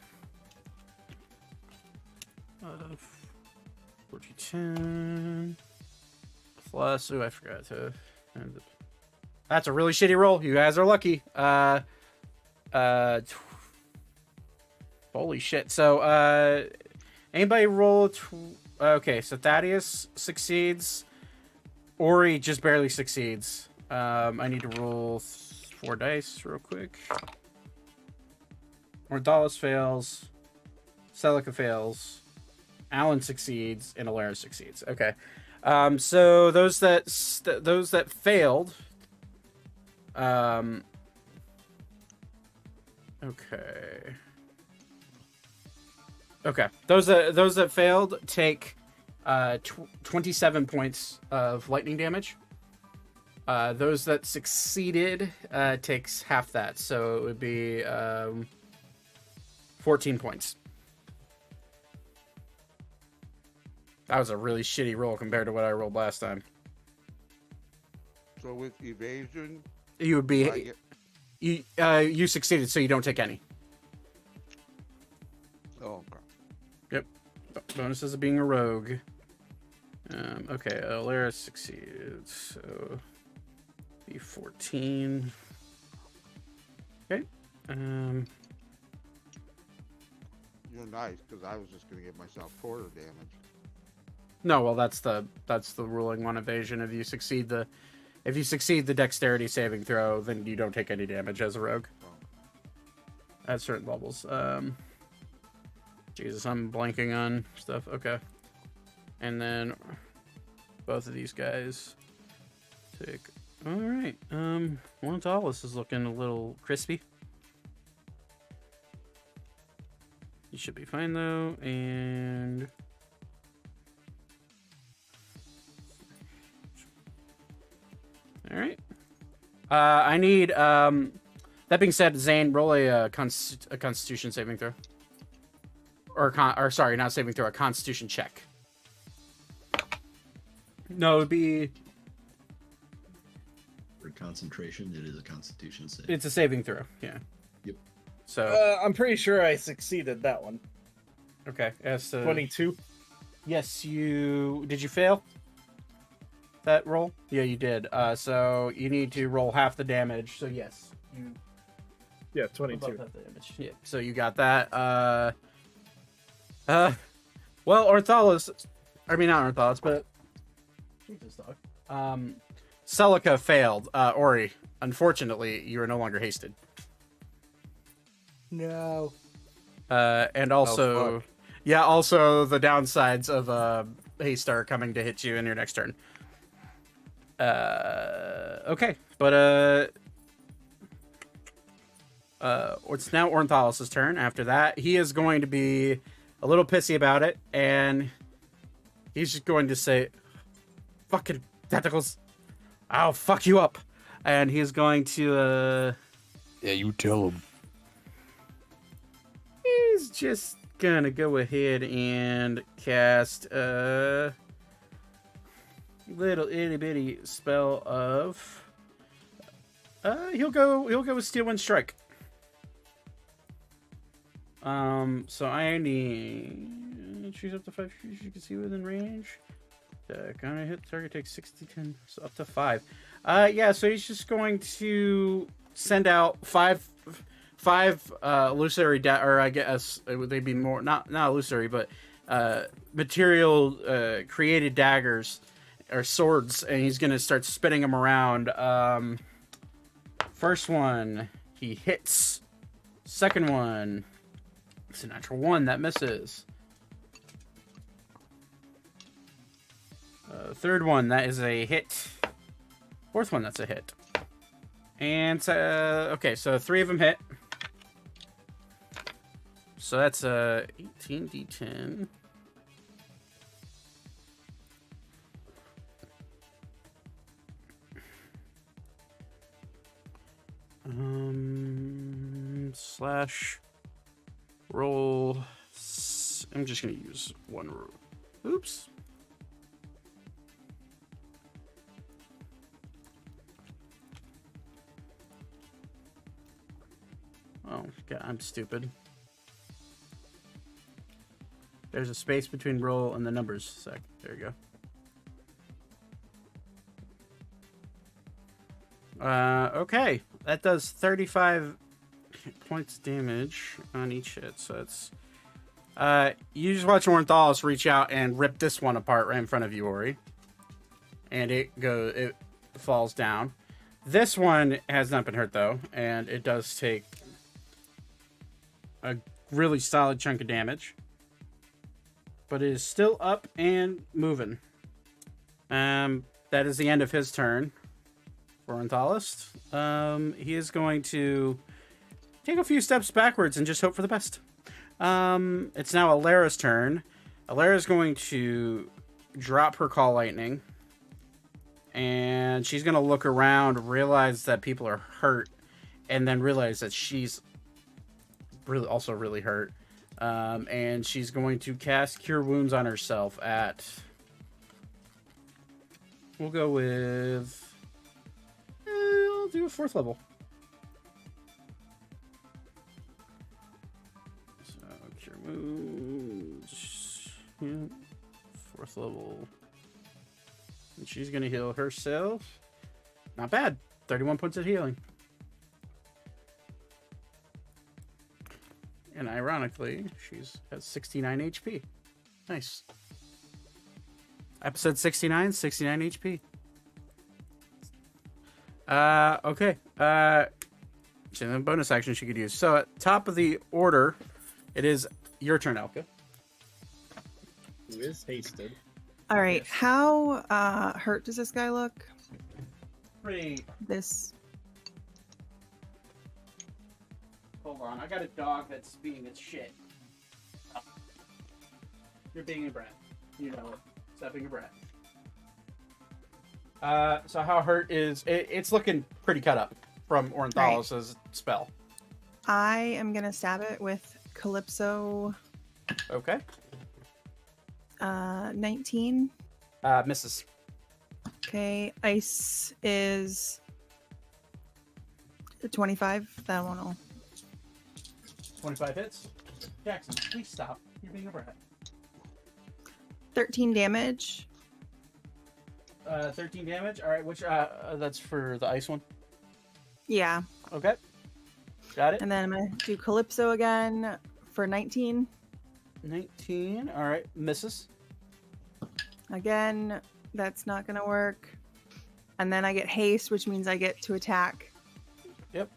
10 plus. Oh, I forgot to. That's a really shitty roll. You guys are lucky. Holy shit. So, anybody roll? Okay, so Thaddeus succeeds. Ori just barely succeeds. I need to roll 4 dice real quick. Mordalis fails. Celica fails. Alan succeeds, and Alara succeeds. Okay, so those that failed. Okay. Those that failed take 27 points of lightning damage. Those that succeeded takes half that, so it would be 14 points. That was a really shitty roll compared to what I rolled last time. So with evasion, You would be I get... you succeeded, so you don't take any. Oh, okay. Yep. Bonuses of being a rogue. Okay, Alara succeeded, so be 14. Okay. You're nice, because I was just going to give myself quarter damage. No, well, that's the ruling one evasion. If you succeed the dexterity saving throw, then you don't take any damage as a rogue at certain levels. Jesus, I'm blanking on stuff. Okay, and then both of these guys take. All right. Mordalis is looking a little crispy. You should be fine though, and. All right. I need. That being said, Zane, roll a Constitution saving throw. Or sorry, not saving throw, a Constitution check. No, it would be. For concentration, it is a Constitution save. It's a saving throw. Yeah. Yep. So. I'm pretty sure I succeeded that one. Okay. Yes. 22. Yes, you did. You fail that roll? Yeah, you did. So you need to roll half the damage. So yes, you. Yeah, Above 22. half the damage. Yeah. So you got that. Well, Orthalis. I mean, not Orthalis, but. Jesus, dog. Celica failed. Ori, unfortunately, you are no longer hasted. No. And also, yeah, also the downsides of haste are coming to hit you in your next turn. Okay, but it's now Orthalis' turn. After that, he is going to be a little pissy about it, and he's just going to say, "Fucking tentacles, I'll fuck you up," and he's going to Yeah, you tell him. he's just gonna go ahead and cast a little itty bitty spell of. He'll go with Steel Wind Strike. So I need choose up to 5 creatures you can see within range. Gonna hit target, takes 60-10, so up to 5. Yeah, so he's just going to send out five illusory or I guess they'd be more not illusory, but material created daggers or swords, and he's gonna start spinning them around. First one he hits. Second one, it's a natural 1 that misses. Third one, that is a hit. Fourth one, that's a hit. And okay, so 3 of them hit. So that's 18d10. Slash roll. I'm just gonna use one roll. Oops. Oh, God, I'm stupid. There's a space between roll and the numbers. Sec. There you go. Okay. That does 35 points damage on each hit. So it's... you just watch Ornithalis reach out and rip this one apart right in front of you, Ori. And it falls down. This one has not been hurt, though. And it does take a really solid chunk of damage, but it is still up and moving. That is the end of his turn for Ornithalis. He is going to take a few steps backwards and just hope for the best. It's now Alara's turn. Alara's going to drop her Call Lightning, and she's going to look around, realize that people are hurt, and then realize that she's really hurt. And she's going to cast Cure Wounds on herself at... We'll go with... I'll do a 4th level. So, Cure Wounds... Yeah, 4th level. And she's going to heal herself. Not bad. 31 points of healing. And ironically, has 69 HP. Nice. Episode 69, 69 HP. Okay. So the bonus action she could use. So at top of the order, it is your turn, Elka. Who is hasted? All right. Yes. How hurt does this guy look? Pretty. This. Hold on. I got a dog that's being its shit. You're being a brat. You know it. Stop being a brat. So how hurt is... It's looking pretty cut up from Ornithalis' spell. I am going to stab it with Calypso Okay. 19. Misses. Okay. Ice is 25. That one will... 25 hits. Jackson, please stop. You're being a brat. 13 damage. 13 damage. All right, which that's for the ice one. Yeah. Okay. Got it. And then I'm going to do Calypso again for 19. 19. All right, misses. Again, that's not going to work. And then I get haste, which means I get to attack. Yep.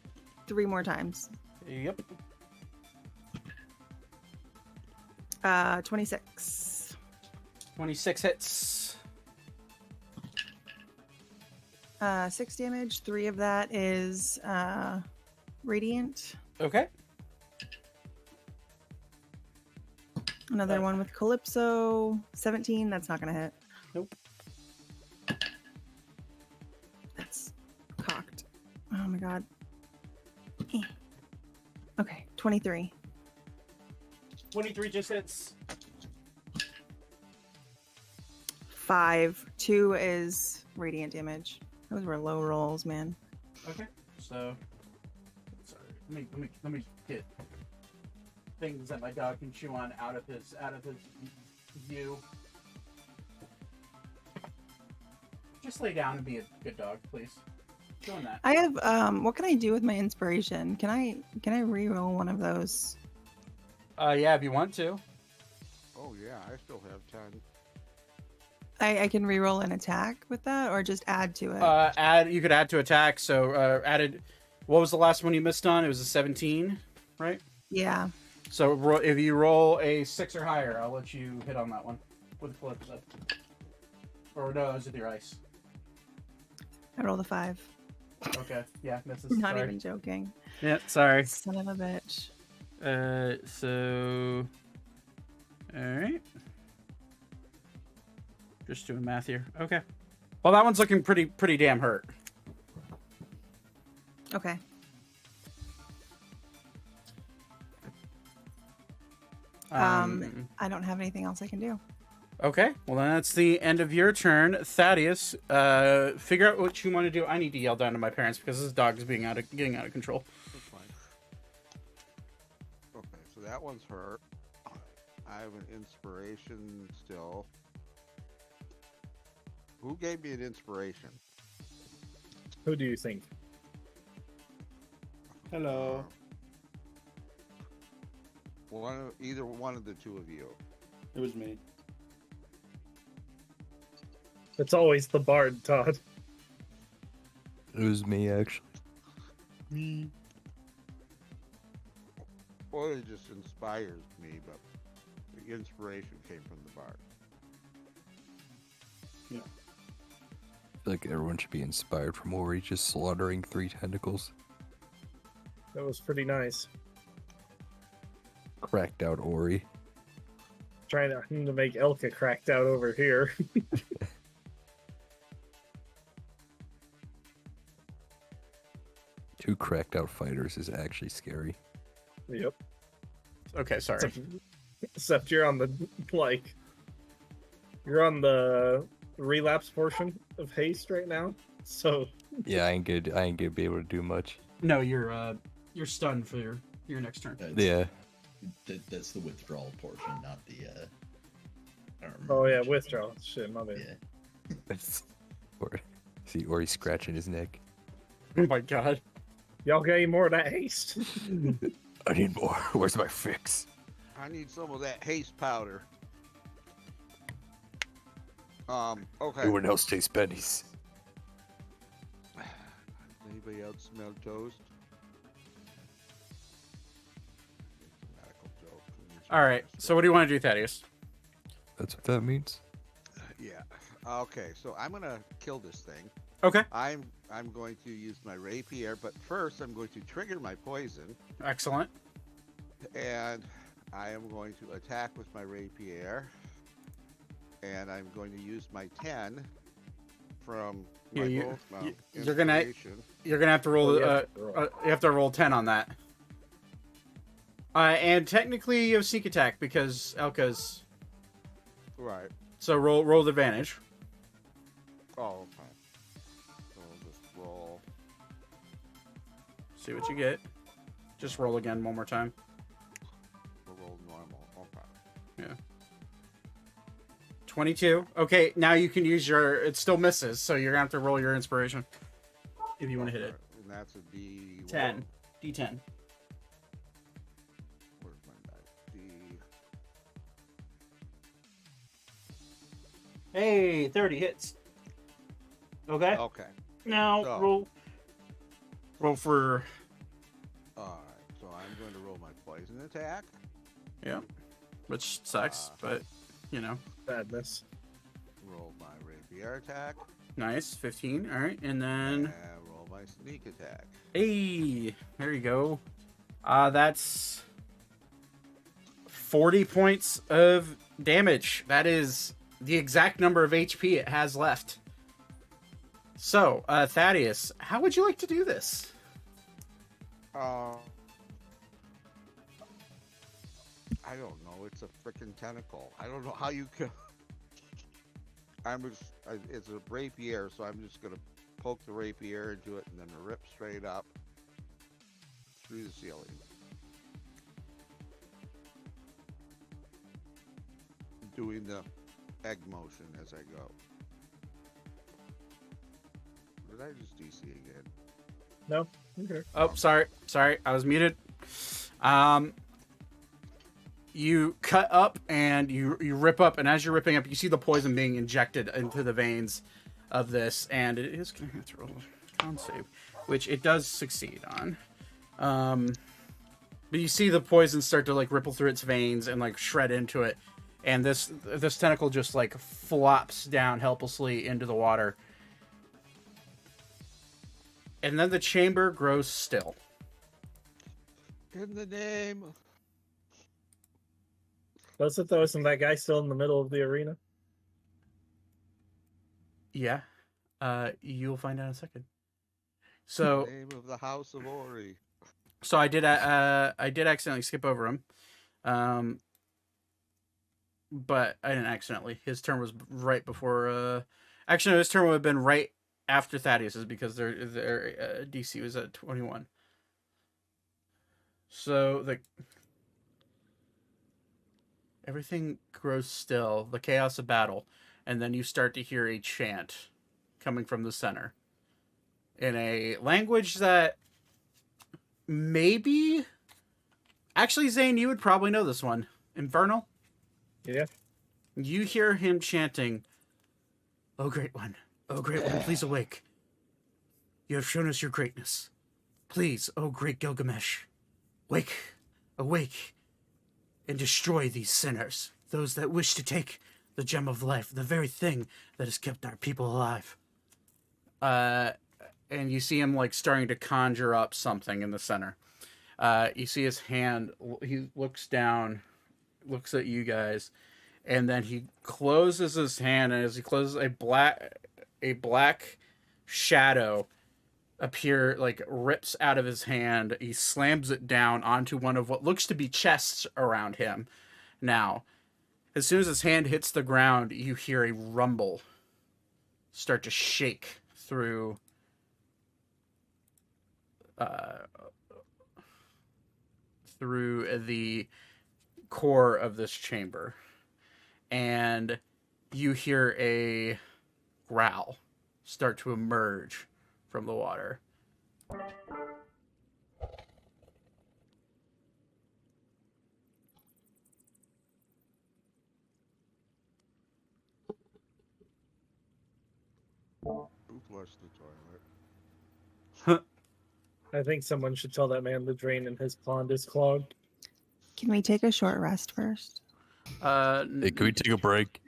3 more times. Yep. 26. 26 hits. 6 damage. 3 of that is radiant. Okay. Another one with Calypso. 17. That's not going to hit. Nope. That's cocked. Oh my god. Okay, 23. 23 just hits. 5. 2 is radiant damage. Those were low rolls, man. Okay. So, sorry. Let me get things that my dog can chew on out of his view. Just lay down and be a good dog, please. Doing that. I have what can I do with my inspiration? Can I re-roll one of those? Yeah, if you want to. Oh yeah, I still have 10. I can re-roll an attack with that, or just add to it. You could add to attack. So added. What was the last one you missed on? It was a 17, right? Yeah. So if you roll a 6 or higher, I'll let you hit on that one with Calypso. Or no, that was with your ice. I rolled a 5. Okay, yeah, misses. Not Sorry. even joking. Yeah, sorry. Son of a bitch. So, all right. Just doing math here. Okay. Well, that one's looking pretty damn hurt. Okay. I don't have anything else I can do. Okay. Well, then that's the end of your turn, Thaddeus. Figure out what you want to do. I need to yell down to my parents because this dog is getting out of control. That's fine. Okay, so that one's hurt. I have an inspiration still. Who gave me an inspiration? Who do you think? Hello. Either one of the two of you. It was me. It's always the bard, Todd. It was me, actually. Me. Well, it just inspires me, but the inspiration came from the bard. Yeah. I feel like everyone should be inspired from Ori just slaughtering 3 tentacles. That was pretty nice. Cracked out Ori. Trying to make Elka cracked out over here. Two cracked out fighters is actually scary. Yep. Okay, sorry. Except you're on the you're on the relapse portion of haste right now. So Yeah, I ain't gonna be able to do much. No, you're stunned for your next turn. Yeah. That's the withdrawal portion, not the. I don't remember oh yeah, which- withdrawal. Shit, my bad. Yeah. See Ori scratching his neck. Oh my god. Y'all got any more of that haste? I need more. Where's my fix? I need some of that haste powder. Okay. Everyone else takes pennies. Anybody else smell toast? Medical joke. All right. So what do you want to do, Thaddeus? That's what that means. Yeah. Okay, so I'm gonna kill this thing. Okay. I'm going to use my rapier, but first I'm going to trigger my poison, Excellent. and I am going to attack with my rapier, and I'm going to use my 10 from my Yeah, roll, you're gonna inspiration. have to roll. Oh, You have to roll 10 on that. And technically you have sneak attack because Elka's. Right. So roll with advantage. Oh, okay. So I'll just roll. See what you get. Just roll again one more time. We'll roll normal. Okay. Yeah. 22. Okay, now you can use your. It still misses, so you're gonna have to roll your inspiration if you want to hit it. And that's a D. 10. D10. Where's my dice? D. Hey, 30 hits. Okay. Okay. Now So- roll for. Alright, so I'm going to roll my poison attack. Yeah. Which sucks, but you know. Badness. Roll my rapier attack. Nice. 15. All right, and then. And roll my sneak attack. Hey, there you go. That's 40 points of damage. That is the exact number of HP it has left. So, Thaddeus, how would you like to do this? I don't know. It's a freaking tentacle. I don't know how you can. It's a rapier, so I'm just gonna poke the rapier into it and then rip straight up through the ceiling. Doing the egg motion as I go. Did I just DC again? No. Okay. Oh, sorry. I was muted. You cut up and you rip up, and as you're ripping up, you see the poison being injected into the veins of this, and it is going to have to roll a con save, which it does succeed on. But you see the poison start to like ripple through its veins and like shred into it, and this tentacle just like flops down helplessly into the water. And then the chamber grows still. In the name. Does it though? Isn't that guy still in the middle of the arena? Yeah. You'll find out in a second. So, Name of the House of Ori. so I did accidentally skip over him. But I didn't accidentally. His turn was right before. Actually, no, his turn would have been right after Thaddeus's because their DC was at 21. So everything grows still, the chaos of battle, and then you start to hear a chant coming from the center in a language that maybe. Actually, Zane, you would probably know this one. Infernal. Yeah. You hear him chanting, "O great one, please awake. You have shown us your greatness. Please, O great Gilgamesh, awake, and destroy these sinners, those that wish to take the gem of life, the very thing that has kept our people alive." And you see him like starting to conjure up something in the center. You see his hand, he looks down, looks at you guys, and then he closes his hand, and as he closes, a black shadow rips out of his hand. He slams it down onto one of what looks to be chests around him. Now, as soon as his hand hits the ground, you hear a rumble start to shake through the core of this chamber, and you hear a growl start to emerge from the water. Who flushed the toilet? I think someone should tell that man the drain in his pond is clogged. Can we take a short rest first? Hey, can we take a break?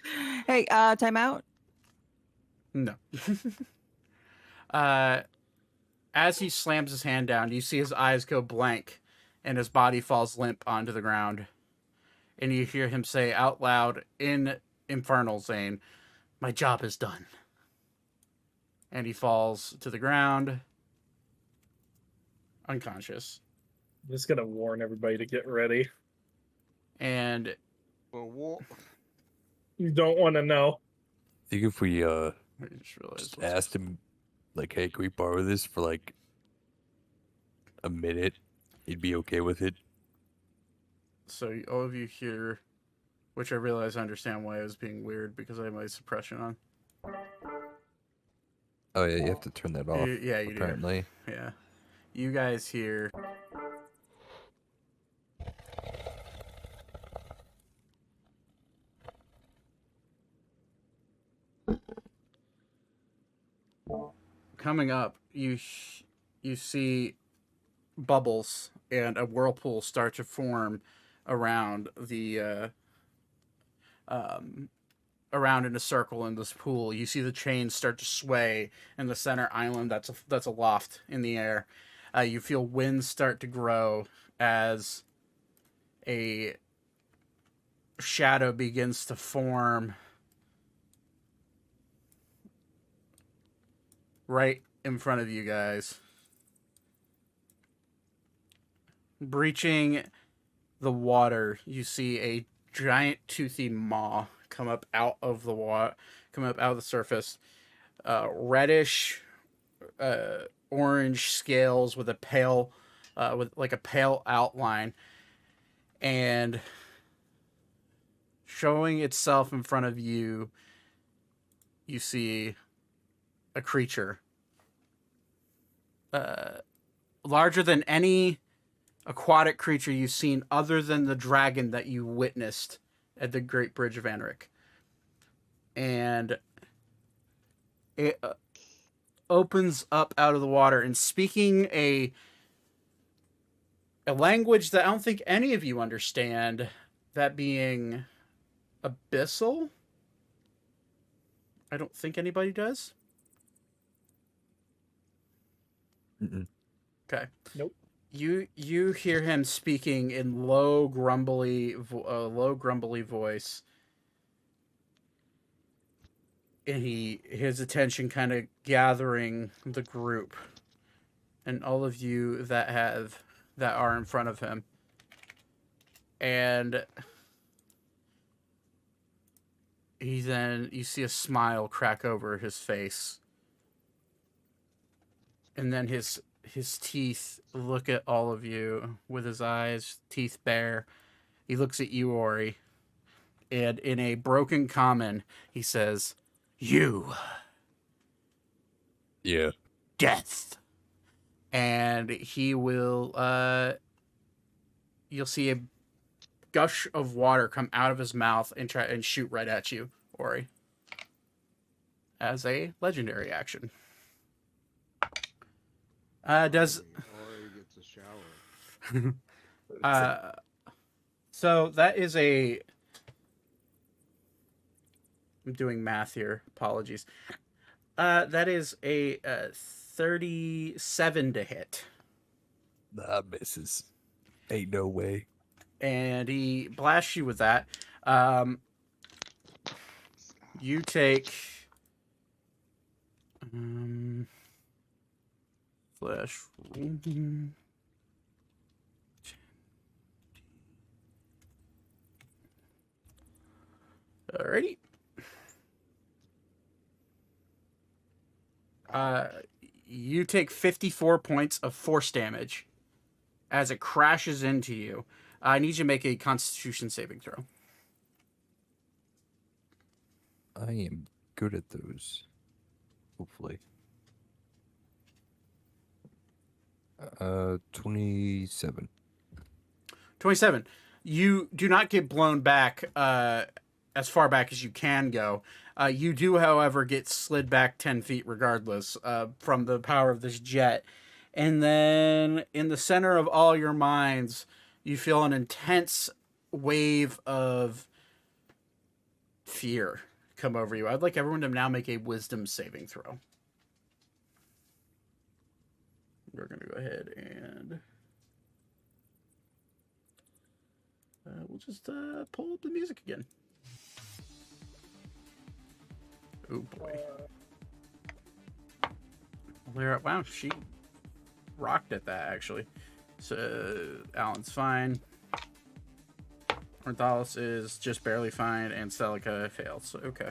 Hey, time out. No. As he slams his hand down, you see his eyes go blank and his body falls limp onto the ground. And you hear him say out loud in Infernal, Zane, "My job is done." And he falls to the ground, unconscious. I'm just gonna warn everybody to get ready. And Well, You don't want to know. I think if we I just realized just asked him, like, hey, can we borrow this for like a minute? He'd be okay with it. So all of you hear, which I realize I understand why I was being weird because I have my suppression on. Oh yeah, you have to turn that off. Yeah, you apparently. do. Yeah. You guys hear. Coming up, you see bubbles and a whirlpool start to form around the around in a circle in this pool. You see the chains start to sway in the center island that's aloft in the air. You feel winds start to grow as a shadow begins to form right in front of you guys. Breaching the water, you see a giant toothy maw come up out of the water, come up out of the surface. Reddish, orange scales with a pale, with like a pale outline, and showing itself in front of you, you see a creature larger than any aquatic creature you've seen other than the dragon that you witnessed at the Great Bridge of Anric. And it opens up out of the water and speaking a language that I don't think any of you understand, that being Abyssal. I don't think anybody does. Mm-mm. Okay. Nope. You hear him speaking in low grumbly voice, and his attention kind of gathering the group and all of you that are in front of him, and you see a smile crack over his face, and then his teeth look at all of you with his eyes, teeth bare. He looks at you, Ori, and in a broken common, he says, "You." Yeah. Death. And he will, you'll see a gush of water come out of his mouth and try and shoot right at you, Ori, as a legendary action. Does Ori gets a shower. So that is a. I'm doing math here. Apologies. That is a 37 to hit, That misses. Ain't no way. and he blasts you with that. You take flash. Alrighty. You take 54 points of force damage as it crashes into you. I need you to make a Constitution saving throw. I am good at those. Hopefully. 27. 27. You do not get blown back as far back as you can go. You do, however, get slid back 10 feet regardless from the power of this jet. And then in the center of all your minds, you feel an intense wave of fear come over you. I'd like everyone to now make a wisdom saving throw. We're going to go ahead and we'll just pull up the music again. Oh boy. Wow, she rocked at that actually. So Alan's fine. Orthalis is just barely fine, and Celica failed. So okay.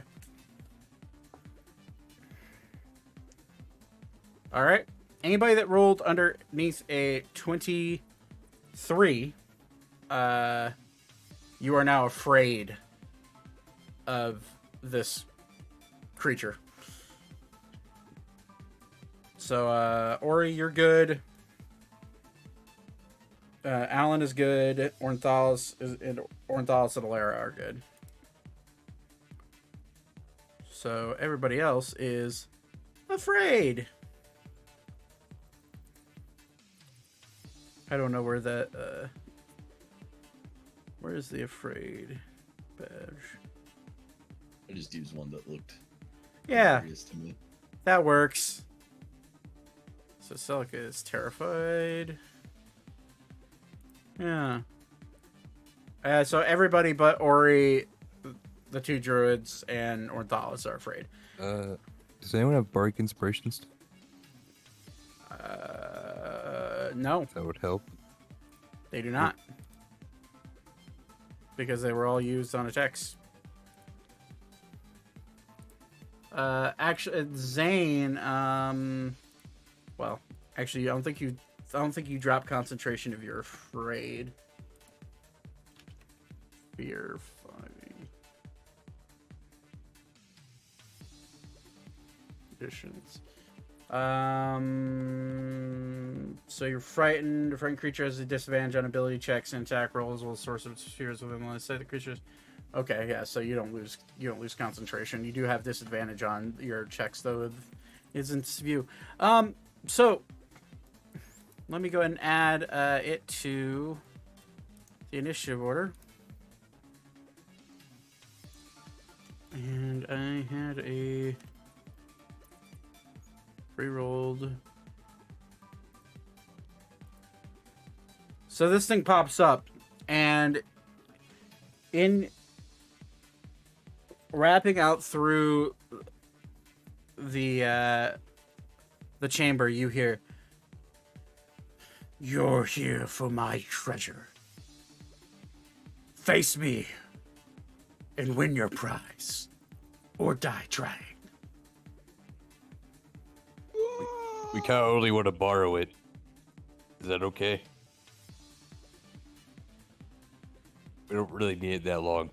All right. Anybody that rolled underneath a 23, you are now afraid of this creature. So, Ori, you're good. Alan is good. Ornithalis and Alara are good. So everybody else is afraid. I don't know where that. Where is the afraid badge? I just used one that looked Yeah, hilarious to me. that works. So Celica is terrified. Yeah. So everybody but Ori, the two druids, and Orthalis are afraid. Does anyone have bardic inspirations? No, That would help. they do not. because they were all used on attacks. Actually, Zane. Well, actually, I don't think you drop concentration if you're afraid. Fear fighting. Conditions. So you're frightened. A frightened creature has a disadvantage on ability checks and attack rolls. Will source of fears within line of sight of creatures. Okay, yeah. So you don't lose concentration. You do have disadvantage on your checks though. Isn't view. So let me go ahead and add it to the initiative order. And I had a re-rolled. So this thing pops up, and in wrapping out through the chamber, you hear, "You're here for my treasure. Face me and win your prize, or die trying." We kind of only want to borrow it. Is that okay? We don't really need it that long.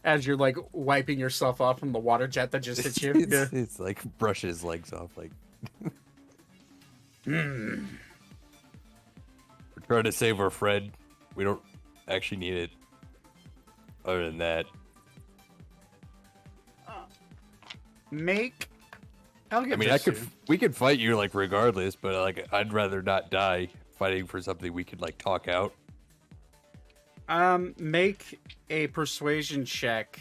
As you're like wiping yourself off from the water jet that just hit you. It's like brush his legs off. Like we're trying to save our friend. We don't actually need it. Other than that, Make. I'll get. I mean, we could fight you like regardless, but like I'd rather not die fighting for something we could like talk out. Make a persuasion check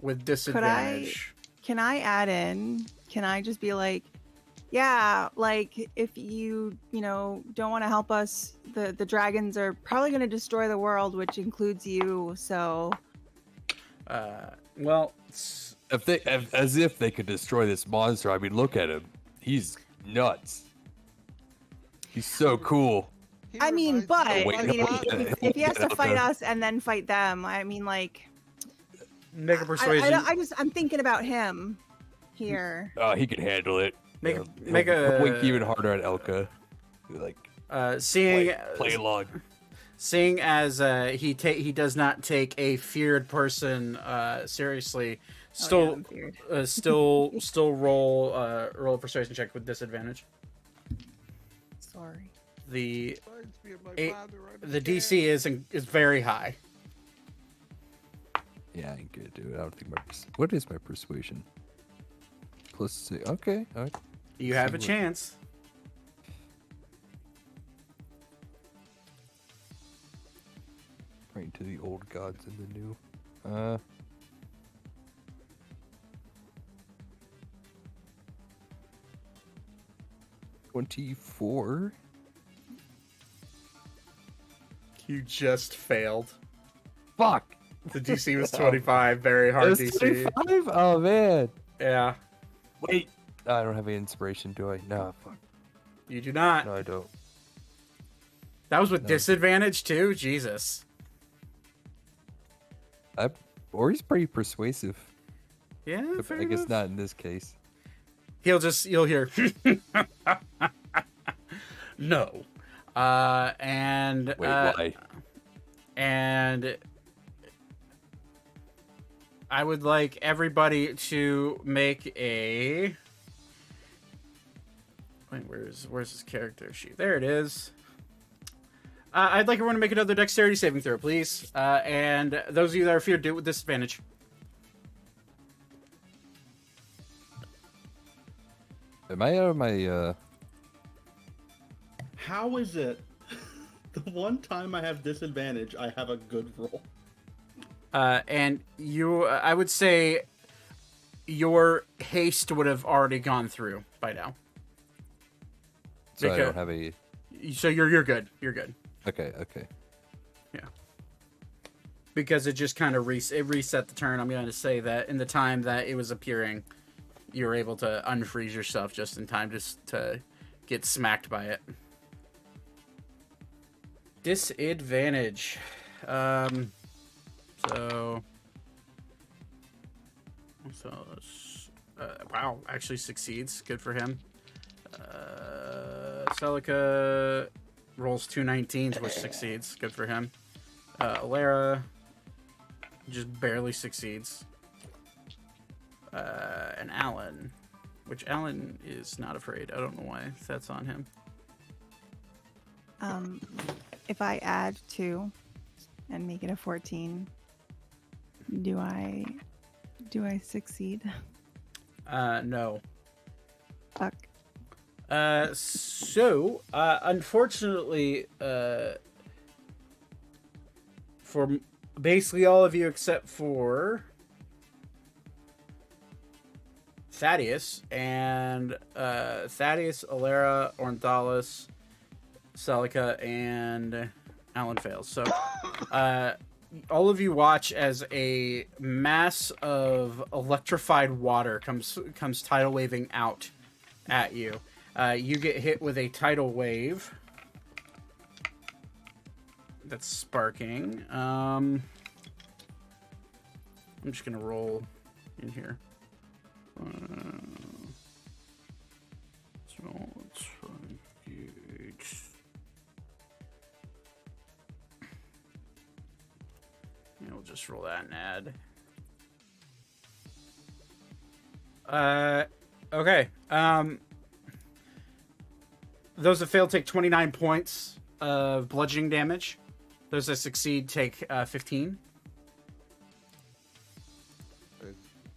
with disadvantage. Can I add in? Can I just be like, yeah, like if you don't want to help us, the dragons are probably going to destroy the world, which includes you. So, well, As if they could destroy this monster. I mean, look at him. He's nuts. He's so cool. I mean, but if he has to fight Okay. us and then fight them, I mean, like, make a persuasion. I'm thinking about him here. He can handle it. Make He'll a wink even harder at Elka. Like play along. Seeing as he does not take a feared person seriously, still roll a persuasion check with disadvantage. Sorry. The DC is very high. Yeah, I ain't gonna do it. I don't think what is my persuasion? +6. Okay, all right. You have a chance. Right to the old gods and the new. 24. You just failed. Fuck. The DC was 25. Very hard DC. 25? Oh man. Yeah. Wait. I don't have any inspiration, do I? No, fuck. You do not. No, I don't. That was with disadvantage too. Jesus. Or he's pretty persuasive. Yeah, But fair I guess enough. not in this case. You'll hear no. And Wait, why? And I would like everybody to make a wait, where's his character sheet? There it is. I'd like everyone to make another dexterity saving throw, please. And those of you that are feared, do it with disadvantage. Am I out of my How is it the one time I have disadvantage, I have a good roll? And you, I would say your haste would have already gone through by now. so I Because- don't have a So you're good. You're good. Okay. Yeah. Because it just kind of reset the turn. I'm going to say that in the time that it was appearing, you were able to unfreeze yourself just in time to get smacked by it. Disadvantage. So wow, actually succeeds. Good for him. Celica rolls 2 19s, which succeeds. Good for him. Alara just barely succeeds. And Alan, which Alan is not afraid. I don't know why that's on him. If I add 2 and make it a 14, do I succeed? No. Fuck. Unfortunately, for basically all of you except for Thaddeus, Alara, Ornthalis, Celica, and Alan fails. So, all of you watch as a mass of electrified water comes tidal waving out at you. You get hit with a tidal wave that's sparking. I'm just gonna roll in here. So let's engage. Yeah, we'll just roll that and add. Okay. Those that fail take 29 points of bludgeoning damage. Those that succeed take 15.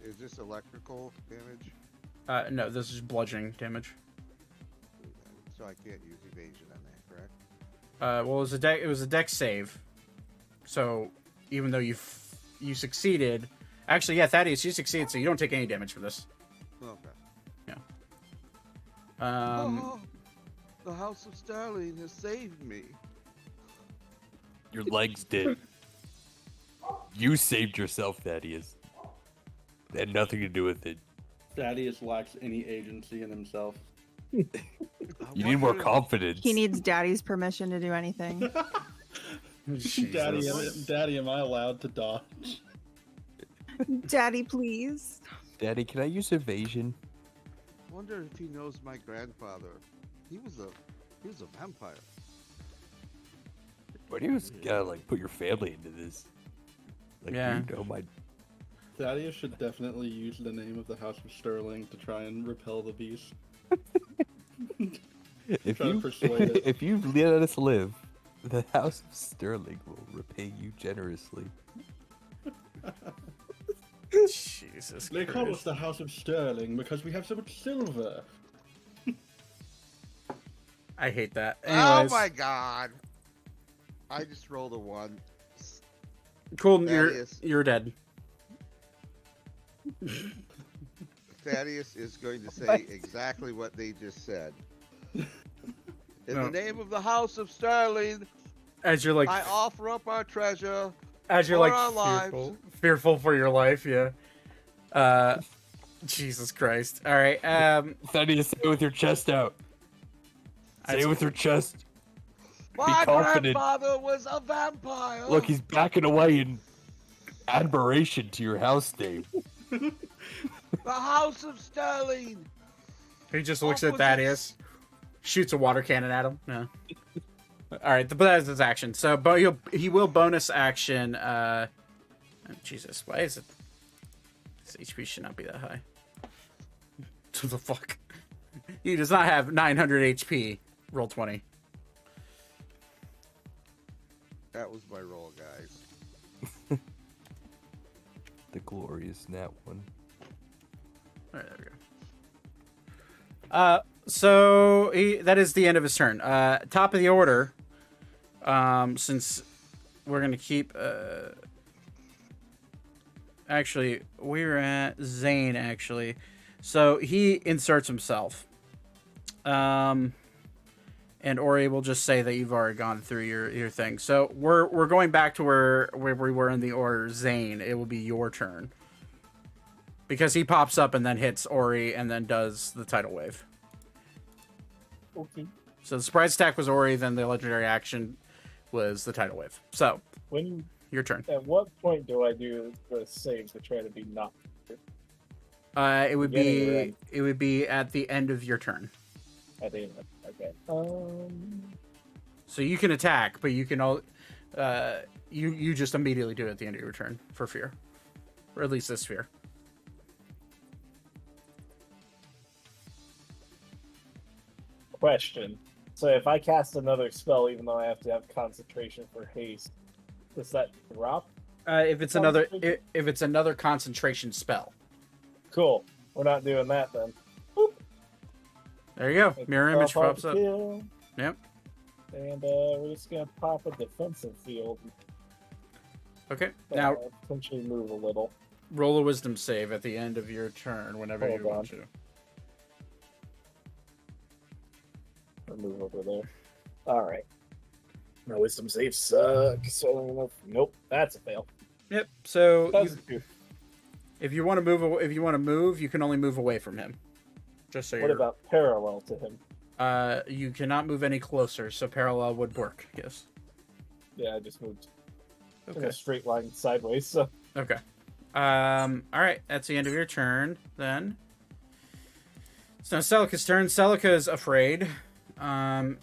Is this electrical damage? No, this is bludgeoning damage. So I can't use evasion on that, correct? Well, it was a dex save. So even though you succeeded, actually, yeah, Thaddeus, you succeeded, so you don't take any damage for this. Okay. Yeah. The House of Starling has saved me. Your legs did. You saved yourself, Thaddeus. It had nothing to do with it. Thaddeus lacks any agency in himself. You need more confidence. He needs Daddy's permission to do anything. Daddy, am I allowed to dodge? Daddy, please. Daddy, can I use evasion? Wonder if he knows my grandfather. He was a vampire. But you just gotta like put your family into this. Like, Yeah. you know my. Thaddeus should definitely use the name of the House of Sterling to try and repel the beast. If Try to you persuade it. if you let us live, the House of Sterling will repay you generously. Jesus They call us Christ. the House of Sterling because we have so much silver. I hate that. Oh Anyways, my god! I just rolled a 1. cool. Thaddeus. You're dead. Thaddeus is going to say exactly what they just said. In No. the name of the House of Starling, As you're like, I offer up our treasure. as you're for like our lives. fearful for your life. Yeah. Jesus Christ. All right. Thaddeus, say it with your chest out. Say it with your chest. My confident. grandfather was a vampire. Look, he's backing away in admiration to your house name. The House of Starling. He just looks at Opposites. Thaddeus, shoots a water cannon at him. No. All right, but that's his action. So, but he will bonus action. Jesus, why is it? His HP should not be that high. What the fuck? He does not have 900 HP. Roll 20. That was my roll, guys. The glorious nat one. All right, there we go. So that is the end of his turn. Top of the order. Since we're gonna keep. Actually, we're at Zane. Actually, so he inserts himself. And Ori will just say that you've already gone through your thing. So we're going back to where we were in the order. Zane, it will be your turn. Because he pops up and then hits Ori and then does the tidal wave. Okay. So the surprise attack was Ori, then the legendary action was the tidal wave. So When your turn. at what point do I do the save to try to be not? It would Beginning or be end? it would be at the end of your turn. At the end. Okay. So you can attack, but you can all you just immediately do it at the end of your turn for fear, or at least this fear. Question. So if I cast another spell, even though I have to have concentration for haste, does that drop? If it's another if it's another concentration spell, Cool. We're not doing that then. there you go. Make Mirror image myself hard pops to up. kill. Yep. And we're just gonna pop a defensive field. Okay. Now Potentially move a little. roll a wisdom save at the end of your turn whenever Hold you want on. to. Or move over there. All right. My wisdom save sucks. So nope, that's a fail. Yep. So That's you, a two. if you want to move, you can only move away from him. Just so What you're. about parallel to him? You cannot move any closer, so parallel would work. Yes. Yeah, I just moved in Okay. a straight line sideways. So Okay. All right. That's the end of your turn. Then. So now Celica's turn. Celica is afraid.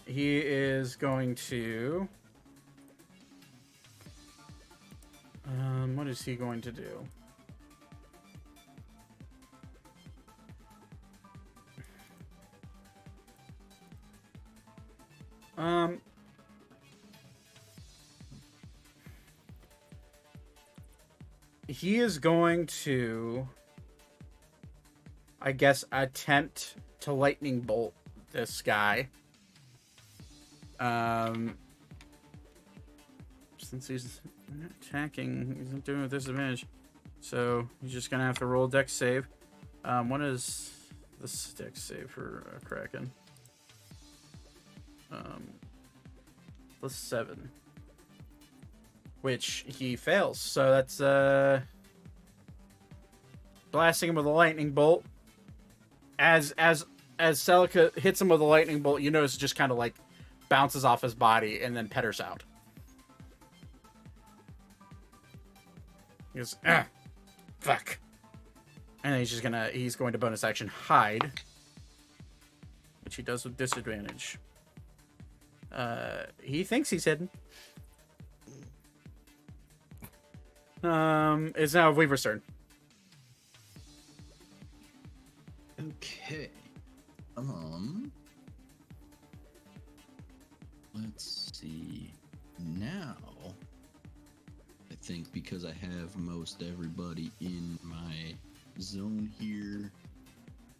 He is going to. What is he going to do? He is going to, I guess, attempt to lightning bolt this guy. Since he's not attacking, he's not doing it with disadvantage. So he's just gonna have to roll a dex save. What is this dex save for Kraken? +7. Which he fails. So that's blasting him with a lightning bolt. As Celica hits him with a lightning bolt, you notice it just kind of like bounces off his body and then petters out. He goes, fuck. And then he's going to bonus action hide, which he does with disadvantage. He thinks he's hidden. It's now Weaver's turn. Okay. Let's see. Now, I think because I have most everybody in my zone here,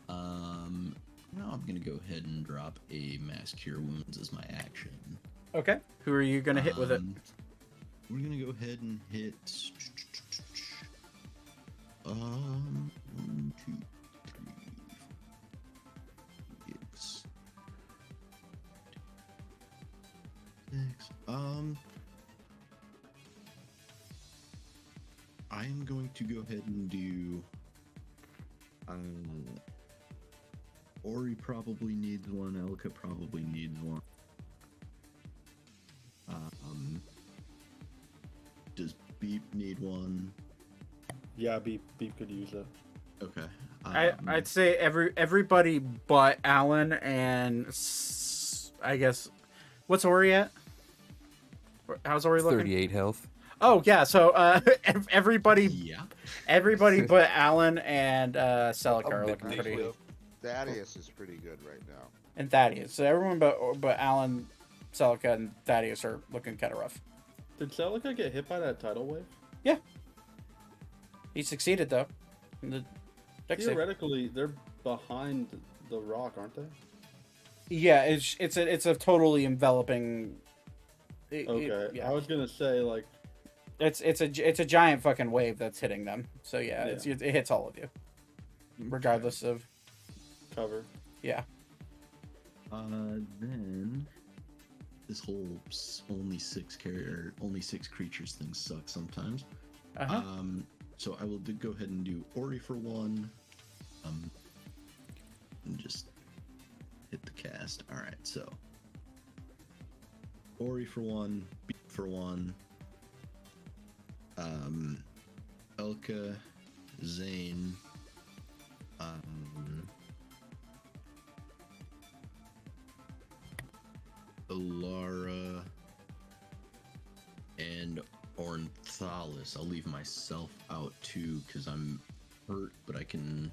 now I'm gonna go ahead and drop a Mass Cure Wounds as my action. Okay. Who are you going to hit with it? We're gonna go ahead and hit. 1, 2, 3, 6. I'm going to go ahead and do. Ori probably needs one. Elka probably needs one. Does Beep need one? Yeah, Beep could use it. Okay. I'd say everybody but Alan and I guess what's Ori at? How's Ori looking? 38 health. Oh yeah, so everybody Yeah. but Alan and Celica are looking pretty, Thaddeus is pretty good right now. and Thaddeus. So everyone but Alan, Celica, and Thaddeus are looking kind of rough. Did Celica get hit by that tidal wave? He succeeded though. In the dex save. Theoretically, they're behind the rock, aren't they? Yeah, it's a totally enveloping. Okay. Yeah. I was gonna say like It's a giant fucking wave that's hitting them. So yeah, Yeah. it hits all of you, regardless of. cover. Yeah. Then this whole only six creatures thing sucks sometimes. Uh-huh. So I will go ahead and do Ori for 1. And just hit the cast. All right, so Ori for 1, Beep for one. Elka, Zane, Alara, and Ornthalis. I'll leave myself out too because I'm hurt, but I can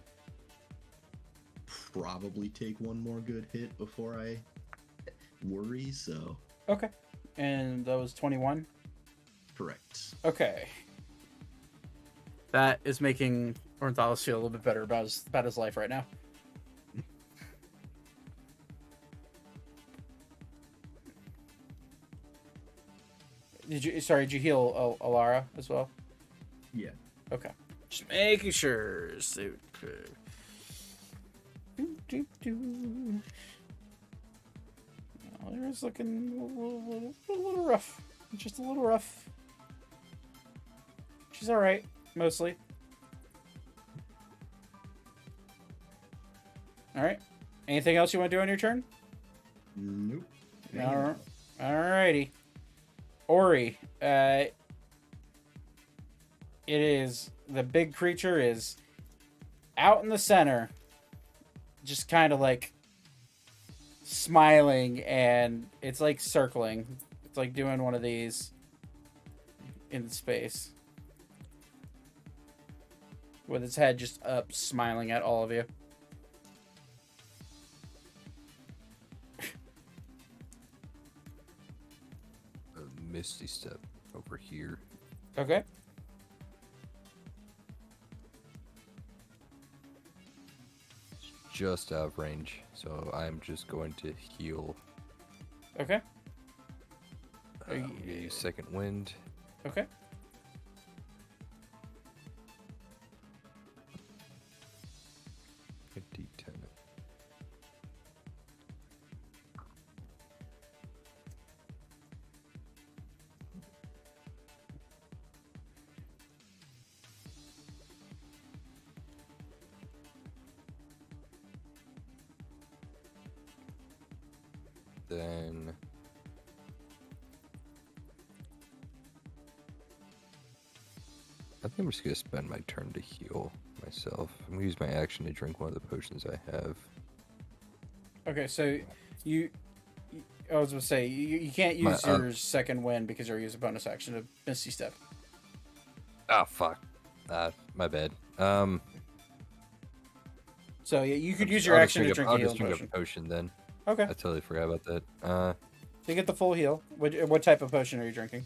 probably take one more good hit before I worry, so. Okay. And that was 21? Correct. Okay. That is making Ornthalis feel a little bit better about his life right now. Did you heal Alara as well? Yeah. Okay. Just making sure. So, Alara's looking a little rough. Just a little rough. She's alright, mostly. Alright. Anything else you want to do on your turn? Nope. Alrighty. Ori, it is, the big creature is out in the center, just kind of like smiling, and it's like circling. It's like doing one of these in space with its head just up, smiling at all of you. Misty step over here. Okay. It's just out of range, so I'm just going to heal. Okay. Use second wind. Okay. A D10. Then I think I'm just gonna spend my turn to heal myself. I'm gonna use my action to drink one of the potions I have. Okay, so I was gonna say you can't use your second wind because you're using a bonus action to Misty Step. Ah, fuck. My bad. So yeah, you could use your action to drink a I'll healing just drink potion. a potion then. Okay, I totally forgot about that. so you get the full heal. What type of potion are you drinking?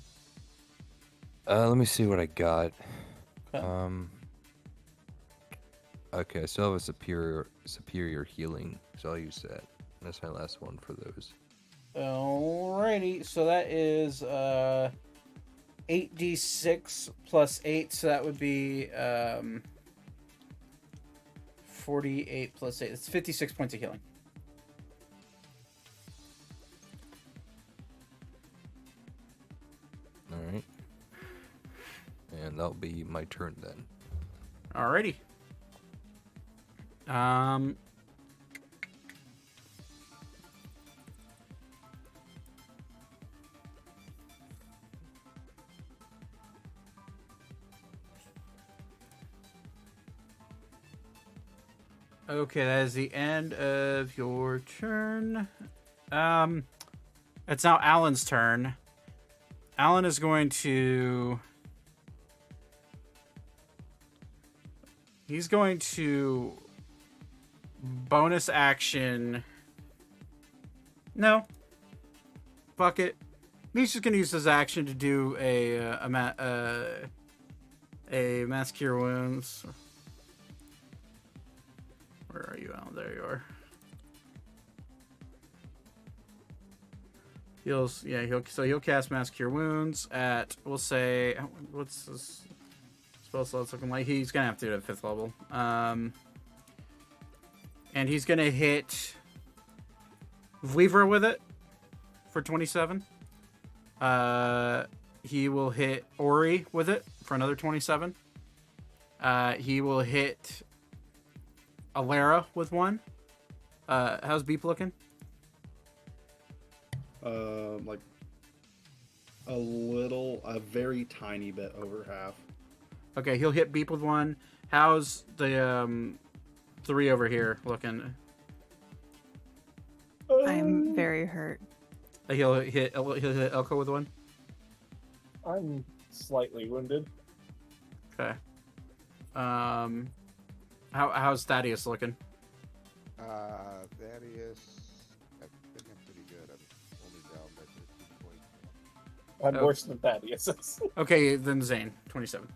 Let me see what I got. Okay. Okay, I still have a superior healing, so I'll use that. That's my last one for those. Alrighty, so that is 8d6 plus 8, so that would be 48 plus 8. It's 56 points of healing. Alright. And that'll be my turn then. Alrighty. Okay, that is the end of your turn. It's now Alan's turn. Alan is going to... He's going to bonus action. No. Fuck it. He's just gonna use his action to do a mass cure wounds. Where are you, Alan? There you are. He'll cast mass cure wounds at, we'll say, what's this spell slot's looking like? He's gonna have to do it at 5th level. And he's gonna hit Vleaver with it for 27. He will hit Ori with it for another 27. He will hit Alara with 1. How's Beep looking? Like a very tiny bit over half. Okay, he'll hit Beep with 1. How's the 3 over here looking? I'm very hurt. He'll hit Elko with 1. I'm slightly wounded. Okay. How's Thaddeus looking? Thaddeus, I think I'm pretty good. I'm only down by 13 points. I'm Oh. worse than Thaddeus is. Okay, then Zane, 27.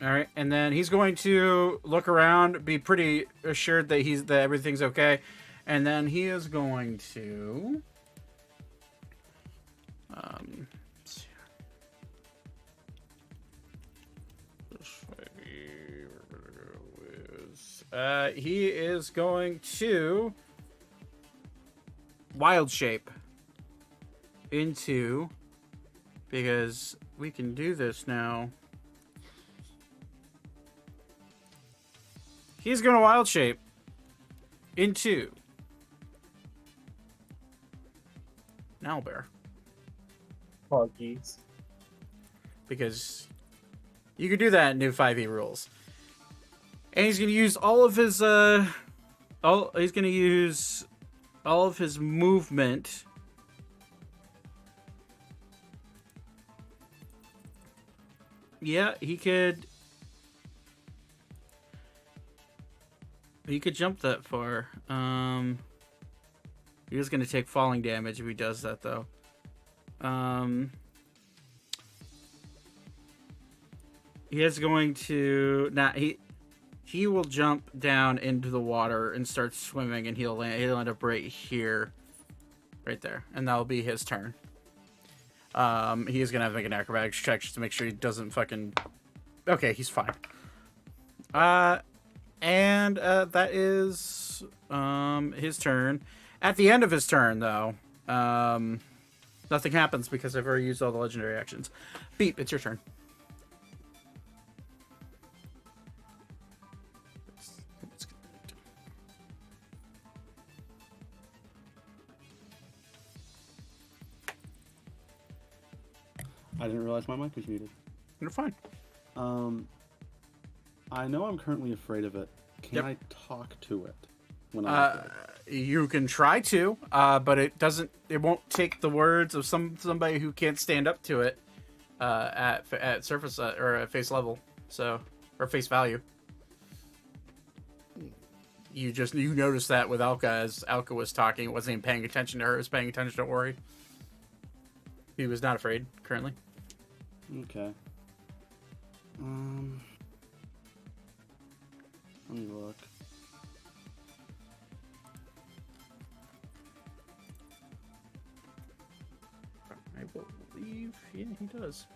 All right, and then he's going to look around, be pretty assured that everything's okay, and then he is going to. Let's see. He is going to wild shape into, because we can do this now. He's going to wild shape into an owlbear, Puggies. because you can do that in new 5e rules. And he's going to use all of his movement Yeah, he could jump that far. He is going to take falling damage if he does that, though. He is going to he will jump down into the water and start swimming, and he'll end up right here, right there, and that'll be his turn. He is gonna have to make an acrobatics check just to make sure he doesn't fucking. Okay, he's fine. And that is his turn. At the end of his turn, though, nothing happens because I've already used all the legendary actions. Beep, it's your turn. I didn't realize my mic was muted. You're fine. I know I'm currently afraid of it. Can Yep. I talk to it when I'm afraid? You can try to, but it won't take the words of somebody who can't stand up to it at surface or at face level, or face value. You noticed that with Alka as Alka was talking, wasn't even paying attention to her. It was paying attention to Ori. He was not afraid currently. Okay. Let me look. I believe, yeah, he does.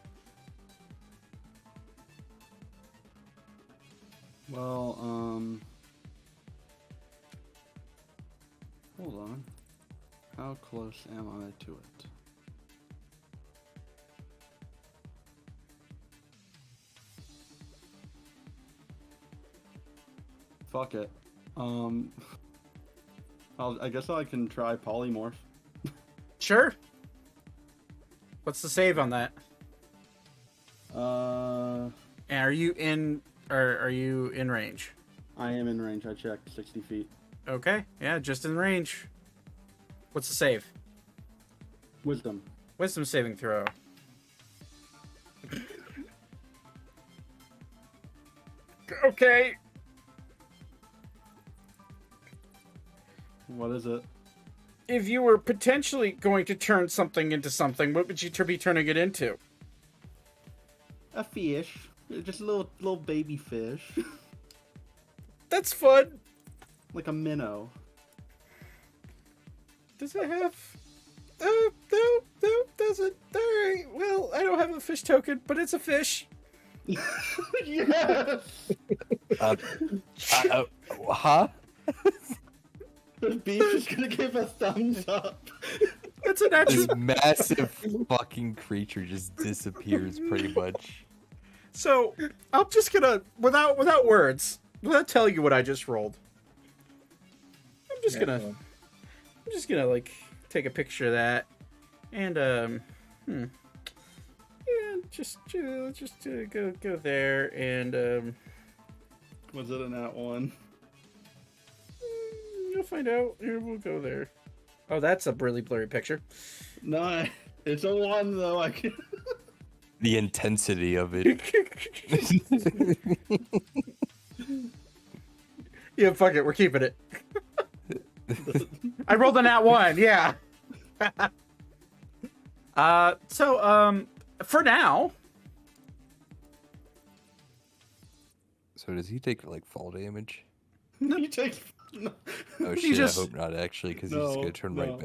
Well, hold on. How close am I to it? Fuck it. I guess I can try polymorph. Sure. What's the save on that? And are you in range? I am in range. I checked 60 feet. Okay, yeah, just in range. What's the save? Wisdom. Wisdom saving throw. Okay. What is it? If you were potentially going to turn something into something, what would you be turning it into? A fish. Just a little baby fish. That's fun. Like a minnow. Does it have... No, doesn't. Alright, well, I don't have a fish token, but it's a fish. Yes! Huh? The beach is gonna give a thumbs up. It's a natural... This massive fucking creature just disappears pretty much. So, I'm just gonna, without words, without telling you what I just rolled, I'm just gonna, like, take a picture of that, And yeah, just go there, and Was it a nat one? you'll find out. Here, we'll go there. Oh, that's a really blurry picture. No, it's a one though. I can. The intensity of it. Yeah, fuck it, we're keeping it. I rolled a nat 1, yeah. For now. So does he take like fall damage? You take. No. Oh He shit! just- I hope not actually, because he's No, gonna turn no. right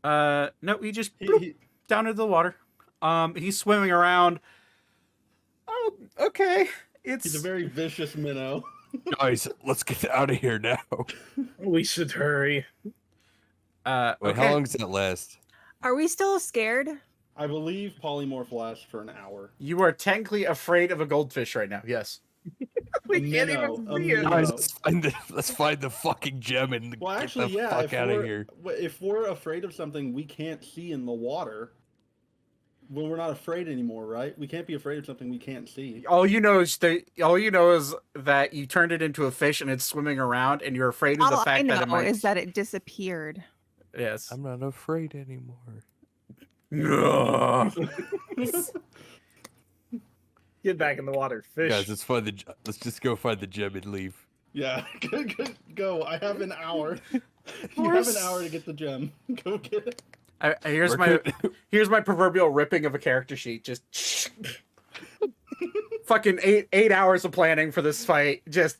back. No, he just He, down into the water. He's swimming around. Oh, okay. he's a very vicious minnow. Guys, let's get out of here now. We should hurry. Wait, okay. how long does that last? Are we still scared? I believe polymorph lasts for an hour. You are technically afraid of a goldfish right now. Yes. A minnow, a minnow. Guys, let's find the fucking gem and Well, get actually, the yeah. fuck out of here. If we're afraid of something we can't see in the water, well, we're not afraid anymore, right? We can't be afraid of something we can't see. All you know is that you turned it into a fish and it's swimming around, and you're afraid of the All I fact that it know might. is that it disappeared. Yes. I'm not afraid anymore. Get back in the water, fish. Guys, let's just go find the gem and leave. Yeah, go. I have an hour. You have an hour to get the gem. Go get it. Here's We're here's my proverbial ripping of a character sheet. Just fucking eight hours of planning for this fight. Just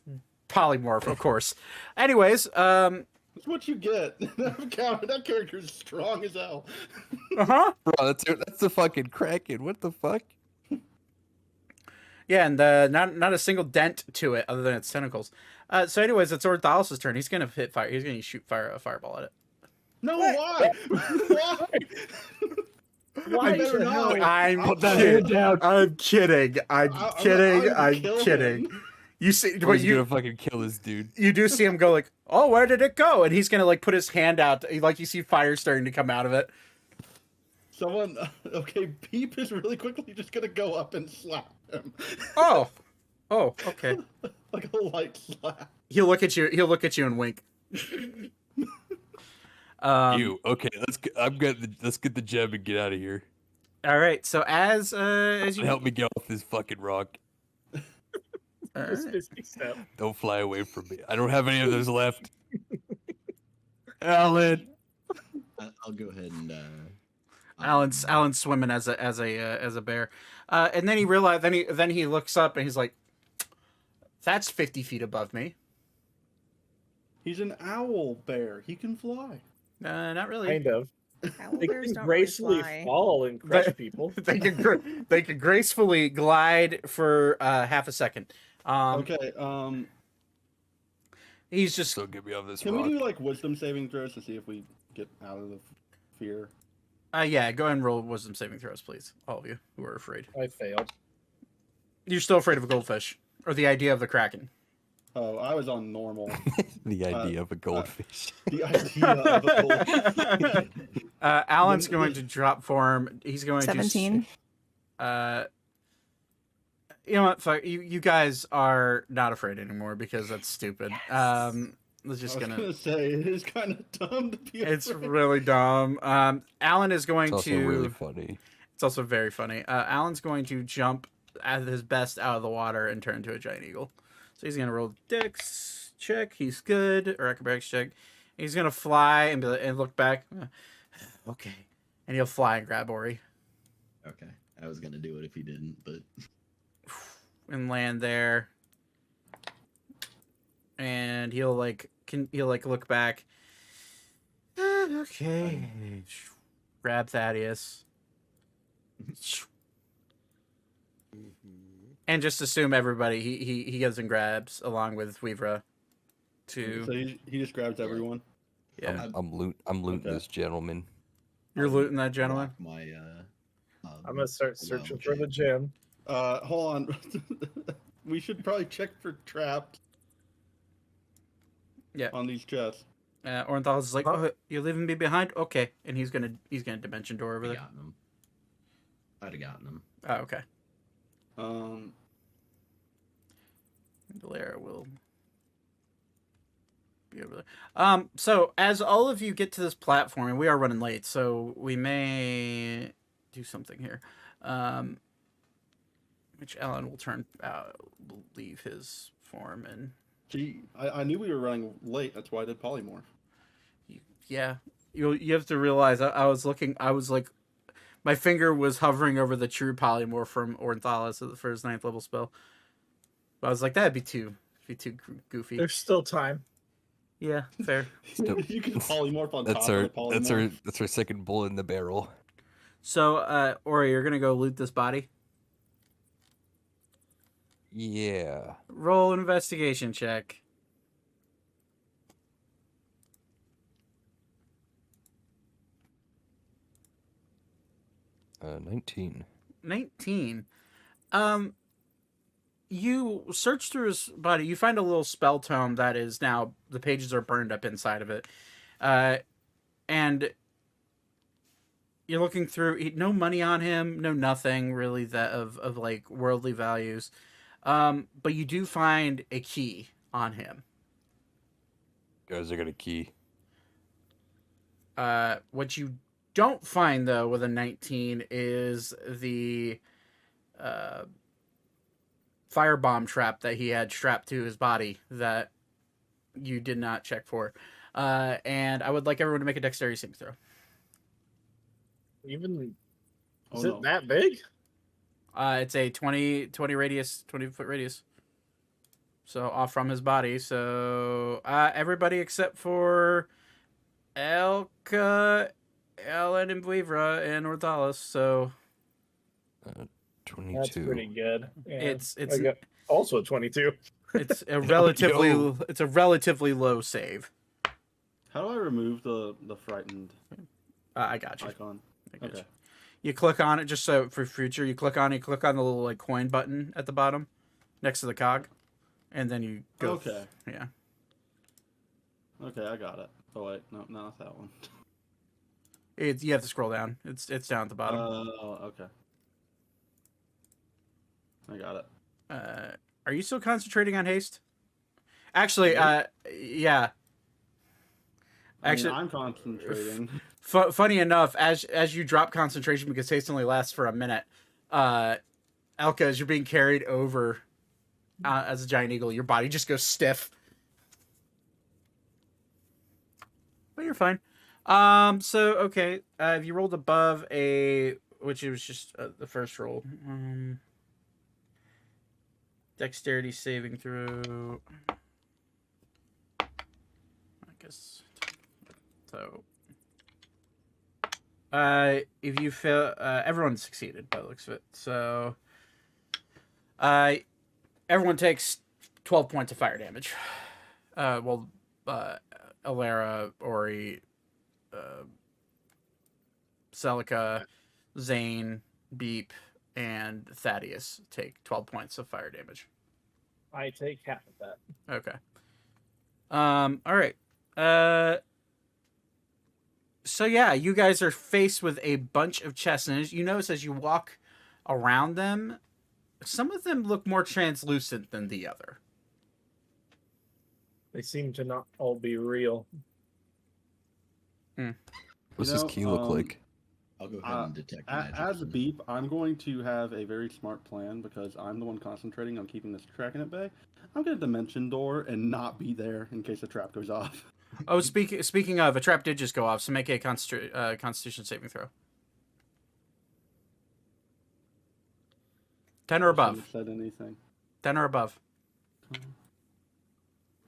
polymorph, of course. Anyways, That's what you get. That character is strong as hell. uh-huh. Bro, that's the fucking Kraken. What the fuck? Yeah, and not a single dent to it other than its tentacles. So anyways, it's Orthalos' turn. He's gonna hit fire. He's gonna shoot a fireball at it. No, why? Why? Why better the not. hell? I'm Put that kidding. hand down. I'm kidding. I'm kidding. gonna I'm kill kidding. him. You see, Bro, but he's you gonna fucking kill this dude. you do see him go like, oh, where did it go? And he's gonna like put his hand out, like you see fire starting to come out of it. Someone, okay, Peep is really quickly just gonna go up and slap him. Oh, okay. Like a light slap. He'll look at you. He'll look at you and wink. Okay, let's get the gem and get out of here. All right. So as you Help me get off this fucking rock. all This right. 50 step. Don't fly away from me. I don't have any of those left. Alan. I'll go ahead and. Alan's swimming as a bear, and then he realized. Then he looks up and he's like, "That's 50 feet above me." He's an owl bear. He can fly. Not really. Kind of. Owl They bears can don't gracefully really fly. fall and crush But- people. They can gracefully glide for half a second. Okay, He's just So get me off this can rock. we do like wisdom saving throws to see if we get out of the fear? yeah. Go ahead and roll wisdom saving throws, please. All of you who are afraid. I failed. You're still afraid of a goldfish or the idea of the kraken. Oh, I was on normal. The idea of a goldfish. The idea of a gold. Alan's going to drop form. He's going 17. to. You know what? Fuck, you guys are not afraid anymore because that's stupid. Yes. Let's just I was gonna. gonna say it is kind of dumb to be. It's afraid. really dumb. Alan is going It's also to. really funny. It's also very funny. Alan's going to jump at his best out of the water and turn into a giant eagle. So he's gonna roll Dex check. He's good, or acrobatics check. He's gonna fly and and look back. Okay, and he'll fly and grab Ori Okay, I was gonna do it if he didn't, but and land there. And he'll look back. Okay, grab Thaddeus. And just assume everybody he goes and grabs along with Weavra. So To he just grabs everyone. yeah, I'm looting Okay. this gentleman. you're looting that gentleman. rock my. I'm gonna start Wow, searching okay. for the gem. Hold on. We should probably check for traps. Yeah. On these chests. Ornitholus is like, "Oh, you're leaving me behind? Okay," and he's gonna dimension door over I there. gotten him. I'd have gotten him. Oh, okay. Um, Lara will be over there. So as all of you get to this platform, and we are running late, so we may do something here. Which Alan will will leave his form and gee, I knew we were running late. That's why I did polymorph. yeah. You have to realize I was looking. I was like, my finger was hovering over the true polymorph from Ornitholus for his 9th level spell. But I was like, that'd be too goofy. There's still time. Yeah, fair. You can polymorph on That's top our of the polymorph. that's our second bullet in the barrel. So, Ori, you're gonna go loot this body. Yeah. Roll an investigation check. Uh, 19. 19. You search through his body. You find a little spell tome that is now the pages are burned up inside of it, and you're looking through. No money on him. No nothing really that of like worldly values. But you do find a key on him. Guys, I got a key. What you don't find though with a 19 is the firebomb trap that he had strapped to his body that you did not check for. And I would like everyone to make a dexterity saving throw. Even Oh, is no. it that big? It's a 20 radius, 20-foot radius. So off from his body. So everybody except for Elka, Ellen, and Buivra and Orthalis. So 22. That's pretty good. Yeah. it's I got also a 22. it's a relatively yo. it's a relatively low save. How do I remove the frightened I got you. icon? I got Okay. you. You click on it just so for future. You click on the little like coin button at the bottom, next to the cog, and then you go. Okay. Yeah. Okay, I got it. Oh wait, no, not that one. You have to scroll down. It's down at the bottom. Oh, okay. I got it. Are you still concentrating on haste? Actually, yeah. Actually, I'm concentrating. Funny enough, as you drop concentration because haste only lasts for a minute, Elka, as you're being carried over as a giant eagle, your body just goes stiff. But you're fine. So okay, if you rolled above which it was just the first roll, dexterity saving throw. I guess so. If you fail, everyone succeeded by the looks of it. So, everyone takes 12 points of fire damage. Alara, Ori, Celica, Zane, Beep, and Thaddeus take 12 points of fire damage. I take half of that. Okay. All right. So yeah, you guys are faced with a bunch of chests, and as you notice as you walk around them, some of them look more translucent than the other. They seem to not all be real. What's You this know, key look like? I'll go ahead and detect magic. As a beep, I'm going to have a very smart plan because I'm the one concentrating on keeping this Kraken at bay. I'm going to dimension door and not be there in case the trap goes off. Oh, speaking of, a trap did just go off, so make a Constitution saving throw. 10 or I above. shouldn't have said anything. 10 or above.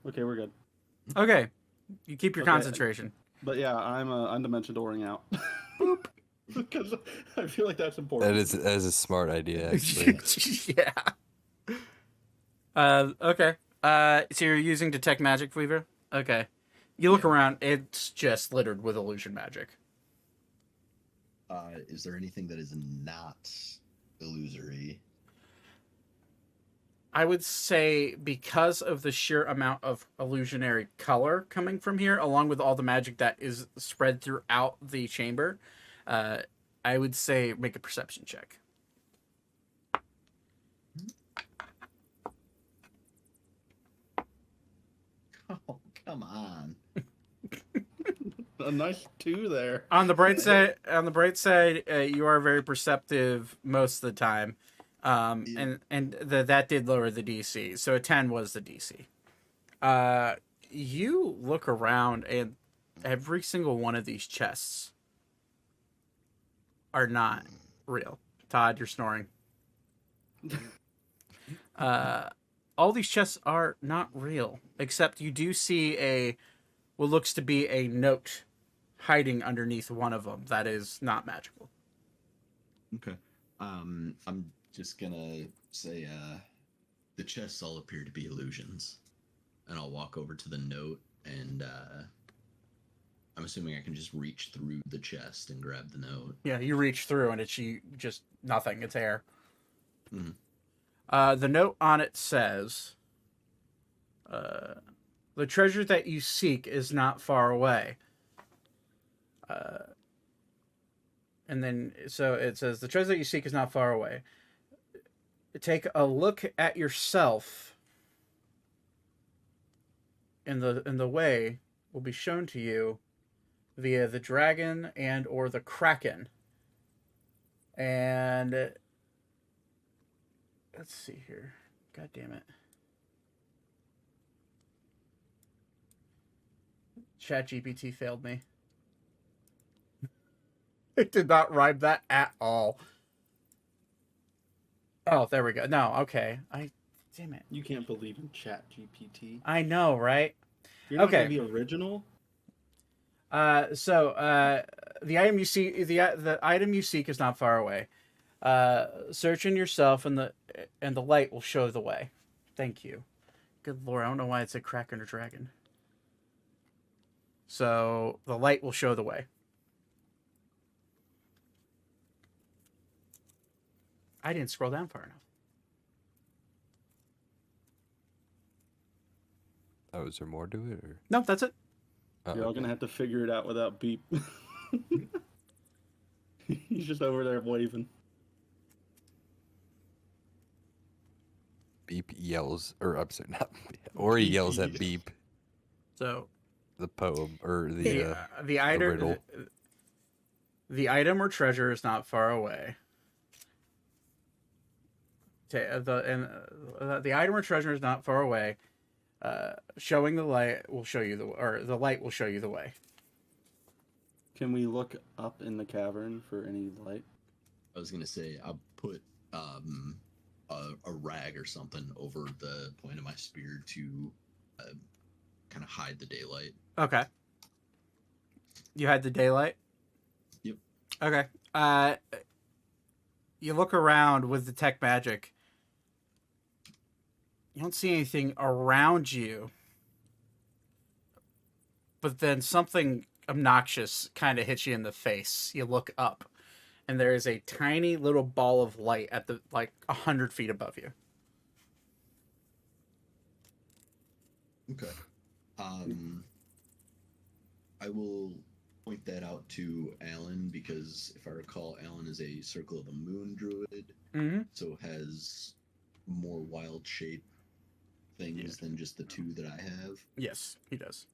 Okay, we're good. Okay. You keep your Okay. concentration. But yeah, I'm dimension dooring out. Boop. Because I feel like that's important. That is a smart idea, actually. Yeah. Okay. So you're using Detect Magic, Weaver? Okay. You look around, it's just littered with illusion magic. Is there anything that is not illusory? I would say because of the sheer amount of illusionary color coming from here, along with all the magic that is spread throughout the chamber, I would say make a perception check. Oh, come on. A nice 2 there. On the bright side, you are very perceptive most of the time, and that did lower the DC. So a 10 was the DC. You look around, and every single one of these chests are not real. Todd, you're snoring. All these chests are not real, except you do see what looks to be a note hiding underneath one of them that is not magical. Okay. I'm just gonna say the chests all appear to be illusions. And I'll walk over to the note and I'm assuming I can just reach through the chest and grab the note. Yeah, you reach through and it's just nothing. It's air. Mhm. The note on it says, the treasure that you seek is not far away. And then, so it says, the treasure that you seek is not far away. Take a look at yourself, and the way will be shown to you via the dragon and or the kraken. And let's see here. God damn it. ChatGPT failed me. It did not rhyme that at all. Oh, there we go. No, okay. Damn it. You can't believe in ChatGPT. I know, right? You're not Okay. gonna be original. So the item you see, the item you seek is not far away. Search in yourself, and the light will show the way. Thank you. Good lord, I don't know why it said kraken or dragon. So the light will show the way. I didn't scroll down far enough. Oh, is there more to it? Or? No, that's it. Oh, You're all okay. gonna have to figure it out without Beep. He's just over there waving. Beep yells, or I'm sorry, not, or he yells at Beep, So the poem, or the the riddle. item, the item or treasure is not far away. The item or treasure is not far away. Showing the light will show you the light will show you the way. Can we look up in the cavern for any light? I was gonna say I'll put a rag or something over the point of my spear to kind of hide the daylight. Okay. You had the daylight? Yep. Okay. You look around with the tech magic. You don't see anything around you. But then something obnoxious kind of hits you in the face. You look up, and there is a tiny little ball of light at 100 feet above you. Okay. I will point that out to Alan because if I recall, Alan is a Circle of the Moon druid, Mm-hmm. so has more wild shape things than just the two that I have. Yes, he does.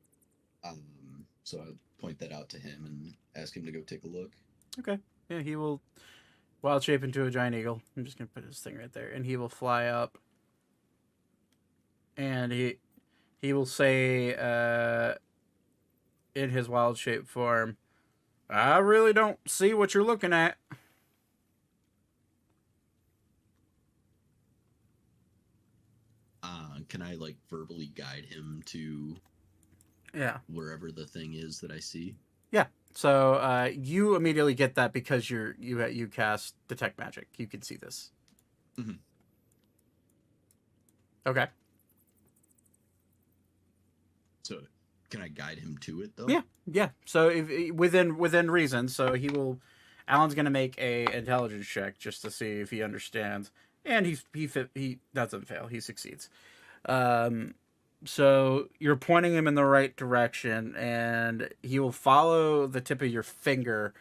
So I'll point that out to him and ask him to go take a look. Okay. Yeah, he will wild shape into a giant eagle. I'm just gonna put his thing right there, and he will fly up, and he will say, in his wild shape form, "I really don't see what you're looking at." Can I verbally guide him to Yeah. wherever the thing is that I see? Yeah. So you immediately get that because you cast detect magic. You can see this. Mhm. Okay. So can I guide him to it though? Yeah. Yeah. So if within reason, so he will. Alan's gonna make a intelligence check just to see if he understands. And he doesn't fail. He succeeds. So you're pointing him in the right direction, and he will follow the tip of your finger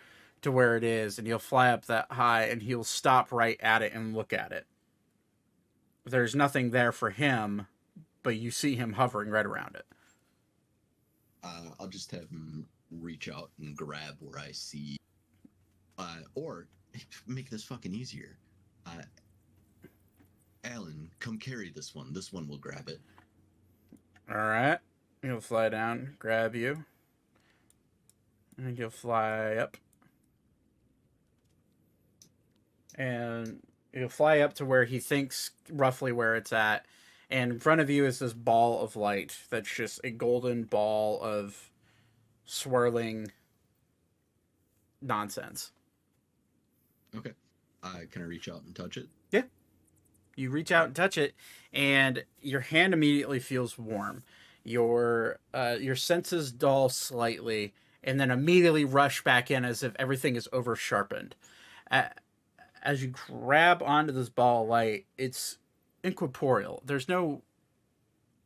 to where it is, and he'll fly up that high, and he'll stop right at it and look at it. There's nothing there for him, but you see him hovering right around it. I'll just have him reach out and grab where I see, or make this fucking easier. Alan, come carry this one. This one will grab it. All right. He'll fly down, grab you, and he'll fly up. And he'll fly up to where he thinks roughly where it's at. And in front of you is this ball of light that's just a golden ball of swirling nonsense. Okay. Can I reach out and touch it? Yeah. You reach out and touch it, and your hand immediately feels warm. Your senses dull slightly, and then immediately rush back in as if everything is over sharpened. As you grab onto this ball of light, it's incorporeal. There's no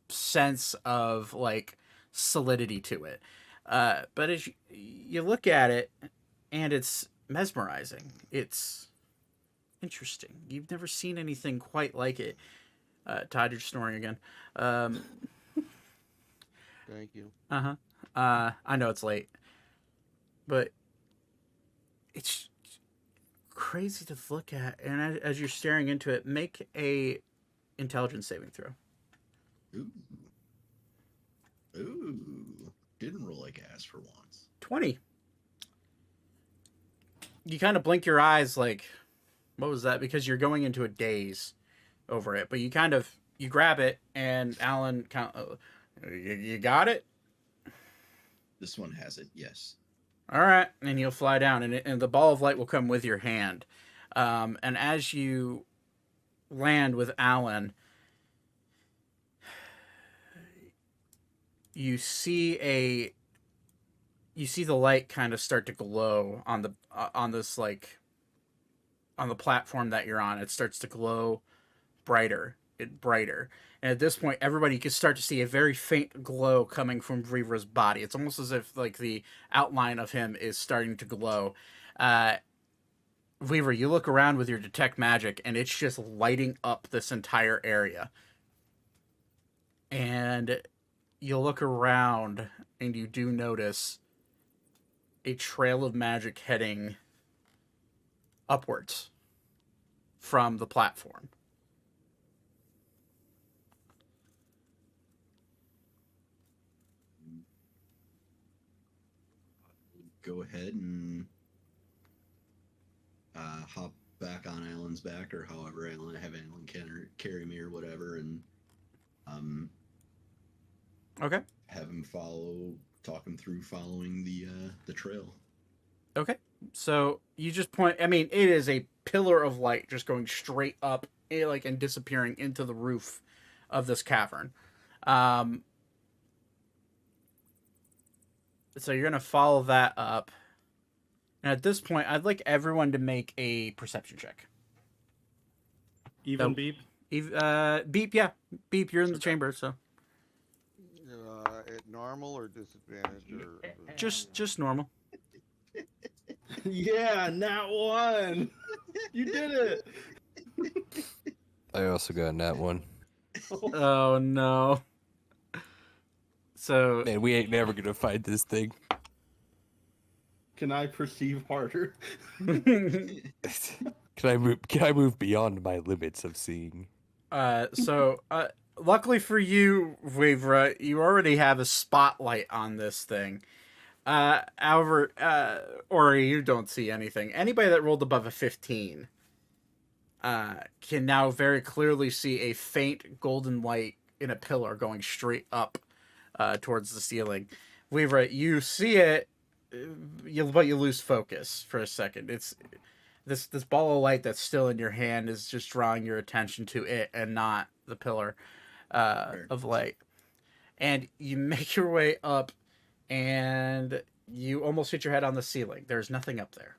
sense of like solidity to it. But as you look at it, and it's mesmerizing. It's interesting. You've never seen anything quite like it. Todd, you're snoring again. Thank you. I know it's late, but it's crazy to look at. And as you're staring into it, make a intelligence saving throw. Ooh. Didn't roll like ass for once. 20. You kind of blink your eyes like, what was that? Because you're going into a daze over it. But you grab it, and Alan, you got it? This one has it, yes. All right. And you'll fly down, and the ball of light will come with your hand. And as you land with Alan, you see the light kind of start to glow on the platform that you're on. It starts to glow brighter. And at this point, everybody can start to see a very faint glow coming from Vivra's body. It's almost as if like the outline of him is starting to glow. Vivra, you look around with your detect magic, and it's just lighting up this entire area. And you look around, and you do notice a trail of magic heading upwards from the platform. Go ahead and hop back on Alan's back, or however Alan carry me or whatever, and Okay. have him talk him through following the trail. Okay. So you just point. I mean, it is a pillar of light just going straight up, and disappearing into the roof of this cavern. So you're gonna follow that up, and at this point, I'd like everyone to make a perception check. Even beep. Beep, yeah, beep. You're in the chamber, so At normal or disadvantage or just normal. Yeah, nat one. You did it. I also got that one. Oh no. So Man, we ain't never gonna find this thing. Can I perceive harder? Can I move beyond my limits of seeing? Luckily for you, Vivra, you already have a spotlight on this thing. However, Ori, you don't see anything. Anybody that rolled above a 15 can now very clearly see a faint golden light in a pillar going straight up towards the ceiling. Vivra, you see it, but you lose focus for a second. It's this ball of light that's still in your hand is just drawing your attention to it and not the pillar of light. And you make your way up, and you almost hit your head on the ceiling. There's nothing up there.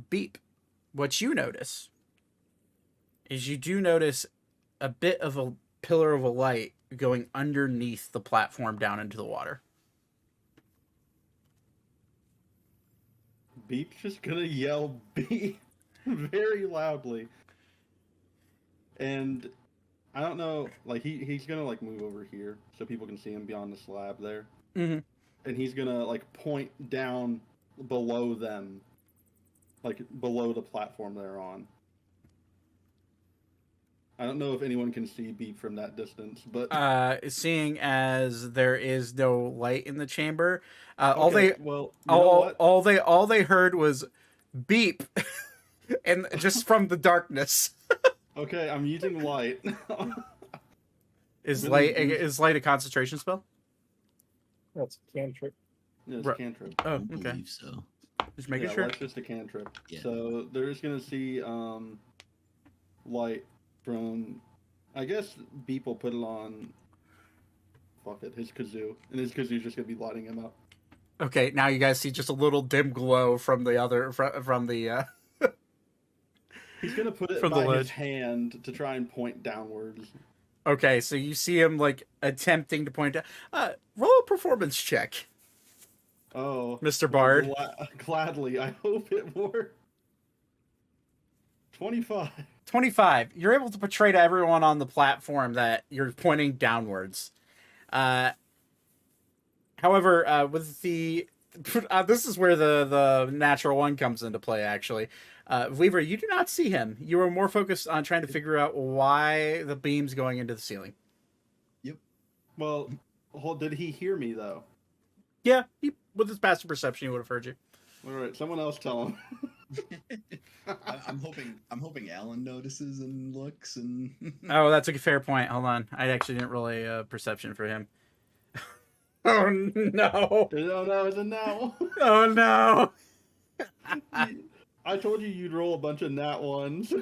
Beep. What you notice is you do notice a bit of a pillar of a light going underneath the platform down into the water. Beep's just gonna yell beep very loudly. And I don't know, like he's gonna like move over here so people can see him beyond the slab there. Mm-hmm. And he's gonna like point down below them, like below the platform they're on. I don't know if anyone can see Beep from that distance, but Seeing as there is no light in the chamber, okay, well, you know what? all they heard was beep, and just from the darkness. Okay, I'm using light. Is Really light a concentration spell? That's a cantrip. Yeah, it's Right. a cantrip. I Oh, don't okay. believe so. Just making Yeah, sure. light's just a cantrip. Yeah. So they're just gonna see light from. I guess Beep will put it on. Fuck it, his kazoo, and his kazoo's just gonna be lighting him up. Okay, now you guys see just a little dim glow from the other from the. He's gonna put it From the by ledge. his hand to try and point downwards. Okay, so you see him like attempting to point out. Roll a performance check, Oh, Mr. Bard. Gladly, I hope it works. 25. 25. You're able to portray to everyone on the platform that you're pointing downwards. However, with the this is where the natural one comes into play. Actually, Weaver, you do not see him. You are more focused on trying to figure out why the beam's going into the ceiling. Well, did he hear me though? Yeah, with his passive perception, he would have heard you. All right, someone else tell him. I'm hoping Alan notices and looks and. Oh, that's a fair point. Hold on, I actually didn't roll a perception for him. Oh no! Oh no, it's a no. Oh no! I told you you'd roll a bunch of nat ones.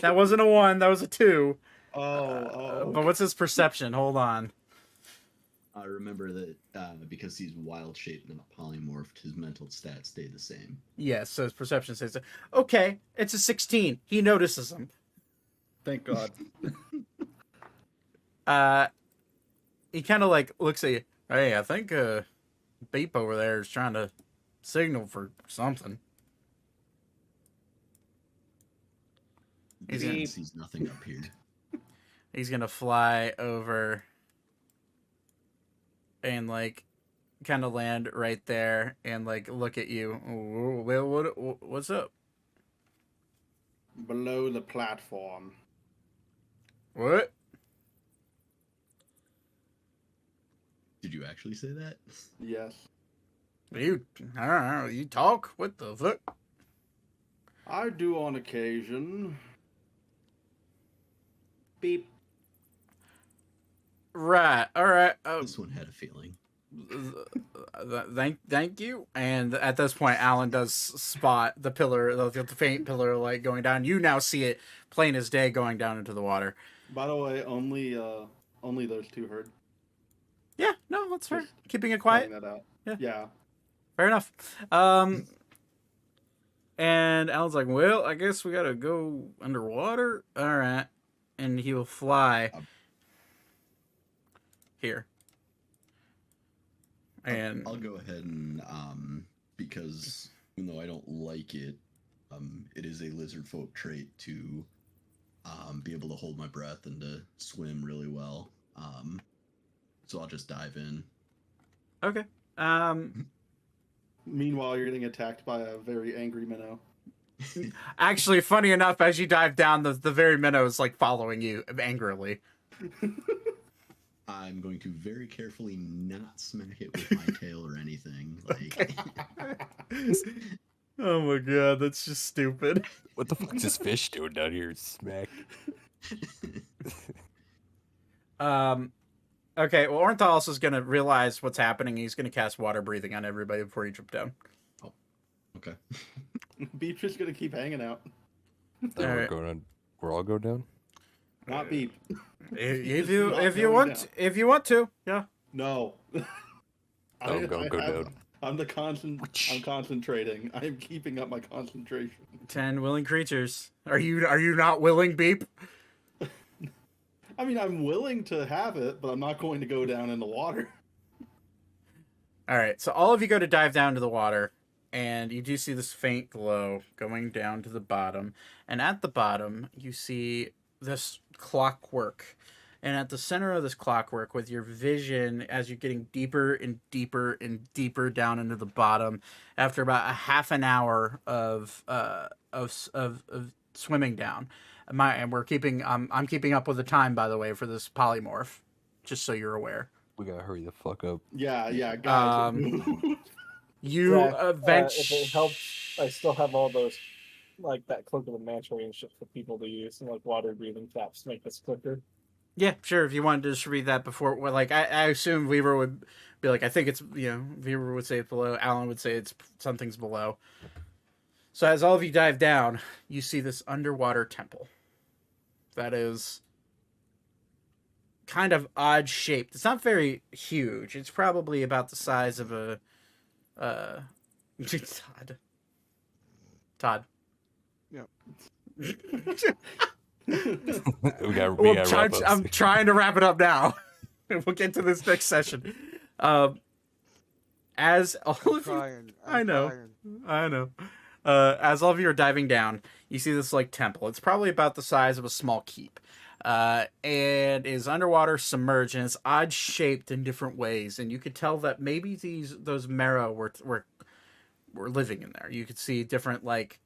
That wasn't a 1. That was a 2. Oh. But what's his perception? Hold on. I remember that because he's wild shaped and not polymorphed, his mental stats stay the same. Yes, so his perception says, okay, it's a 16. He notices him. Thank God. He kind of like looks at you. Hey, I think Beep over there is trying to signal for something. He sees nothing up here. He's gonna fly over and like kind of land right there and like look at you. Well, what's up? Below the platform. What? Did you actually say that? Yes. You, I don't know. You talk? What the fuck? I do on occasion. Beep. Right. All right. This one had a feeling. Thank you. And at this point, Alan does spot the pillar, the faint pillar light going down. You now see it plain as day going down into the water. By the way, only those two heard. Yeah. No, that's fair. Just Keeping it quiet. Pointing that out. Yeah. Yeah. Fair enough. And Alan's like, well, I guess we gotta go underwater. All right. And he will fly here. And I'll go ahead and because even though I don't like it, it is a lizard folk trait to be able to hold my breath and to swim really well. So I'll just dive in. okay. Meanwhile, you're getting attacked by a very angry minnow. Actually, funny enough, as you dive down, the very minnow is like following you angrily. I'm going to very carefully not smack it with my tail or anything. Like, Oh my god, that's just stupid. What the fuck's this fish doing down here? Smack. Okay, well, Ornthos is gonna realize what's happening. He's gonna cast water breathing on everybody before you jump down. okay. Beep's just gonna keep hanging out. Then Alright. we're all going down? Not Beep. If Not you going want down. if you want to, yeah. No. I'm going to go down. I'm concentrating. I'm keeping up my concentration. 10 willing creatures. Are you not willing, Beep? I mean, I'm willing to have it, but I'm not going to go down in the water. All right, so all of you go to dive down to the water, and you do see this faint glow going down to the bottom. And at the bottom, you see this clockwork. And at the center of this clockwork, with your vision, as you're getting deeper and deeper and deeper down into the bottom, after about a half an hour of swimming down, I'm keeping up with the time, by the way, for this polymorph, just so you're aware. We gotta hurry the fuck up. Yeah, guys. You if it helps, I still have all those, like that cloak of the manta ray and shit for people to use, and like water breathing caps to make this quicker. Yeah, sure. If you wanted to just read that before, well, like I assume Weaver would be like, I think it's, Weaver would say it's below. Alan would say it's something's below. So as all of you dive down, you see this underwater temple that is kind of odd shaped. It's not very huge. It's probably about the size of a Todd. Yep. we gotta wrap up. I'm trying to wrap it up now. We'll get to this next session. As all of you, I know. As all of you are diving down, you see this like temple. It's probably about the size of a small keep, and is underwater, submerged, and it's odd shaped in different ways. And you could tell that maybe those Mera were living in there. You could see different like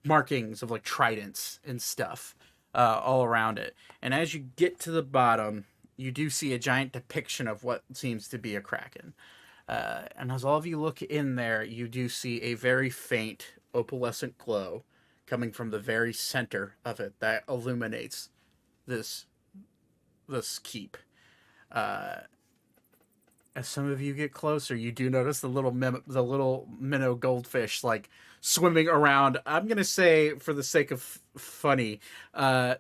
markings of like tridents and stuff all around it. And as you get to the bottom, you do see a giant depiction of what seems to be a kraken. And as all of you look in there, you do see a very faint opalescent glow coming from the very center of it that illuminates this keep. As some of you get closer, you do notice the little minnow goldfish like swimming around. I'm gonna say, for the sake of funny,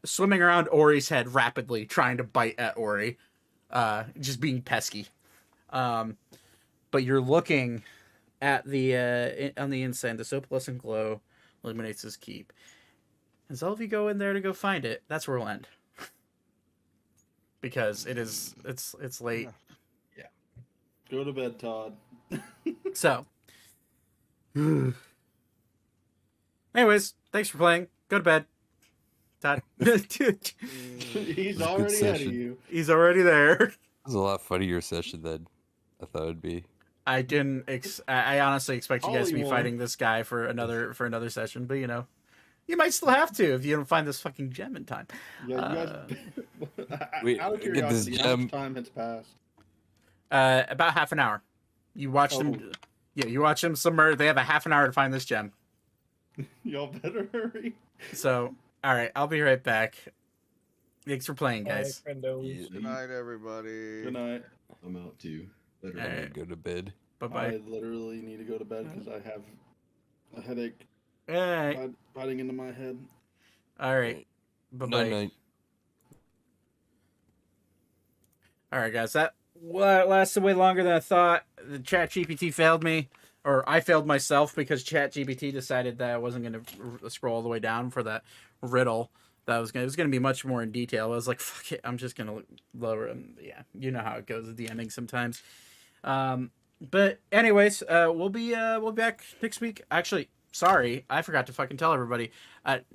swimming around Ori's head rapidly, trying to bite at Ori, just being pesky. But you're looking at the on the inside. This opalescent glow illuminates his keep. As all of you go in there to go find it, that's where we'll end. Because it's late. Yeah. Go to bed, Todd. So, anyways, thanks for playing. Go to bed, Todd. He's already ahead of you. He's already there. It was a lot funnier session than I thought it'd be. I didn't. I honestly expect you guys to be Hollywood. fighting this guy for another session, but you might still have to if you don't find this fucking gem in time. Yeah, you guys. Wait, Out of get this curiosity, how gem. much time has passed? About half an hour. You watch them. Yeah, you watch them submerge. They have a half an hour to find this gem. Y'all better hurry. So, all right, I'll be right back. Thanks for playing, guys. Bye, friendos. Yeah. Good night, everybody. Good night. I'm out too. Better All night. right. Go to bed. Bye bye. I literally need to go to bed because I have a headache All right. biting into my head. All right. Bye Night bye. night. All right, guys. That lasted way longer than I thought. The ChatGPT failed me, or I failed myself because ChatGPT decided that I wasn't going to scroll all the way down for that riddle. It was going to be much more in detail. I was like, fuck it, I'm just going to lower them. Yeah, you know how it goes with DMing sometimes. But anyways, we'll be back next week. Actually, sorry, I forgot to fucking tell everybody.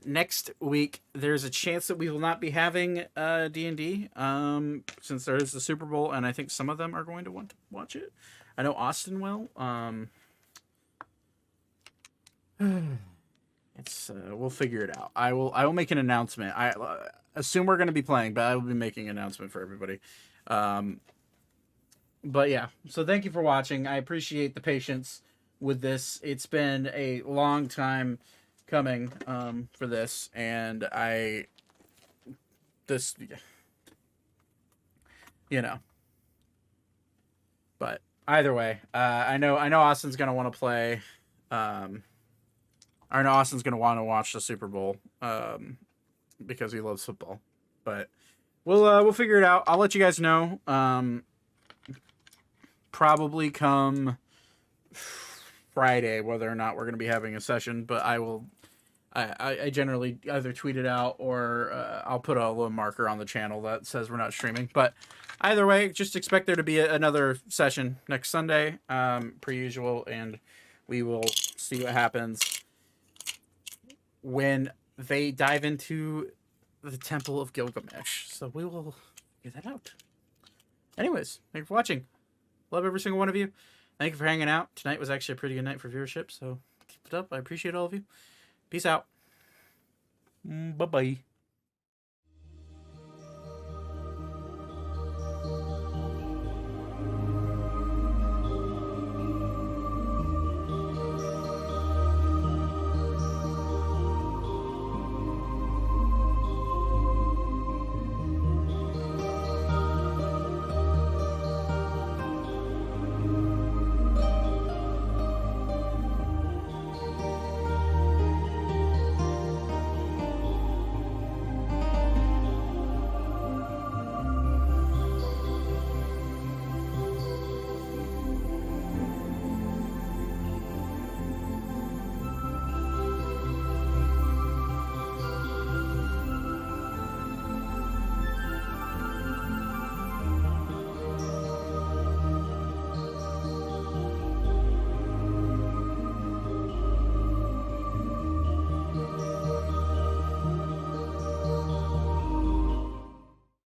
Next week, there's a chance that we will not be having D&D, since there is the Super Bowl, and I think some of them are going to want to watch it. I know Austin will. It's we'll figure it out. I will make an announcement. I assume we're going to be playing, but I will be making an announcement for everybody. But yeah, so thank you for watching. I appreciate the patience with this. It's been a long time coming for this, and but either way, I know Austin's gonna want to play. I know Austin's gonna want to watch the Super Bowl because he loves football. But we'll figure it out. I'll let you guys know. Probably come Friday whether or not we're going to be having a session, but I generally either tweet it out or I'll put a little marker on the channel that says we're not streaming. But either way, just expect there to be another session next Sunday, per usual, and we will see what happens when they dive into the Temple of Gilgamesh. So we will figure that out. Anyways, thank you for watching. Love every single one of you. Thank you for hanging out. Tonight was actually a pretty good night for viewership, so keep it up. I appreciate all of you. Peace out. Bye-bye.